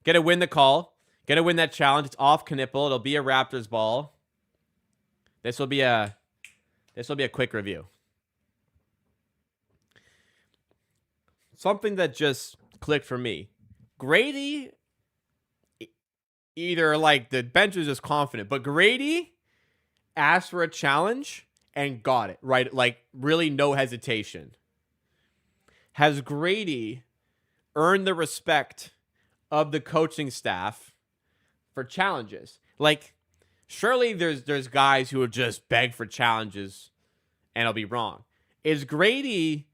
Going to win the call. Going to win that challenge. It's off Knipple. It'll be a Raptors ball. This will be a quick review. Something that just clicked for me. Grady, either like the bench was just confident, but Grady asked for a challenge and got it, right? Like really no hesitation. Has Grady earned the respect of the coaching staff for challenges? Like, surely there's guys who would just beg for challenges and it'll be wrong. Is Grady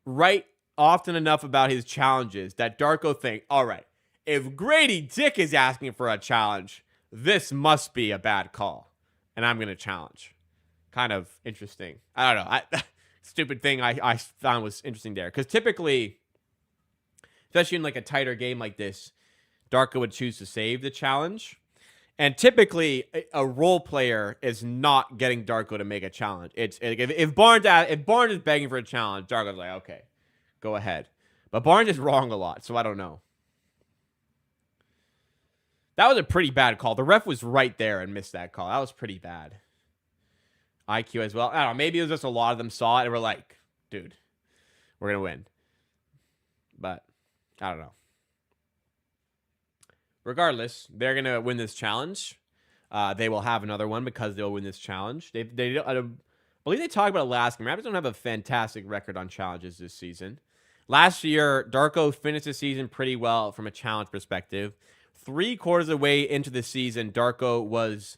right often enough about his challenges that Darko think, all right, if Grady Dick is asking for a challenge, this must be a bad call, and I'm going to challenge. Kind of interesting. I don't know. Stupid thing I found was interesting there. Because typically, especially in like a tighter game like this, Darko would choose to save the challenge. And typically, a role player is not getting Darko to make a challenge. If Barnes is begging for a challenge, Darko's like, okay, go ahead. But Barnes is wrong a lot, so I don't know. That was a pretty bad call. The ref was right there and missed that call. That was pretty bad. IQ as well. I don't know. Maybe it was just a lot of them saw it and were like, dude, we're going to win. But I don't know. Regardless, they're going to win this challenge. They will have another one because they'll win this challenge. I believe they talked about it last game. Raptors don't have a fantastic record on challenges this season. Last year, Darko finished the season pretty well from a challenge perspective. 3/4 of the way into the season, Darko was,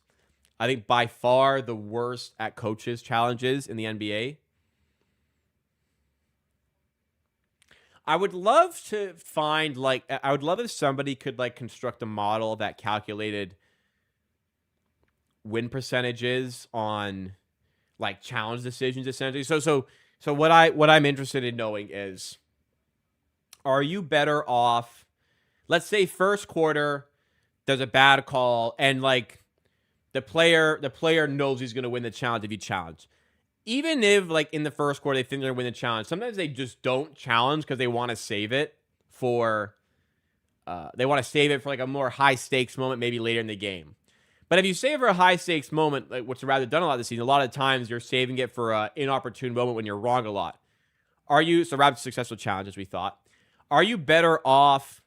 I think, by far the worst at coaches' challenges in the NBA. I would love to find, I would love if somebody could, construct a model that calculated win percentages on, challenge decisions, essentially. So what I'm interested in knowing is, are you better off, let's say first quarter, there's a bad call, and, the player knows he's going to win the challenge if you challenge. Even if, in the first quarter, they think they're going to win the challenge, sometimes they just don't challenge because they want to save it for, a more high-stakes moment maybe later in the game. But if you save for a high-stakes moment, what's rather done a lot this season, a lot of times you're saving it for an inopportune moment when you're wrong a lot. So Raptors successful challenge, as we thought. Are you better off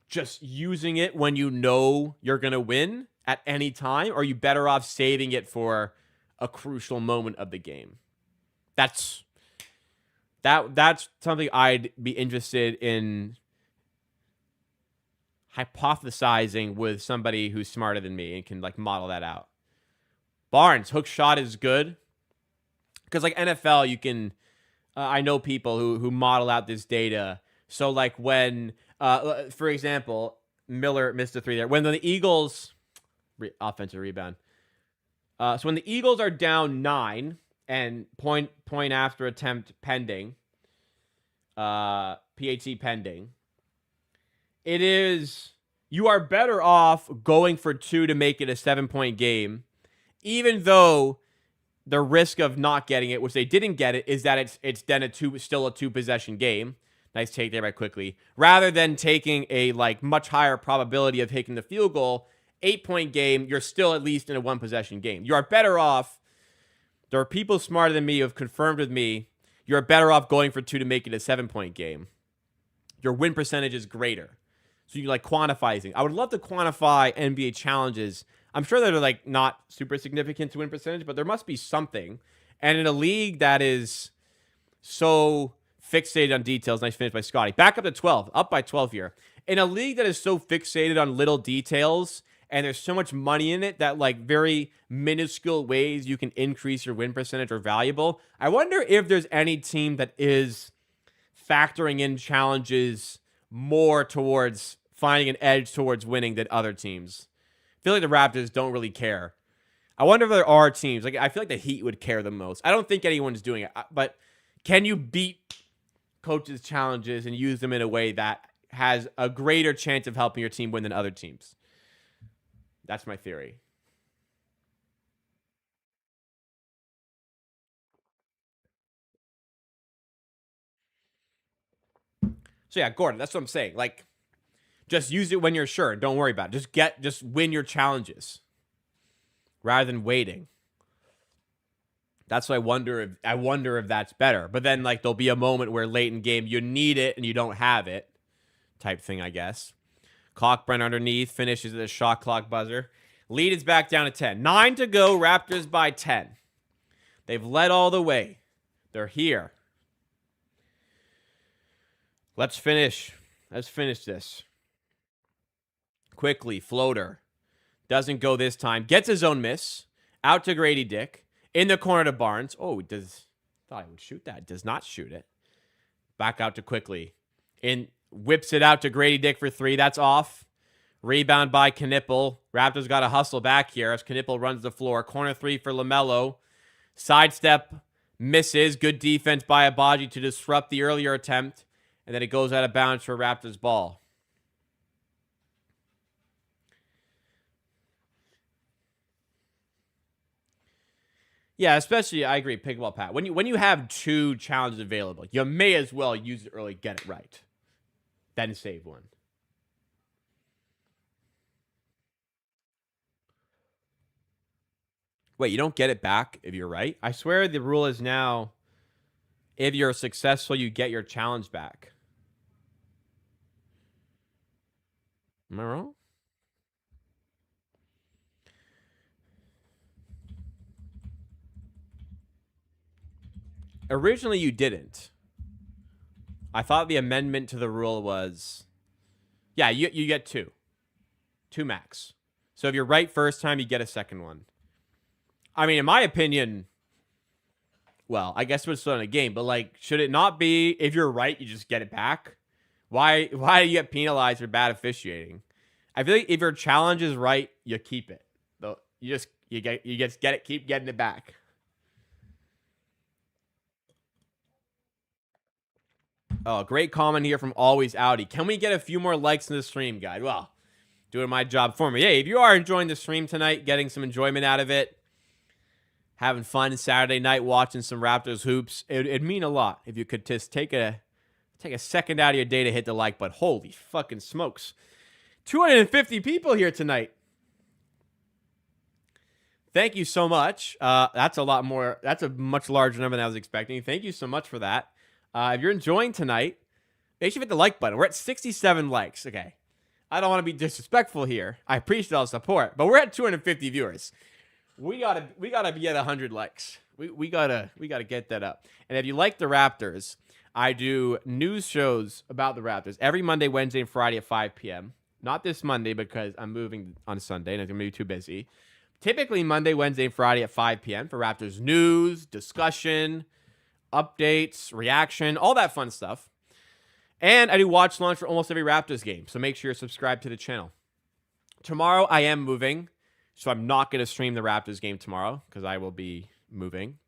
just using it when you know you're going to win at any time? Or are you better off saving it for a crucial moment of the game? That's something I'd be interested in hypothesizing with somebody who's smarter than me and can model that out. Barnes, hook shot is good. Because NFL, you can, I know people who model out this data. So when, for example, Miller missed a three there. When the Eagles, offensive rebound. So when the Eagles are down 9 and point after attempt pending, PAT pending, you are better off going for 2 to make it a 7-point game, even though the risk of not getting it, which they didn't get it, is that it's then still a 2-possession game. Nice take there by Quickly. Rather than taking a much higher probability of taking the field goal, 8-point game, you're still at least in a 1-possession game. You are better off. There are people smarter than me who have confirmed with me. You're better off going for 2 to make it a 7-point game. Your win percentage is greater. So you quantify things. I would love to quantify NBA challenges. I'm sure that they're not super significant to win percentage, but there must be something. And in a league that is so fixated on details, nice finish by Scotty. Back up to 12, up by 12 here. In a league that is so fixated on little details and there's so much money in it that like very minuscule ways you can increase your win percentage are valuable. I wonder if there's any team that is factoring in challenges more towards finding an edge towards winning than other teams. I feel like the Raptors don't really care. I wonder if there are teams. Like I feel like the Heat would care the most. I don't think anyone's doing it. But can you beat coaches' challenges and use them in a way that has a greater chance of helping your team win than other teams? That's my theory. So yeah, Gordon, that's what I'm saying. Like, just use it when you're sure. Don't worry about it. Just win your challenges rather than waiting. That's what I wonder if that's better. But then like there'll be a moment where late in game you need it and you don't have it, type thing, I guess. Clockburn underneath finishes at the shot clock buzzer. Lead is back down to 10. 9 to go. Raptors by 10. They've led all the way. They're here. Let's finish. Let's finish this. Quickly, floater. Doesn't go this time. Gets his own miss. Out to Grady Dick. In the corner to Barnes. Oh, thought I would shoot that. Does not shoot it. Back out to Quickly. Whips it out to Grady Dick for 3. That's off. Rebound by Knipple. Raptors got to hustle back here as Knipple runs the floor. Corner 3 for LaMelo. Sidestep misses. Good defense by Abaji to disrupt the earlier attempt. And then it goes out of bounds for Raptors ball. Yeah, especially, I agree, pickleball Pat. When you have 2 challenges available, you may as well use it early, get it right. Then save one. Wait, you don't get it back if you're right? I swear the rule is now, if you're successful, you get your challenge back. Am I wrong? Originally, you didn't. I thought the amendment to the rule was, yeah, you get 2. 2 max. So if you're right first time, you get a second one. I mean, in my opinion, well, I guess we're still in a game, but like, should it not be if you're right, you just get it back? Why do you get penalized for bad officiating? I feel like if your challenge is right, you keep it. Though you just get it, keep getting it back. Oh, great comment here from Always Audi. Can we get a few more likes in the stream, guide? Well, doing my job for me. Hey, if you are enjoying the stream tonight, getting some enjoyment out of it, having fun Saturday night watching some Raptors hoops, it'd mean a lot if you could just take a second out of your day to hit the like button. Holy fucking smokes. 250 people here tonight. Thank you so much. That's a lot more. That's a much larger number than I was expecting. Thank you so much for that. If you're enjoying tonight, make sure you hit the like button. We're at 67 likes. Okay. I don't want to be disrespectful here. I appreciate all the support, but we're at 250 viewers. We gotta be at 100 likes. We gotta get that up. And if you like the Raptors, I do news shows about the Raptors every Monday, Wednesday, and Friday at 5 p.m. Not this Monday because I'm moving on Sunday and it's gonna be too busy. Typically Monday, Wednesday, and Friday at 5 p.m. for Raptors news, discussion, updates, reaction, all that fun stuff. And I do watch launch for almost every Raptors game, so make sure you're subscribed to the channel. Tomorrow I am moving, so I'm not going to stream the Raptors game tomorrow because I will be moving.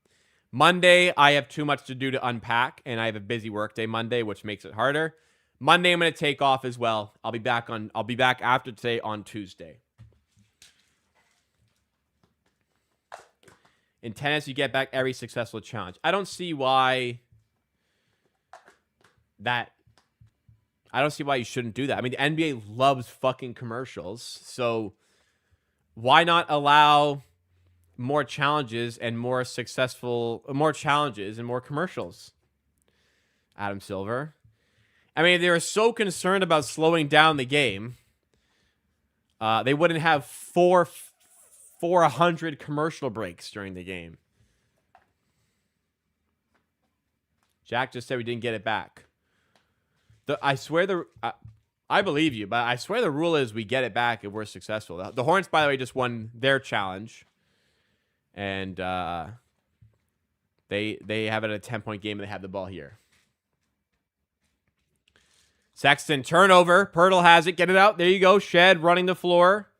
Monday, I have too much to do to unpack, and I have a busy workday Monday, which makes it harder. Monday, I'm going to take off as well. I'll be back after today on Tuesday. In tennis, you get back every successful challenge. I don't see why you shouldn't do that. I mean, the NBA loves fucking commercials. So why not allow more challenges and more challenges and more commercials? Adam Silver. I mean, if they were so concerned about slowing down the game, they wouldn't have 400 commercial breaks during the game. Jack just said we didn't get it back. I swear I believe you, but I swear the rule is we get it back if we're successful. The Hornets, by the way, just won their challenge, and they have it a 10-point game, and they have the ball here. Sexton, turnover. Pirtle has it. Get it out. There you go. Shed running the floor.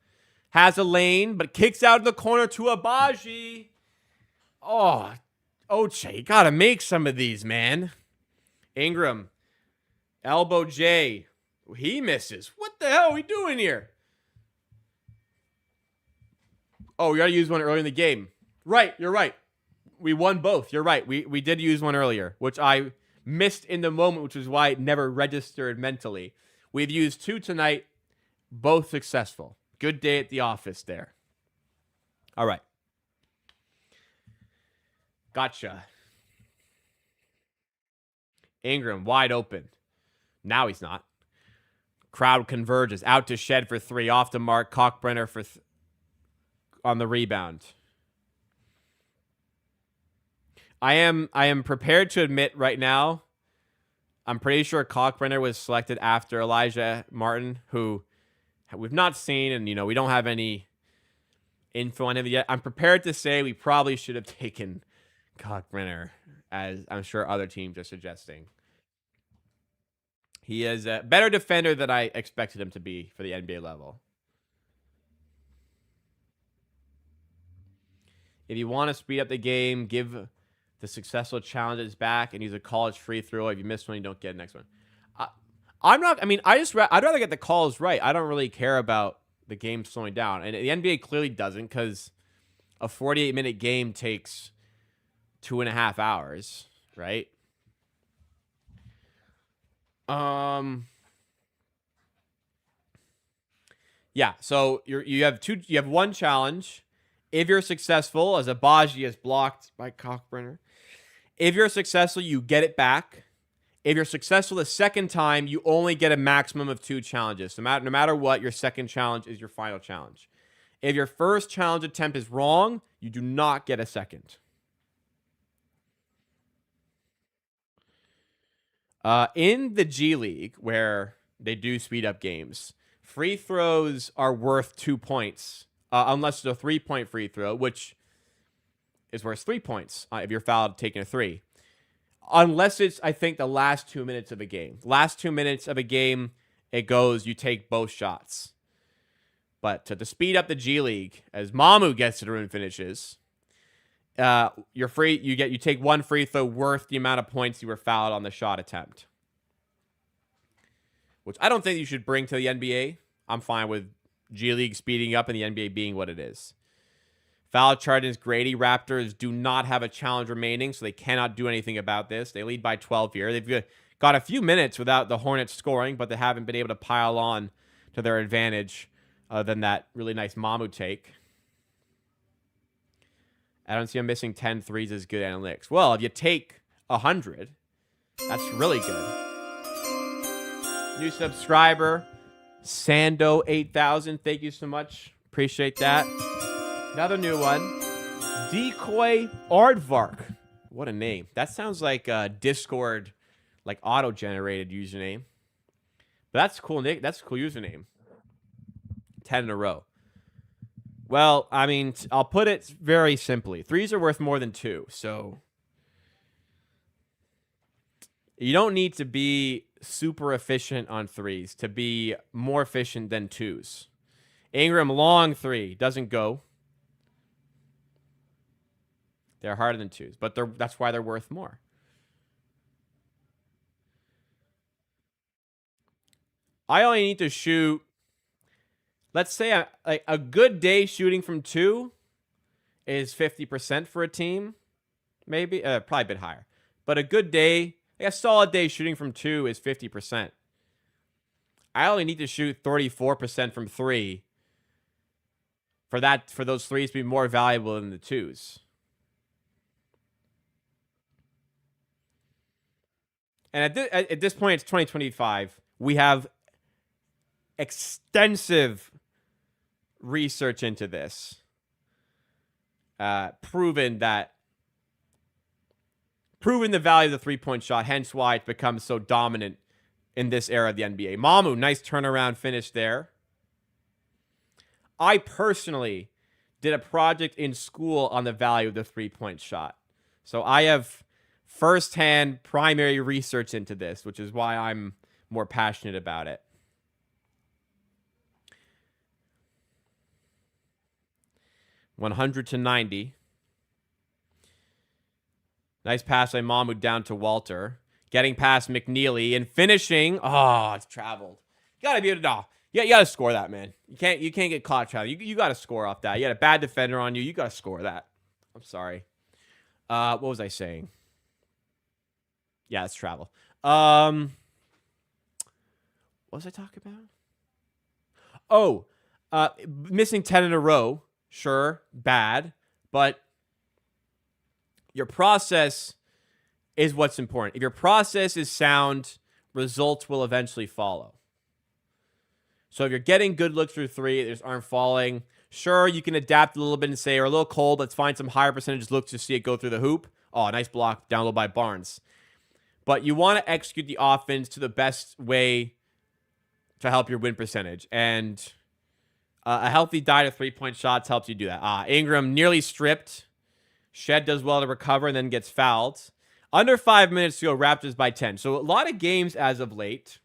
Has a lane, but kicks out in the corner to Abaji. Oh, Oche, you got to make some of these, man. Ingram. Elbow J. He misses. What the hell are we doing here? Oh, we got to use one earlier in the game. Right, you're right. We won both. You're right. We did use one earlier, which I missed in the moment, which is why it never registered mentally. We've used 2 tonight, both successful. Good day at the office there. All right. Gotcha. Ingram wide open. Now he's not. Crowd converges. Out to Shed for 3. Off the mark. Cockbrenner for on the rebound. I am prepared to admit right now, I'm pretty sure Cockbrenner was selected after Elijah Martin, who we've not seen, and we don't have any info on him yet. I'm prepared to say we probably should have taken Cockbrenner, as I'm sure other teams are suggesting. He is a better defender than I expected him to be for the NBA level. If you want to speed up the game, give the successful challenges back and use a college free throw. If you miss one, you don't get the next one. I'd rather get the calls right. I don't really care about the game slowing down. And the NBA clearly doesn't, because a 48-minute game takes 2.5 hours, right? Yeah, so you have one challenge. If you're successful, as Abaji is blocked by Cockbrenner, if you're successful, you get it back. If you're successful the second time, you only get a maximum of 2 challenges. No matter what, your second challenge is your final challenge. If your first challenge attempt is wrong, you do not get a second. In the G League, where they do speed up games, free throws are worth 2 points, unless it's a 3-point free throw, which is worth 3 points if you're fouled taking a 3. Unless it's, I think, the last 2 minutes of a game. Last 2 minutes of a game, it goes, you take both shots. But to speed up the G League, as Mamu gets to the rim and finishes, you're free. You take 1 free throw worth the amount of points you were fouled on the shot attempt. Which I don't think you should bring to the NBA. I'm fine with G League speeding up and the NBA being what it is. Foul charges Grady. Raptors do not have a challenge remaining, so they cannot do anything about this. They lead by 12 here. They've got a few minutes without the Hornets scoring, but they haven't been able to pile on to their advantage other than that really nice Mamu take. I don't see him missing 10 threes as good analytics. Well, if you take 100, that's really good. New subscriber, Sando8000. Thank you so much. Appreciate that. Another new one. Decoy Aardvark. What a name. That sounds like a Discord, like auto-generated username. But that's cool, Nick. That's a cool username. 10 in a row. Well, I mean, I'll put it very simply. 3s are worth more than 2. So you don't need to be super efficient on 3s to be more efficient than 2s. Ingram, long 3. Doesn't go. They're harder than 2s, but that's why they're worth more. I only need to shoot, let's say a good day shooting from 2 is 50% for a team. Maybe, probably a bit higher. But a good day, a solid day shooting from 2 is 50%. I only need to shoot 34% from 3 for those 3s to be more valuable than the 2s. And at this point, it's 2025. We have extensive research into this, proven that proven the value of the three-point shot, hence why it's become so dominant in this era of the NBA. Mamu, nice turnaround finish there. I personally did a project in school on the value of the three-point shot. So I have firsthand primary research into this, which is why I'm more passionate about it. $100-90. Nice pass by Mamu down to Walter. Getting past McNeely and finishing. Oh, it's traveled. You gotta be able to. No. Yeah, you gotta score that, man. You can't get caught traveling. You gotta score off that. You had a bad defender on you. You gotta score that. I'm sorry. What was I saying? Yeah, it's travel. What was I talking about? Oh, missing 10 in a row. Sure, bad, but your process is what's important. If your process is sound, results will eventually follow. So if you're getting good looks through three, they just aren't falling. Sure, you can adapt a little bit and say, or a little cold, let's find some higher percentage looks to see it go through the hoop. Oh, nice block down low by Barnes. But you want to execute the offense to the best way to help your win percentage. And a healthy diet of three-point shots helps you do that. Ingram nearly stripped. Shed does well to recover and then gets fouled. Under 5 minutes to go, Raptors by 10. So a lot of games as of late,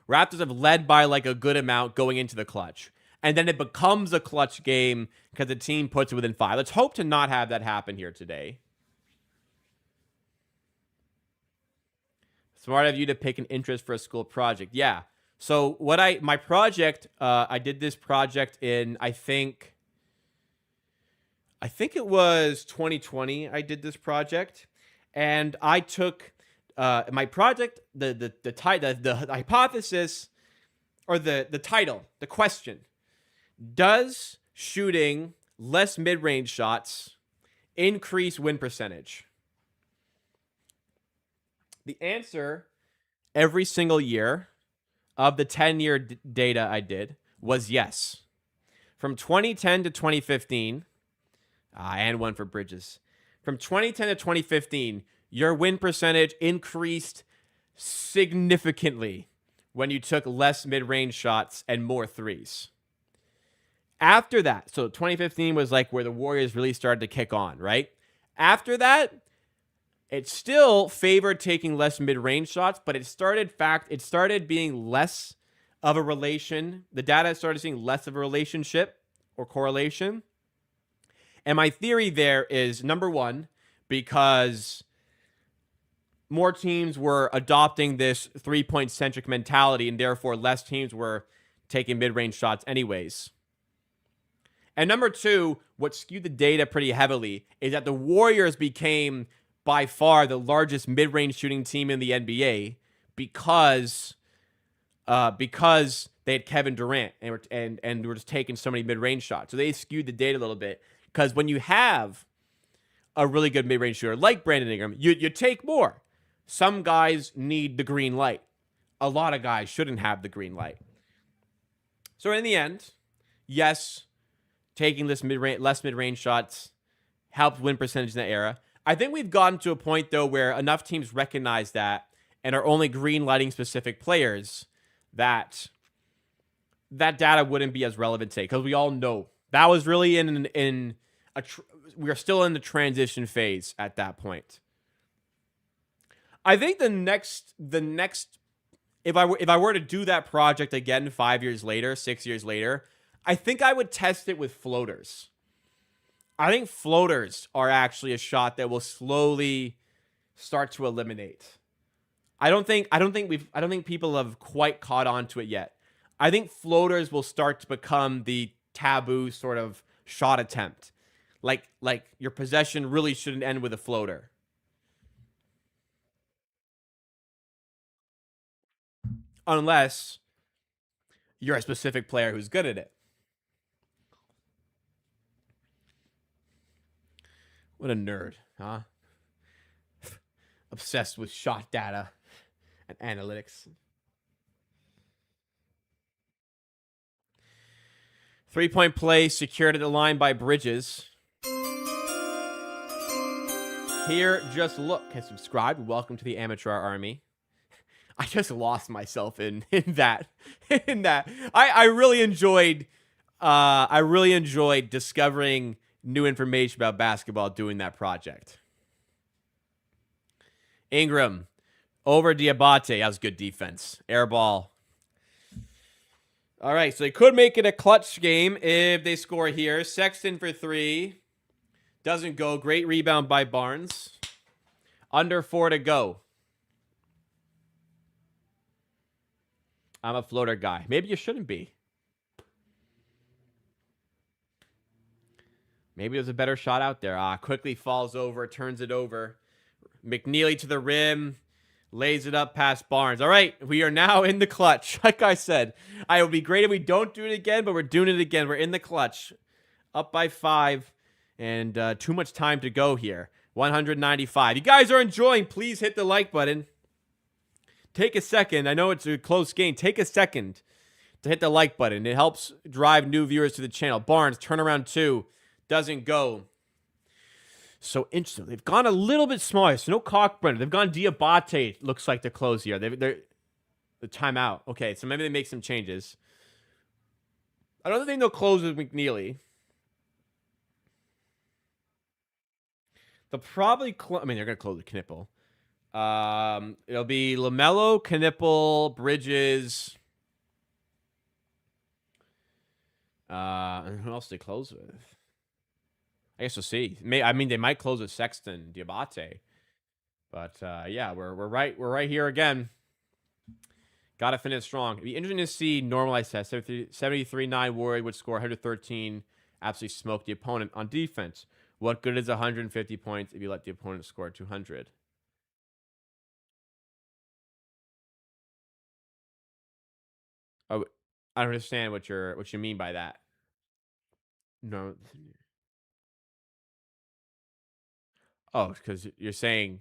Raptors have led by like a good amount going into the clutch. And then it becomes a clutch game because the team puts it within 5. Let's hope to not have that happen here today. Smart of you to pick an interest for a school project. Yeah. So my project, I did this project in, I think it was 2020 I did this project. And I took my project, the hypothesis, or the title, the question: does shooting less mid-range shots increase win percentage? The answer every single year of the 10-year data I did was yes. From 2010 to 2015, and one for Bridges. From 2010 to 2015, your win percentage increased significantly when you took less mid-range shots and more threes. After that, so 2015 was like where the Warriors really started to kick on, right? After that, it still favored taking less mid-range shots, but it started being less of a relation. The data started seeing less of a relationship or correlation. And my theory there is, number one, because more teams were adopting this three-point centric mentality, and therefore less teams were taking mid-range shots anyways. And number two, what skewed the data pretty heavily is that the Warriors became by far the largest mid-range shooting team in the NBA because they had Kevin Durant and were just taking so many mid-range shots. So they skewed the data a little bit, because when you have a really good mid-range shooter like Brandon Ingram, you take more. Some guys need the green light. A lot of guys shouldn't have the green light. So in the end, yes, taking less mid-range shots helped win percentage in that era. I think we've gotten to a point, though, where enough teams recognize that and are only green lighting specific players that data wouldn't be as relevant today, because we all know that was really we are still in the transition phase at that point. I think the next if I were to do that project again 5 years later, 6 years later, I think I would test it with floaters. I think floaters are actually a shot that will slowly start to eliminate. I don't think people have quite caught on to it yet. I think floaters will start to become the taboo sort of shot attempt. Like your possession really shouldn't end with a floater. Unless you're a specific player who's good at it. What a nerd, huh? Obsessed with shot data and analytics. 3-point play secured at the line by Bridges. Here, just look. Has subscribed. Welcome to the amateur army. I just lost myself in that. In that. I really enjoyed discovering new information about basketball doing that project. Ingram over Diabate. That was good defense. Air ball. All right, so they could make it a clutch game if they score here. Sexton for 3. Doesn't go. Great rebound by Barnes. Under 4 to go. I'm a floater guy. Maybe you shouldn't be. Maybe there's a better shot out there. Quickly falls over, turns it over. McNeely to the rim. Lays it up past Barnes. All right, we are now in the clutch. Like I said, it would be great if we don't do it again, but we're doing it again. We're in the clutch. Up by 5, and too much time to go here. 195. You guys are enjoying, please hit the like button. Take a second. I know it's a close game. Take a second to hit the like button. It helps drive new viewers to the channel. Barnes, turnaround 2. Doesn't go. So interesting. They've gone a little bit smaller. So no Cockburn. They've gone Diabate, looks like, to close here. They're the timeout. Okay, so maybe they make some changes. I don't think they'll close with McNeely. They'll probably they're going to close with Knipple. It'll be LaMelo, Knipple, Bridges. And who else do they close with? I guess we'll see. They might close with Sexton, Diabate. But yeah, we're right here again. Got to finish strong. It'd be interesting to see normalized stats. 73-9 Warrior would score 113. Absolutely smoke the opponent on defense. What good is 150 points if you let the opponent score 200? Oh, I don't understand what you mean by that. No. Oh, because you're saying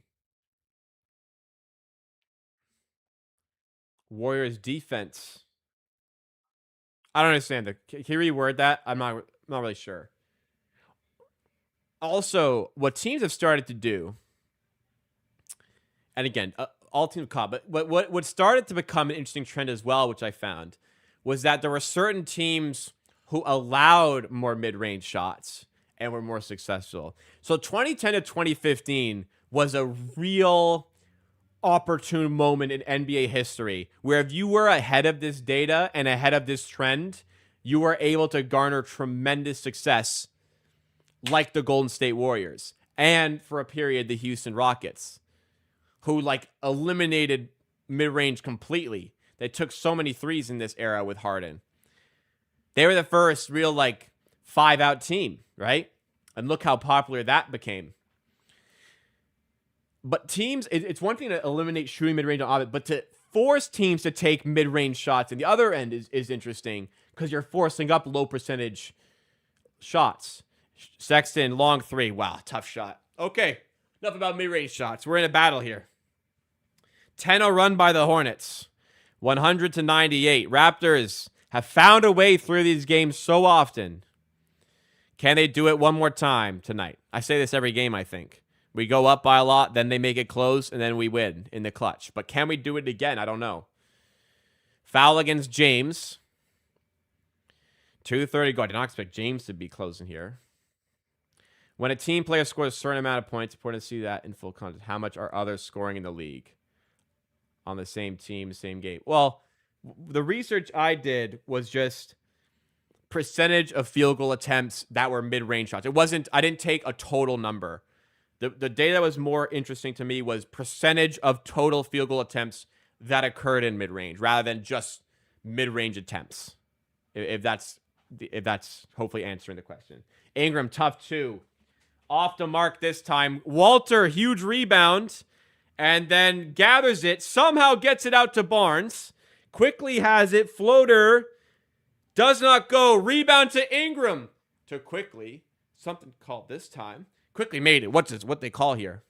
Warriors defense. I don't understand. Can you reword that? I'm not really sure. Also, what teams have started to do, and again, all teams caught, but what started to become an interesting trend as well, which I found, was that there were certain teams who allowed more mid-range shots and were more successful. So 2010 to 2015 was a real opportune moment in NBA history where if you were ahead of this data and ahead of this trend, you were able to garner tremendous success like the Golden State Warriors and, for a period, the Houston Rockets, who eliminated mid-range completely. They took so many threes in this era with Harden. They were the first real 5-out team, right? And look how popular that became. But teams, it's one thing to eliminate shooting mid-range on offense, but to force teams to take mid-range shots and the other end is interesting because you're forcing up low percentage shots. Sexton, long 3. Wow, tough shot. Okay, enough about mid-range shots. We're in a battle here. 10-0 run by the Hornets. 100-98. Raptors have found a way through these games so often. Can they do it one more time tonight? I say this every game, I think. We go up by a lot, then they make it close, and then we win in the clutch. But can we do it again? I don't know. Foul against James. 2:30 go. I did not expect James to be closing here. When a team player scores a certain amount of points, it's important to see that in full context. How much are others scoring in the league on the same team, same game? Well, the research I did was just percentage of field goal attempts that were mid-range shots. I didn't take a total number. The data that was more interesting to me was percentage of total field goal attempts that occurred in mid-range rather than just mid-range attempts. If that's hopefully answering the question. Ingram, tough 2. Off the mark this time. Walter, huge rebound. And then gathers it. Somehow gets it out to Barnes. Quickly has it. Floater. Does not go. Rebound to Ingram. To Quickly. Something called this time. Quickly made it. What they call here?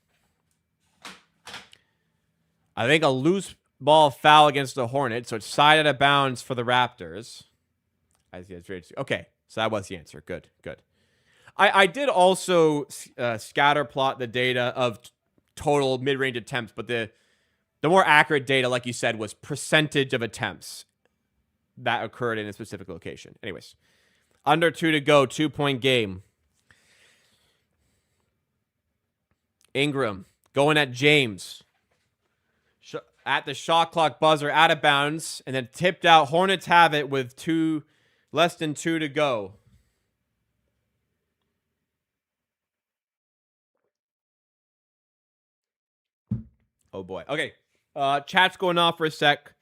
I think a loose ball foul against the Hornets. So it's side out of bounds for the Raptors. Okay, so that was the answer. Good. I did also scatter plot the data of total mid-range attempts, but the more accurate data, like you said, was percentage of attempts that occurred in a specific location. Anyways, under 2 to go, 2-point game. Ingram going at James. At the shot clock buzzer, out of bounds, and then tipped out. Hornets have it with less than 2 to go. Oh boy. Okay. Chat's going off for a sec,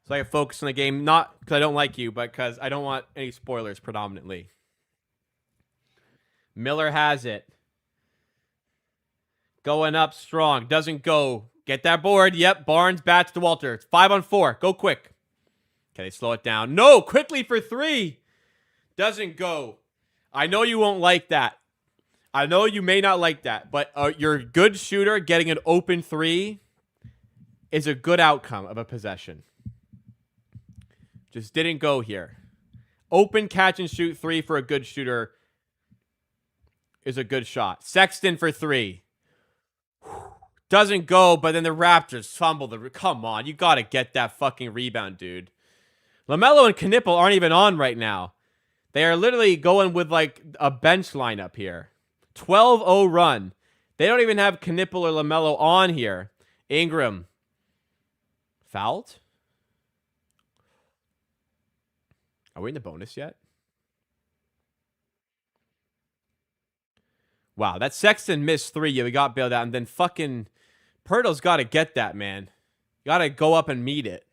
so I can focus on the game. Not because I don't like you, but because I don't want any spoilers predominantly. Miller has it. Going up strong. Doesn't go. Get that board. Yep. Barnes bats to Walter. It's 5-on-4. Go quick. Okay, slow it down. No, quickly for 3. Doesn't go. I know you won't like that. I know you may not like that, but your good shooter getting an open 3 is a good outcome of a possession. Just didn't go here. Open catch and shoot 3 for a good shooter is a good shot. Sexton for 3. Doesn't go, but then the Raptors fumble come on, you got to get that fucking rebound, dude. LaMelo and Knipple aren't even on right now. They are literally going with like a bench lineup here. 12-0 run. They don't even have Knipple or LaMelo on here. Ingram. Fouled? Are we in the bonus yet? Wow, that Sexton missed 3. Yeah, we got bailed out. And then fucking Pirtle's got to get that, man. Got to go up and meet it.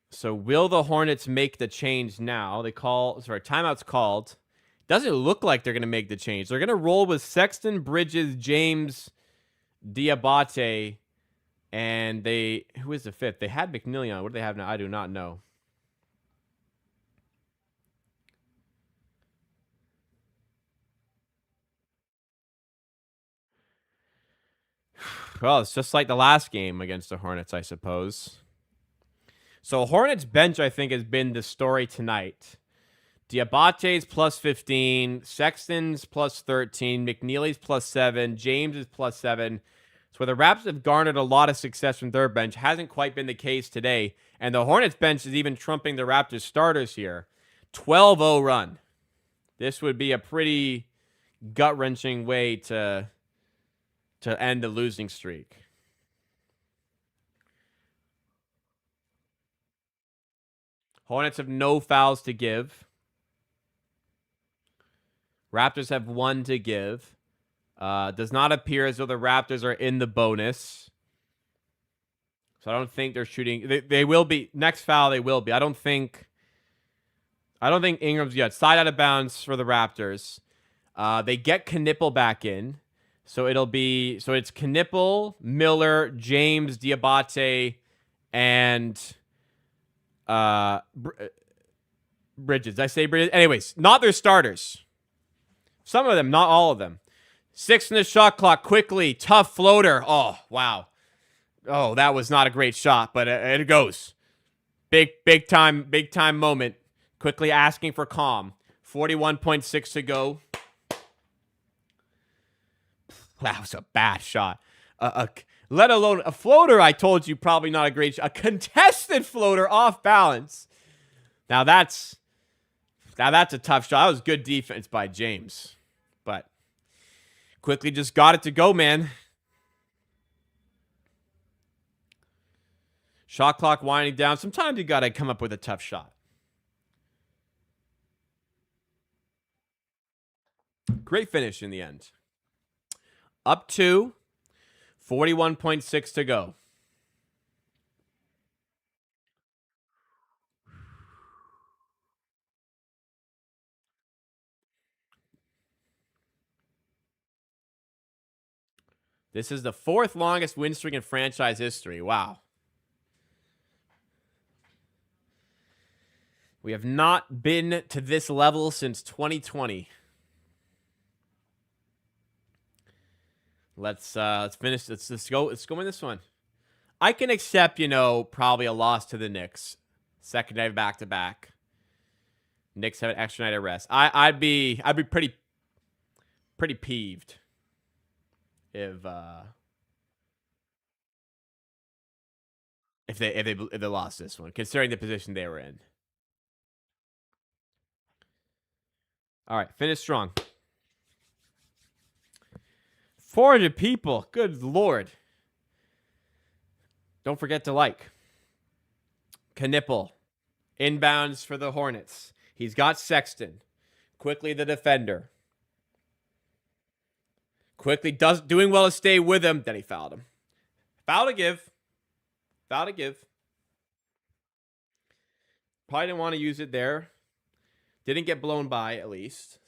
So will the Hornets make the change now? Timeout's called. Doesn't look like they're going to make the change. They're going to roll with Sexton, Bridges, James, Diabate, and who is the 5th? They had McNeely on. What do they have now? I do not know. Well, it's just like the last game against the Hornets, I suppose. So Hornets bench, I think, has been the story tonight. Diabate's plus 15, Sexton's plus 13, McNeely's plus 7, James is plus 7. So where the Raptors have garnered a lot of success from their bench, hasn't quite been the case today. And the Hornets bench is even trumping the Raptors starters here. 12-0 run. This would be a pretty gut-wrenching way to end the losing streak. Hornets have no fouls to give. Raptors have 1 to give. Does not appear as though the Raptors are in the bonus. So I don't think they're shooting. They will be. Next foul, they will be. I don't think Ingram's yet. Side out of bounds for the Raptors. They get Knipple back in. So it's Knipple, Miller, James, Diabate, and Bridges. Did I say Bridges? Anyways, not their starters. Some of them, not all of them. 6 in the shot clock. Quickly, tough floater. Oh, wow. Oh, that was not a great shot, but it goes. Big time moment. Quickly asking for calm. 41.6 to go. That was a bad shot. Let alone a floater, I told you, probably not a great shot. A contested floater off balance. Now that's a tough shot. That was good defense by James. But quickly just got it to go, man. Shot clock winding down. Sometimes you got to come up with a tough shot. Great finish in the end. Up 2, 41.6 to go. This is the 4th longest win streak in franchise history. Wow. We have not been to this level since 2020. Let's finish. Let's go in this one. I can accept, probably a loss to the Knicks. Second day back-to-back. Knicks have an extra night of rest. I'd be pretty peeved if they lost this one, considering the position they were in. All right, finish strong. 400 people. Good Lord. Don't forget to like. Knipple. Inbounds for the Hornets. He's got Sexton. Quickly the defender. Quickly doing well to stay with him. Then he fouled him. Foul to give. Foul to give. Probably didn't want to use it there. Didn't get blown by, at least.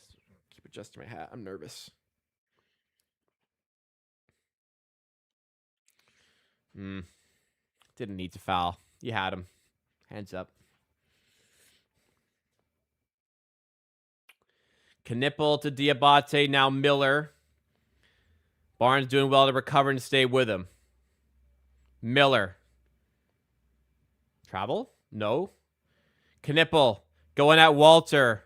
Keep adjusting my hat. I'm nervous. Didn't need to foul. You had him. Hands up. Knipple to Diabate. Now Miller. Barnes doing well to recover and stay with him. Miller. Travel? No. Knipple. Going at Walter.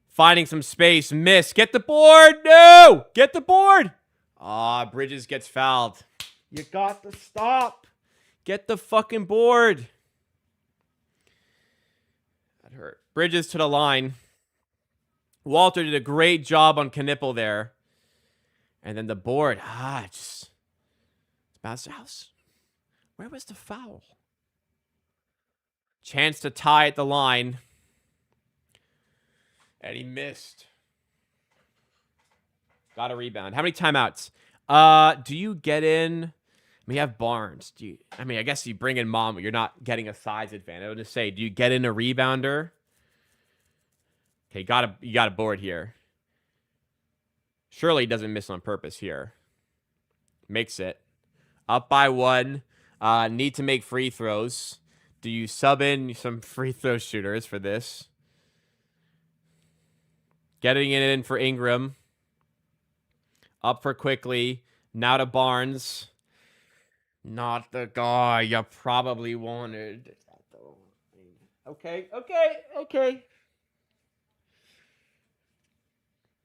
Finding some space. Miss. Get the board. No! Get the board. Bridges gets fouled. You got to stop. Get the fucking board. That hurt. Bridges to the line. Walter did a great job on Knipple there. And then the board. Just bounced out. Where was the foul? Chance to tie at the line. And he missed. Got a rebound. How many timeouts? Do you get in? We have Barnes. I guess you bring in Mom, but you're not getting a size advantage. I would just say, do you get in a rebounder? Okay, you got a board here. Surely he doesn't miss on purpose here. Makes it. Up by 1. Need to make free throws. Do you sub in some free throw shooters for this? Getting it in for Ingram. Up for Quickly. Now to Barnes. Not the guy you probably wanted. Okay.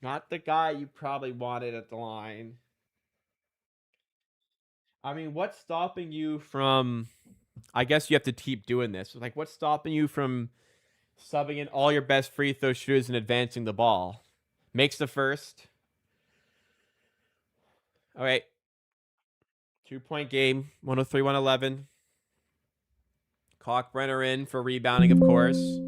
Not the guy you probably wanted at the line. I mean, what's stopping you from... I guess you have to keep doing this. Like, what's stopping you from subbing in all your best free throw shooters and advancing the ball? Makes the first. All right. 2-point game. 103-111. Kalkbrenner in for rebounding, of course.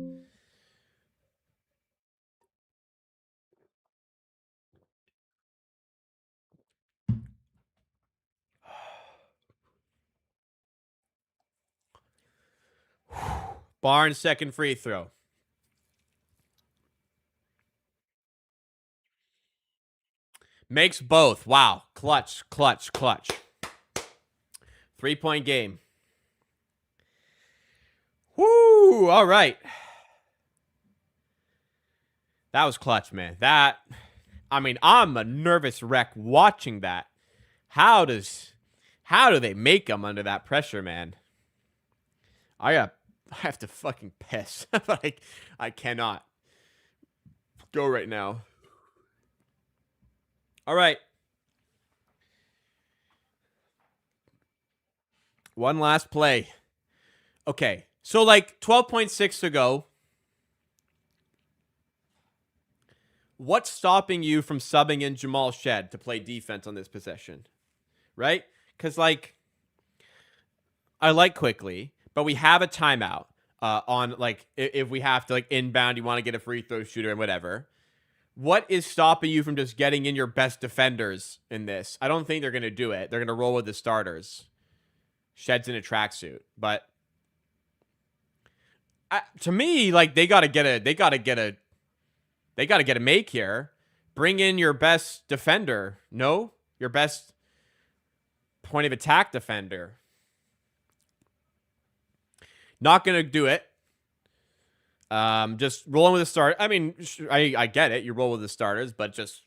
Barnes' second free throw. Makes both. Wow. Clutch. 3-point game. Woo! All right. That was clutch, man. I'm a nervous wreck watching that. How do they make them under that pressure, man? I have to fucking piss. Like, I cannot go right now. All right. One last play. Okay. So, 12.6 to go. What's stopping you from subbing in Jamal Shed to play defense on this possession? Right? Because, I like Quickly, but we have a timeout on, if we have to, inbound, you want to get a free throw shooter and whatever. What is stopping you from just getting in your best defenders in this? I don't think they're going to do it. They're going to roll with the starters. Shed's in a tracksuit, but to me, they got to get a make here. Bring in your best defender. No, your best point of attack defender. Not going to do it. Just rolling with the start. I mean, I get it. You roll with the starters, but just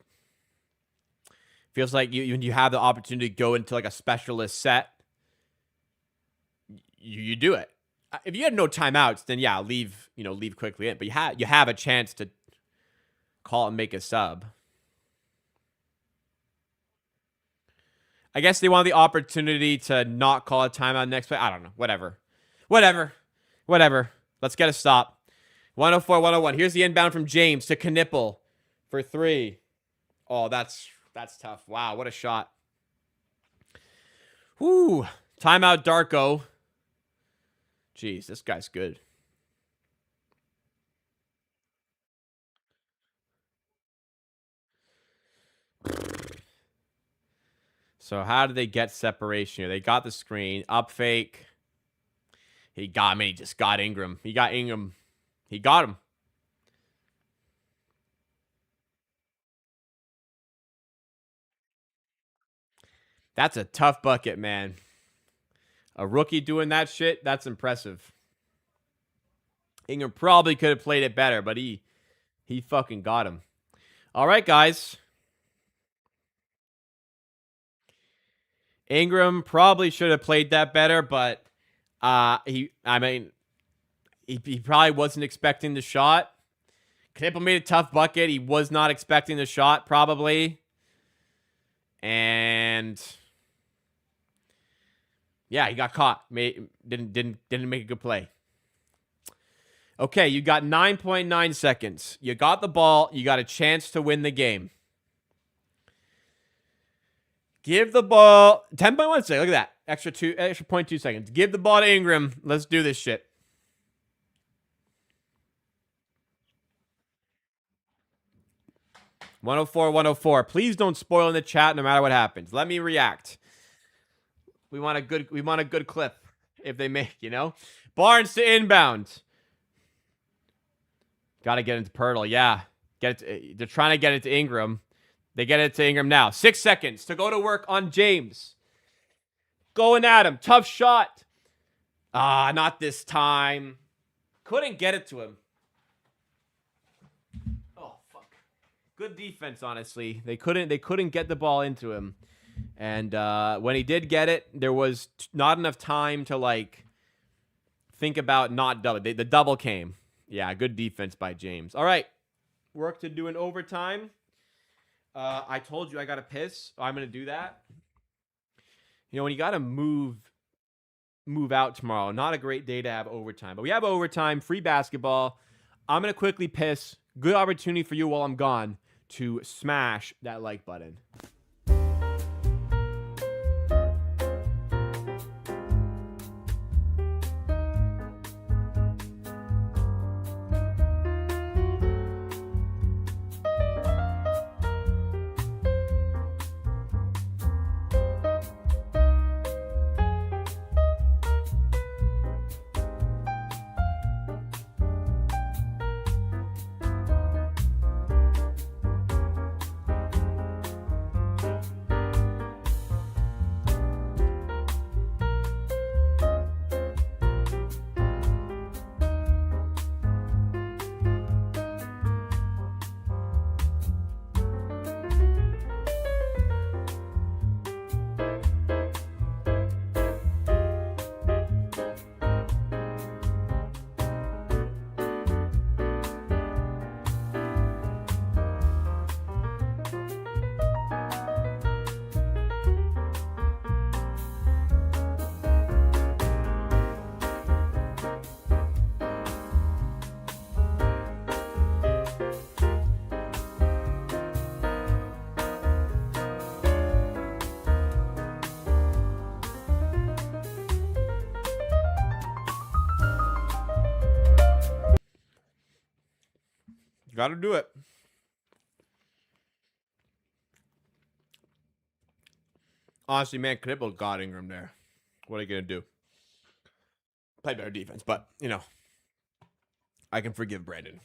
feels like you have the opportunity to go into a specialist set. You do it. If you had no timeouts, then yeah, leave quickly in. But you have a chance to call and make a sub. I guess they want the opportunity to not call a timeout next play. I don't know. Whatever. Let's get a stop. 104-101. Here's the inbound from James to Knipple for 3. Oh, that's tough. Wow, what a shot. Whoo. Timeout, Darko. Jeez, this guy's good. So how did they get separation here? They got the screen. Up fake. He just got Ingram. He got Ingram. He got him. That's a tough bucket, man. A rookie doing that shit, that's impressive. Ingram probably could have played it better, but he fucking got him. All right, guys. Ingram probably should have played that better, but he probably wasn't expecting the shot. Knipple made a tough bucket. He was not expecting the shot, probably. And yeah, he got caught. Didn't make a good play. Okay, you got 9.9 seconds. You got the ball. You got a chance to win the game. Give the ball 10.1 seconds. Look at that. Extra 0.2 seconds. Give the ball to Ingram. Let's do this shit. (104-104). Please don't spoil in the chat no matter what happens. Let me react. We want a good clip if they make, Barnes to inbound. Got to get into Pirtle. Yeah. They're trying to get it to Ingram. They get it to Ingram now. 6 seconds to go to work on James. Going at him. Tough shot. Not this time. Couldn't get it to him. Oh, fuck. Good defense, honestly. They couldn't get the ball into him. And when he did get it, there was not enough time to, think about not double. The double came. Yeah, good defense by James. All right. Work to do in overtime. I told you I got to piss. I'm going to do that. When you got to move out tomorrow, not a great day to have overtime. But we have overtime, free basketball. I'm going to quickly piss. Good opportunity for you while I'm gone to smash that like button. Got to do it. Honestly, man, Knipple got Ingram there. What are you going to do? Play better defense, but, I can forgive Brandon.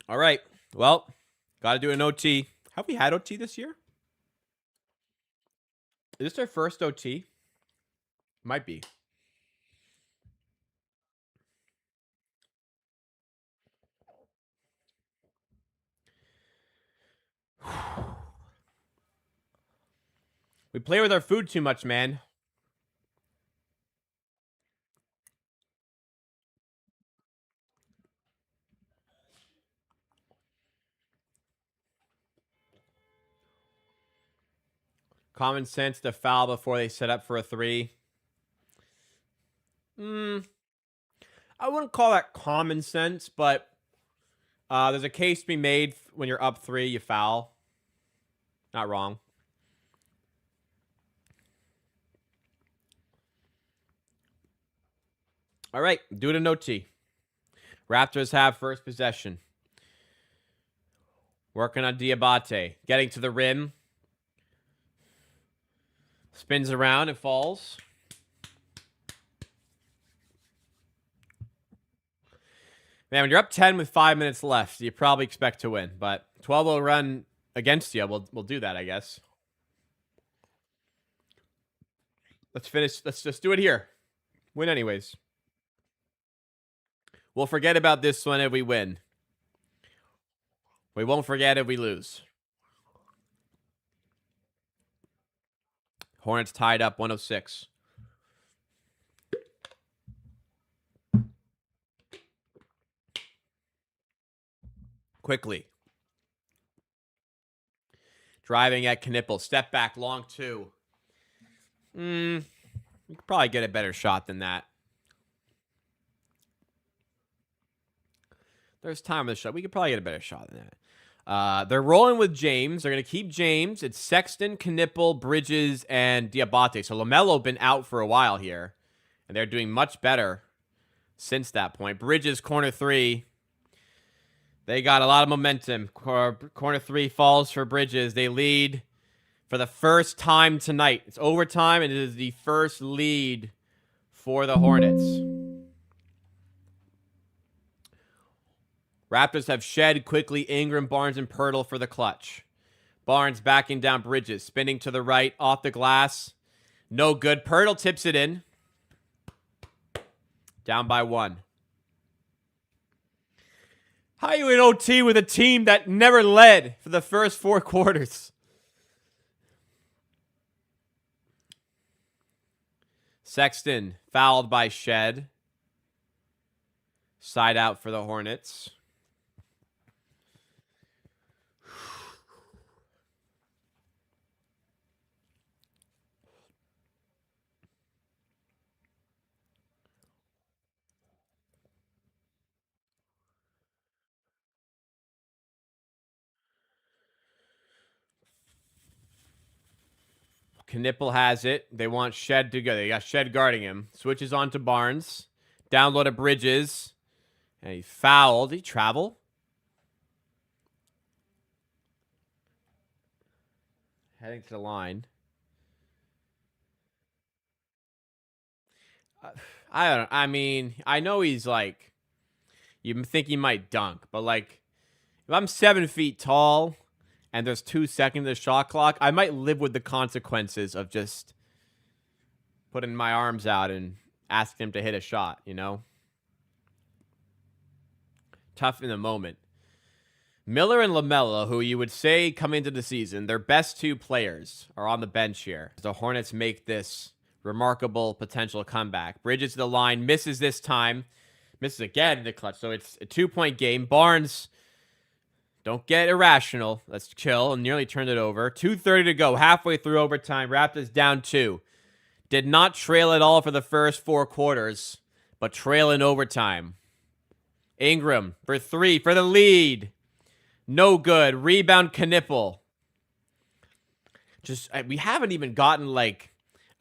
All right. Well, got to do an OT. Have we had OT this year? Is this our first OT? Might be. We play with our food too much, man. Common sense to foul before they set up for a three. I wouldn't call that common sense, but there's a case to be made when you're up three, you foul. Not wrong. All right, do it in OT. Raptors have first possession. Working on Diabate. Getting to the rim. Spins around and falls. Man, when you're up 10 with 5 minutes left, you probably expect to win. But 12-0 run against you, we'll do that, I guess. Let's finish. Let's just do it here. Win anyways. We'll forget about this one if we win. We won't forget if we lose. Hornets tied up 106. Quickly. Driving at Knipple. Step back, long two. You could probably get a better shot than that. There's time with the shot. We could probably get a better shot than that. They're rolling with James. They're going to keep James. It's Sexton, Knipple, Bridges, and Diabate. So LaMelo been out for a while here. And they're doing much better since that point. Bridges, corner three. They got a lot of momentum. Corner three falls for Bridges. They lead for the first time tonight. It's overtime, and it is the first lead for the Hornets. Raptors have Shed, Quickly, Ingram, Barnes, and Pirtle for the clutch. Barnes backing down Bridges. Spinning to the right, off the glass. No good. Pirtle tips it in. Down by one. How are you in OT with a team that never led for the first 4 quarters? Sexton fouled by Shed. Side out for the Hornets. Knipple has it. They want Shed to go. They got Shed guarding him. Switches on to Barnes. Download to Bridges. And he fouled. Did he travel? Heading to the line. I mean, I know he's like, you think he might dunk, but like, if I'm 7 feet tall and there's 2 seconds of the shot clock, I might live with the consequences of just putting my arms out and asking him to hit a shot, you know? Tough in the moment. Miller and LaMelo, who you would say come into the season, their best 2 players are on the bench here. The Hornets make this remarkable potential comeback. Bridges to the line, misses this time. Misses again in the clutch, so it's a 2-point game. Barnes, don't get irrational. Let's chill, and nearly turned it over. 2:30 to go, halfway through overtime. Raptors down 2. Did not trail at all for the first 4 quarters, but trail in overtime. Ingram for 3 for the lead. No good. Rebound Knipple. We haven't even gotten like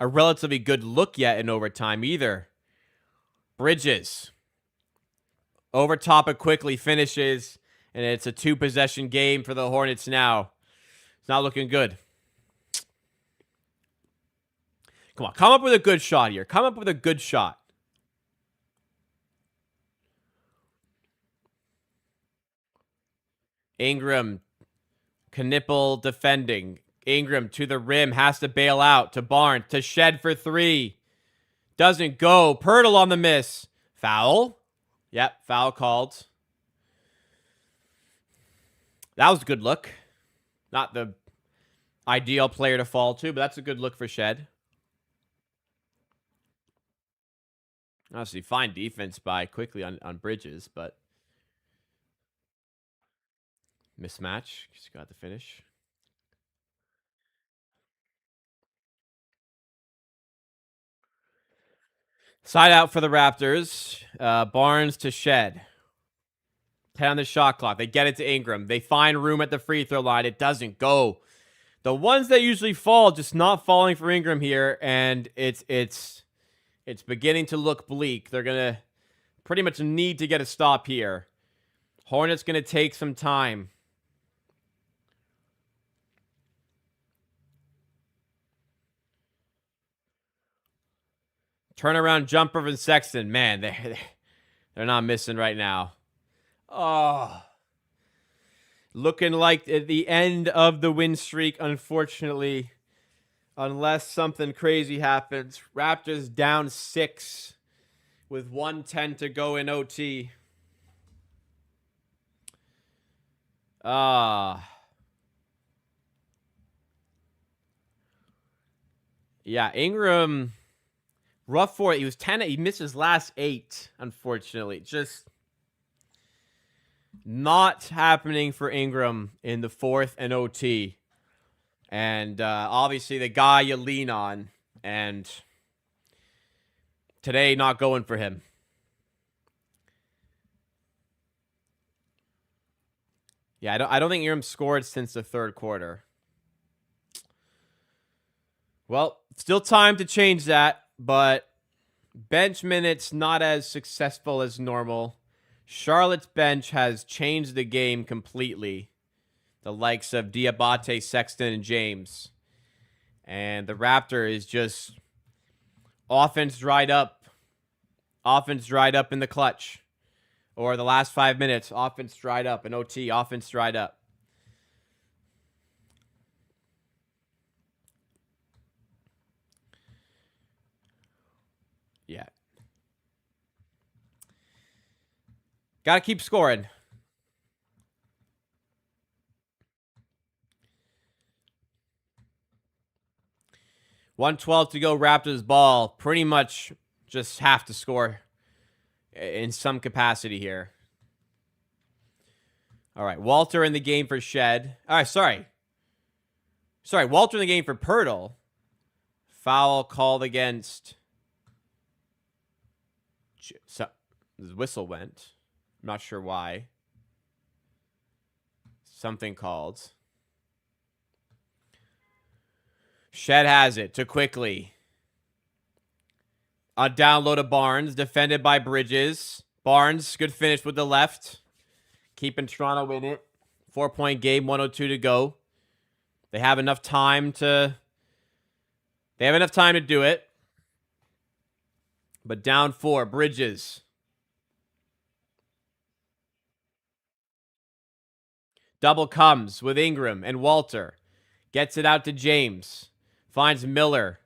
a relatively good look yet in overtime either. Bridges. Over top it quickly, finishes, and it's a 2-possession game for the Hornets now. It's not looking good. Come on, come up with a good shot here. Come up with a good shot. Ingram, Knipple defending. Ingram to the rim, has to bail out. To Barnes, to Shed for 3. Doesn't go. Pirtle on the miss. Foul. Yep, foul called. That was a good look. Not the ideal player to fall to, but that's a good look for Shed. Honestly, fine defense by Quickly on Bridges, but mismatch. Just got the finish. Side out for the Raptors. Barnes to Shed. 10 on the shot clock. They get it to Ingram. They find room at the free throw line. It doesn't go. The ones that usually fall, just not falling for Ingram here, and it's beginning to look bleak. They're going to pretty much need to get a stop here. Hornets going to take some time. Turnaround jumper from Sexton. Man, they're not missing right now. Oh. Looking like at the end of the win streak, unfortunately. Unless something crazy happens. Raptors down 6 with 1:10 to go in OT. Yeah, Ingram, rough for it. He was 10. He missed his last 8, unfortunately. Just not happening for Ingram in the 4th and OT. And obviously the guy you lean on. And today not going for him. Yeah, I don't think Ingram scored since the 3rd quarter. Well, still time to change that, but bench minutes not as successful as normal. Charlotte's bench has changed the game completely. The likes of Diabate, Sexton, and James. And the Raptor is just offense dried up. Offense dried up in the clutch. Or the last 5 minutes, offense dried up. In OT, offense dried up. Yeah. Got to keep scoring. .112 to go, Raptors ball. Pretty much just have to score in some capacity here. All right, Walter in the game for Shed. All right, sorry, Walter in the game for Pirtle. Foul called against. So, the whistle went. I'm not sure why. Something called. Shed has it to Quickly. A download of Barnes, defended by Bridges. Barnes, good finish with the left. Keeping Toronto in it. 4-point game, 1:02 to go. They have enough time to do it. But down 4, Bridges. Double comes with Ingram and Walter. Gets it out to James. Finds Miller.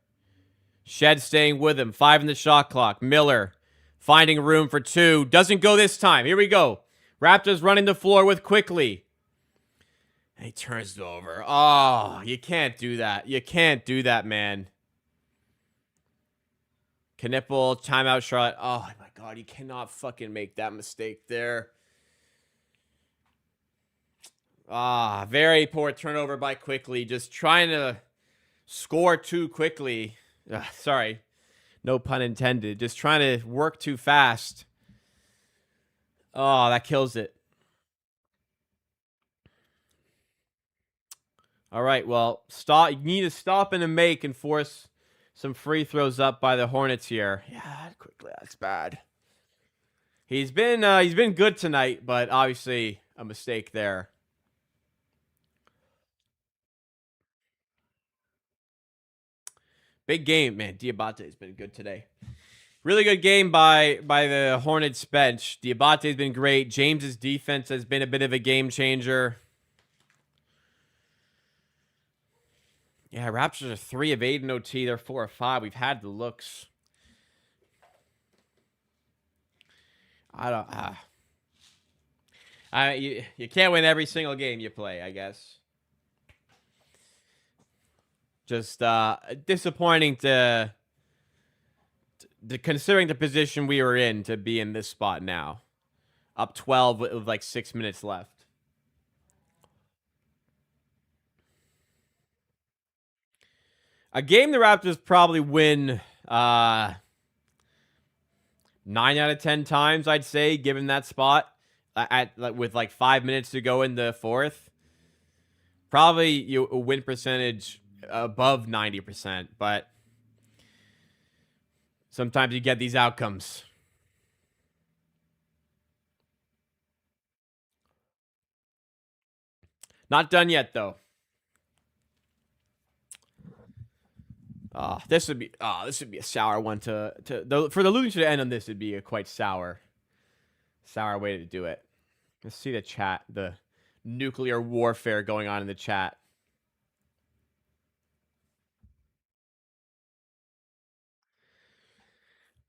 Shed staying with him. 5 in the shot clock. Miller finding room for 2. Doesn't go this time. Here we go. Raptors running the floor with Quickly. And he turns it over. Oh, you can't do that. You can't do that, man. Knipple, timeout, Charlotte. Oh, my God. You cannot fucking make that mistake there. Very poor turnover by Quickly. Just trying to score too quickly. Sorry. No pun intended. Just trying to work too fast. Oh, that kills it. All right, well, stop. You need to stop and make and force some free throws up by the Hornets here. Yeah, Quickly. That's bad. He's been good tonight, but obviously a mistake there. Big game, man. Diabate's been good today. Really good game by the Hornets bench. Diabate's been great. James's defense has been a bit of a game changer. Yeah, Raptors are 3 of 8 in OT. They're 4 of 5. We've had the looks. You can't win every single game you play, I guess. Just disappointing to considering the position we were in to be in this spot now. Up 12 with like 6 minutes left. A game the Raptors probably win 9 out of 10 times, I'd say, given that spot with like 5 minutes to go in the fourth. Probably a win percentage above 90%, but sometimes you get these outcomes. Not done yet, though. This would be a sour one for the losing to the end on this. Would be a quite sour way to do it. Let's see the chat, the nuclear warfare going on in the chat.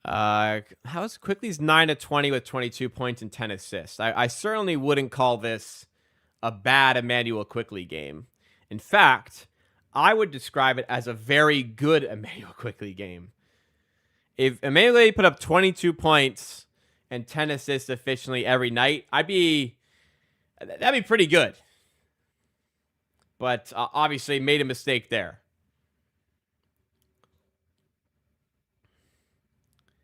How's Quickly's 9-20 with 22 points and 10 assists? I certainly wouldn't call this a bad Emmanuel Quickly game. In fact, I would describe it as a very good Emmanuel Quickly game. If Emmanuel put up 22 points and 10 assists efficiently every night, that'd be pretty good. But obviously made a mistake there.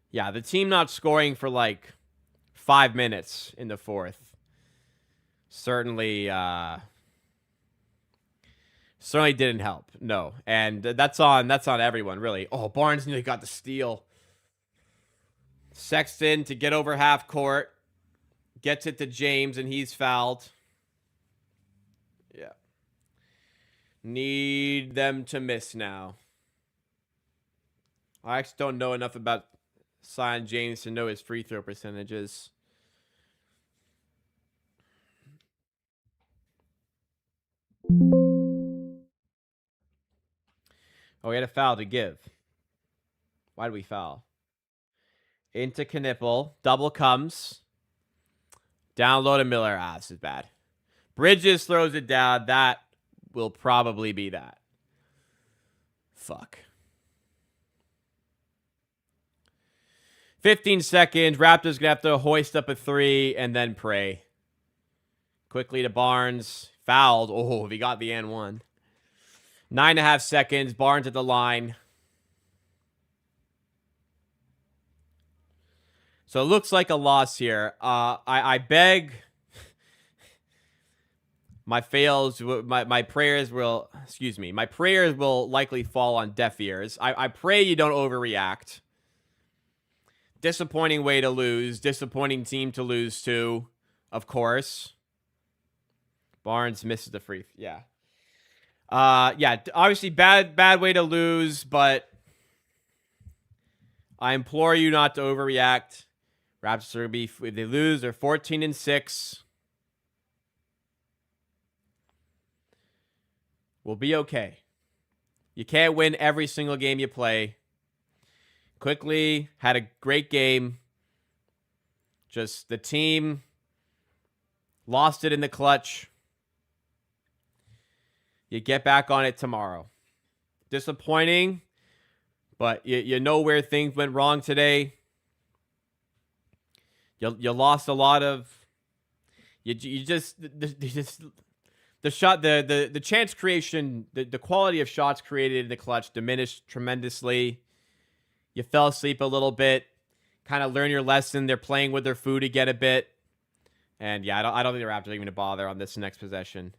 Yeah, the team not scoring for like 5 minutes in the fourth certainly didn't help. No, and that's on everyone really. Oh, Barnes nearly got the steal. Sexton to get over half court, gets it to James, and he's fouled. Yeah, need them to miss now. I actually don't know enough about Zion James to know his free throw percentages. Oh, we had a foul to give. Why did we foul? Into Knipple. Double comes. Down low to Miller. This is bad. Bridges throws it down. That will probably be that. Fuck. 15 seconds. Raptors gonna have to hoist up a 3 and then pray. Quickly to Barnes. Fouled. Oh, he got the N1. 9.5 seconds. Barnes at the line. So it looks like a loss here. I beg my prayers will likely fall on deaf ears. I pray you don't overreact. Disappointing way to lose. Disappointing team to lose to, of course. Barnes misses the free. Yeah. Yeah, obviously bad way to lose, but I implore you not to overreact. Raptors are gonna be, if they lose, they're 14-6. We'll be okay. You can't win every single game you play. Quickly had a great game. Just the team lost it in the clutch. You get back on it tomorrow. Disappointing, but you know where things went wrong today. You lost a lot of. The chance creation, the quality of shots created in the clutch diminished tremendously. You fell asleep a little bit. Kind of learn your lesson. They're playing with their food again a bit. And yeah, I don't think the Raptors are even going to bother on this next possession.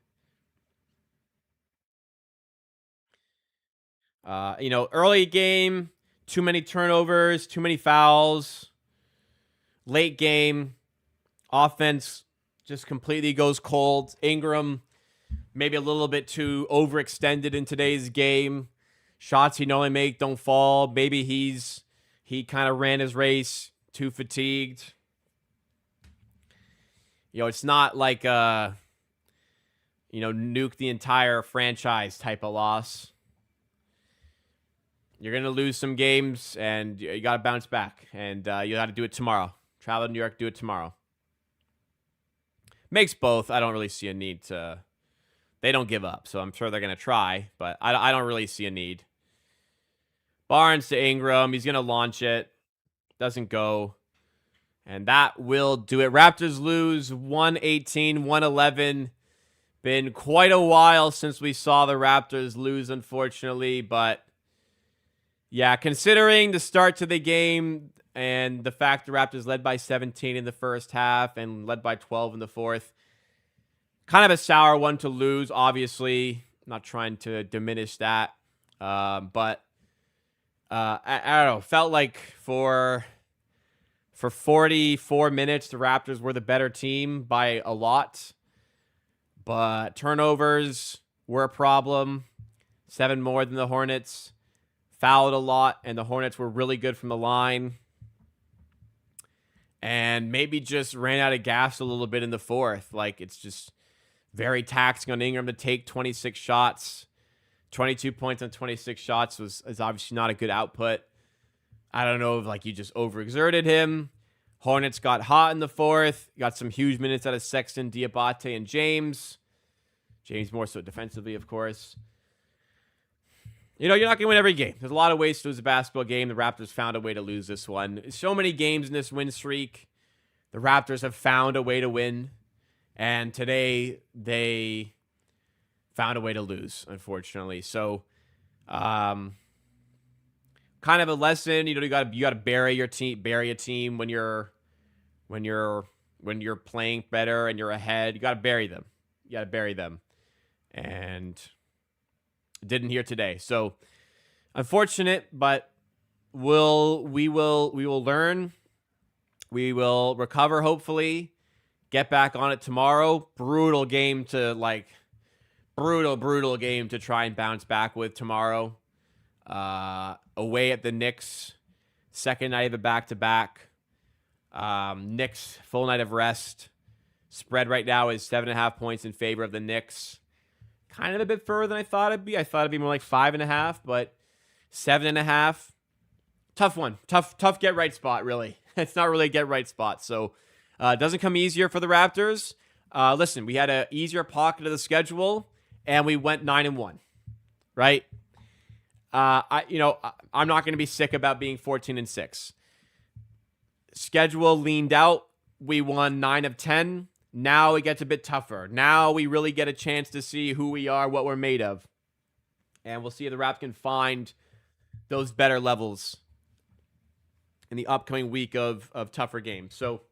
Early game, too many turnovers, too many fouls. Late game, offense just completely goes cold. Ingram maybe a little bit too overextended in today's game. Shots he normally make don't fall. Maybe he kind of ran his race, too fatigued. It's not like nuke the entire franchise type of loss. You're going to lose some games, and you got to bounce back. And you got to do it tomorrow. Travel to New York, do it tomorrow. Makes both. I don't really see a need to they don't give up. So I'm sure they're going to try, but I don't really see a need. Barnes to Ingram. He's going to launch it. Doesn't go. And that will do it. Raptors lose 118-111. Been quite a while since we saw the Raptors lose, unfortunately. But yeah, considering the start to the game and the fact the Raptors led by 17 in the first half and led by 12 in the fourth, kind of a sour one to lose, obviously. I'm not trying to diminish that. But I don't know. Felt like for 44 minutes, the Raptors were the better team by a lot. But turnovers were a problem. 7 more than the Hornets. Fouled a lot, and the Hornets were really good from the line. And maybe just ran out of gas a little bit in the fourth. Like, it's just very taxing on Ingram to take 26 shots. 22 points on 26 shots is obviously not a good output. I don't know if, like, you just overexerted him. Hornets got hot in the fourth. Got some huge minutes out of Sexton, Diabate, and James. James more so defensively, of course. You know, you're not going to win every game. There's a lot of ways to lose a basketball game. The Raptors found a way to lose this one. So many games in this win streak. The Raptors have found a way to win. And today, they found a way to lose, unfortunately. So, kind of a lesson. You know, you got to bury your team, bury a team when you're playing better and you're ahead. You got to bury them. You got to bury them. And didn't here today. So unfortunate, but we will learn. We will recover, hopefully. Get back on it tomorrow. Brutal game to try and bounce back with tomorrow. Away at the Knicks. Second night of a back-to-back. Knicks, full night of rest. Spread right now is 7.5 points in favor of the Knicks. Kind of a bit further than I thought it'd be. I thought it'd be more like 5.5, but 7.5. Tough one. Tough get right spot, really. It's not really a get right spot. So it doesn't come easier for the Raptors. Listen, we had an easier pocket of the schedule, and we went 9-1. Right? I'm not going to be sick about being 14-6. Schedule leaned out. We won 9 of 10. Now it gets a bit tougher. Now we really get a chance to see who we are, what we're made of. And we'll see if the Raps can find those better levels in the upcoming week of tougher games. So,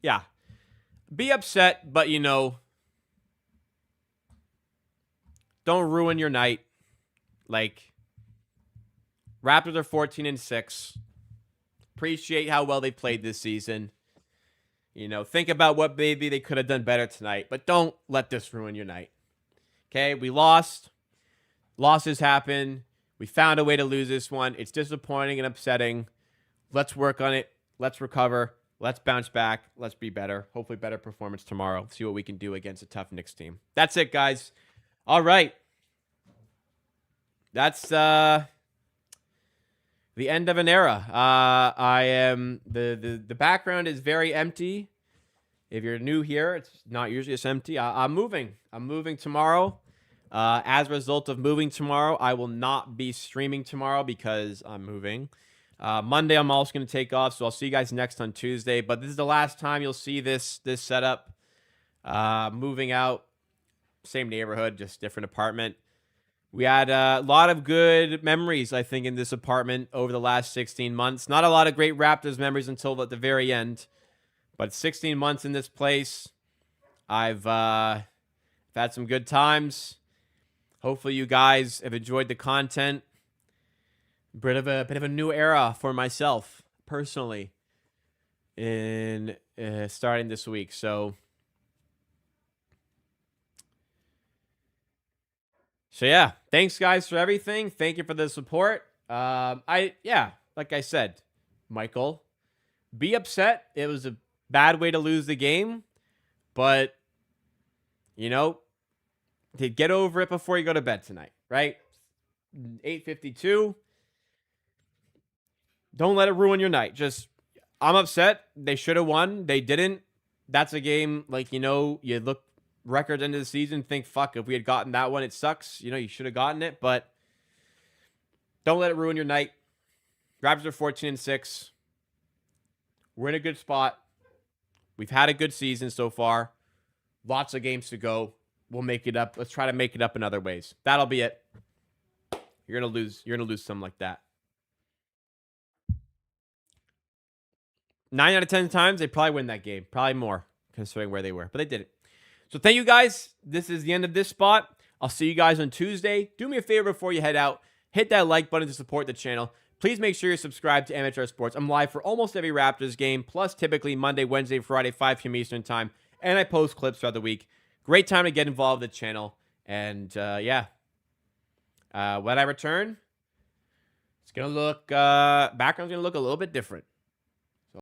yeah. Be upset, but, don't ruin your night. Like, Raptors are 14-6. Appreciate how well they played this season. Think about what maybe they could have done better tonight, but don't let this ruin your night. Okay, we lost. Losses happen. We found a way to lose this one. It's disappointing and upsetting. Let's work on it. Let's recover. Let's bounce back. Let's be better. Hopefully better performance tomorrow. See what we can do against a tough Knicks team. That's it, guys. All right. That's the end of an era. I am the background is very empty. If you're new here, it's not usually this empty. I'm moving. I'm moving tomorrow. As a result of moving tomorrow, I will not be streaming tomorrow because I'm moving. Monday, I'm also going to take off, so I'll see you guys next on Tuesday. But this is the last time you'll see this setup. Moving out, same neighborhood, just different apartment. We had a lot of good memories, I think, in this apartment over the last 16 months. Not a lot of great Raptors memories until at the very end. But 16 months in this place, I've had some good times. Hopefully you guys have enjoyed the content. Bit of a new era for myself, personally, in starting this week. So yeah, thanks guys for everything. Thank you for the support. Like I said, Michael, be upset. It was a bad way to lose the game, but to get over it before you go to bed tonight, right? 8:52. Don't let it ruin your night. I'm upset. They should have won. They didn't. That's a game, you look records end of the season, think, fuck, if we had gotten that one, it sucks. You know, you should have gotten it, but don't let it ruin your night. Raptors are 14-6. We're in a good spot. We've had a good season so far. Lots of games to go. We'll make it up. Let's try to make it up in other ways. That'll be it. You're gonna lose. You're gonna lose something like that. 9 out of 10 times, they probably win that game. Probably more, considering where they were. But they did it. So thank you guys. This is the end of this spot. I'll see you guys on Tuesday. Do me a favor before you head out. Hit that like button to support the channel. Please make sure you're subscribed to Amateur Sports. I'm live for almost every Raptors game, plus typically Monday, Wednesday, Friday, 5 p.m. Eastern time. And I post clips throughout the week. Great time to get involved with the channel. And yeah. When I return, it's going to look, background's going to look a little bit different.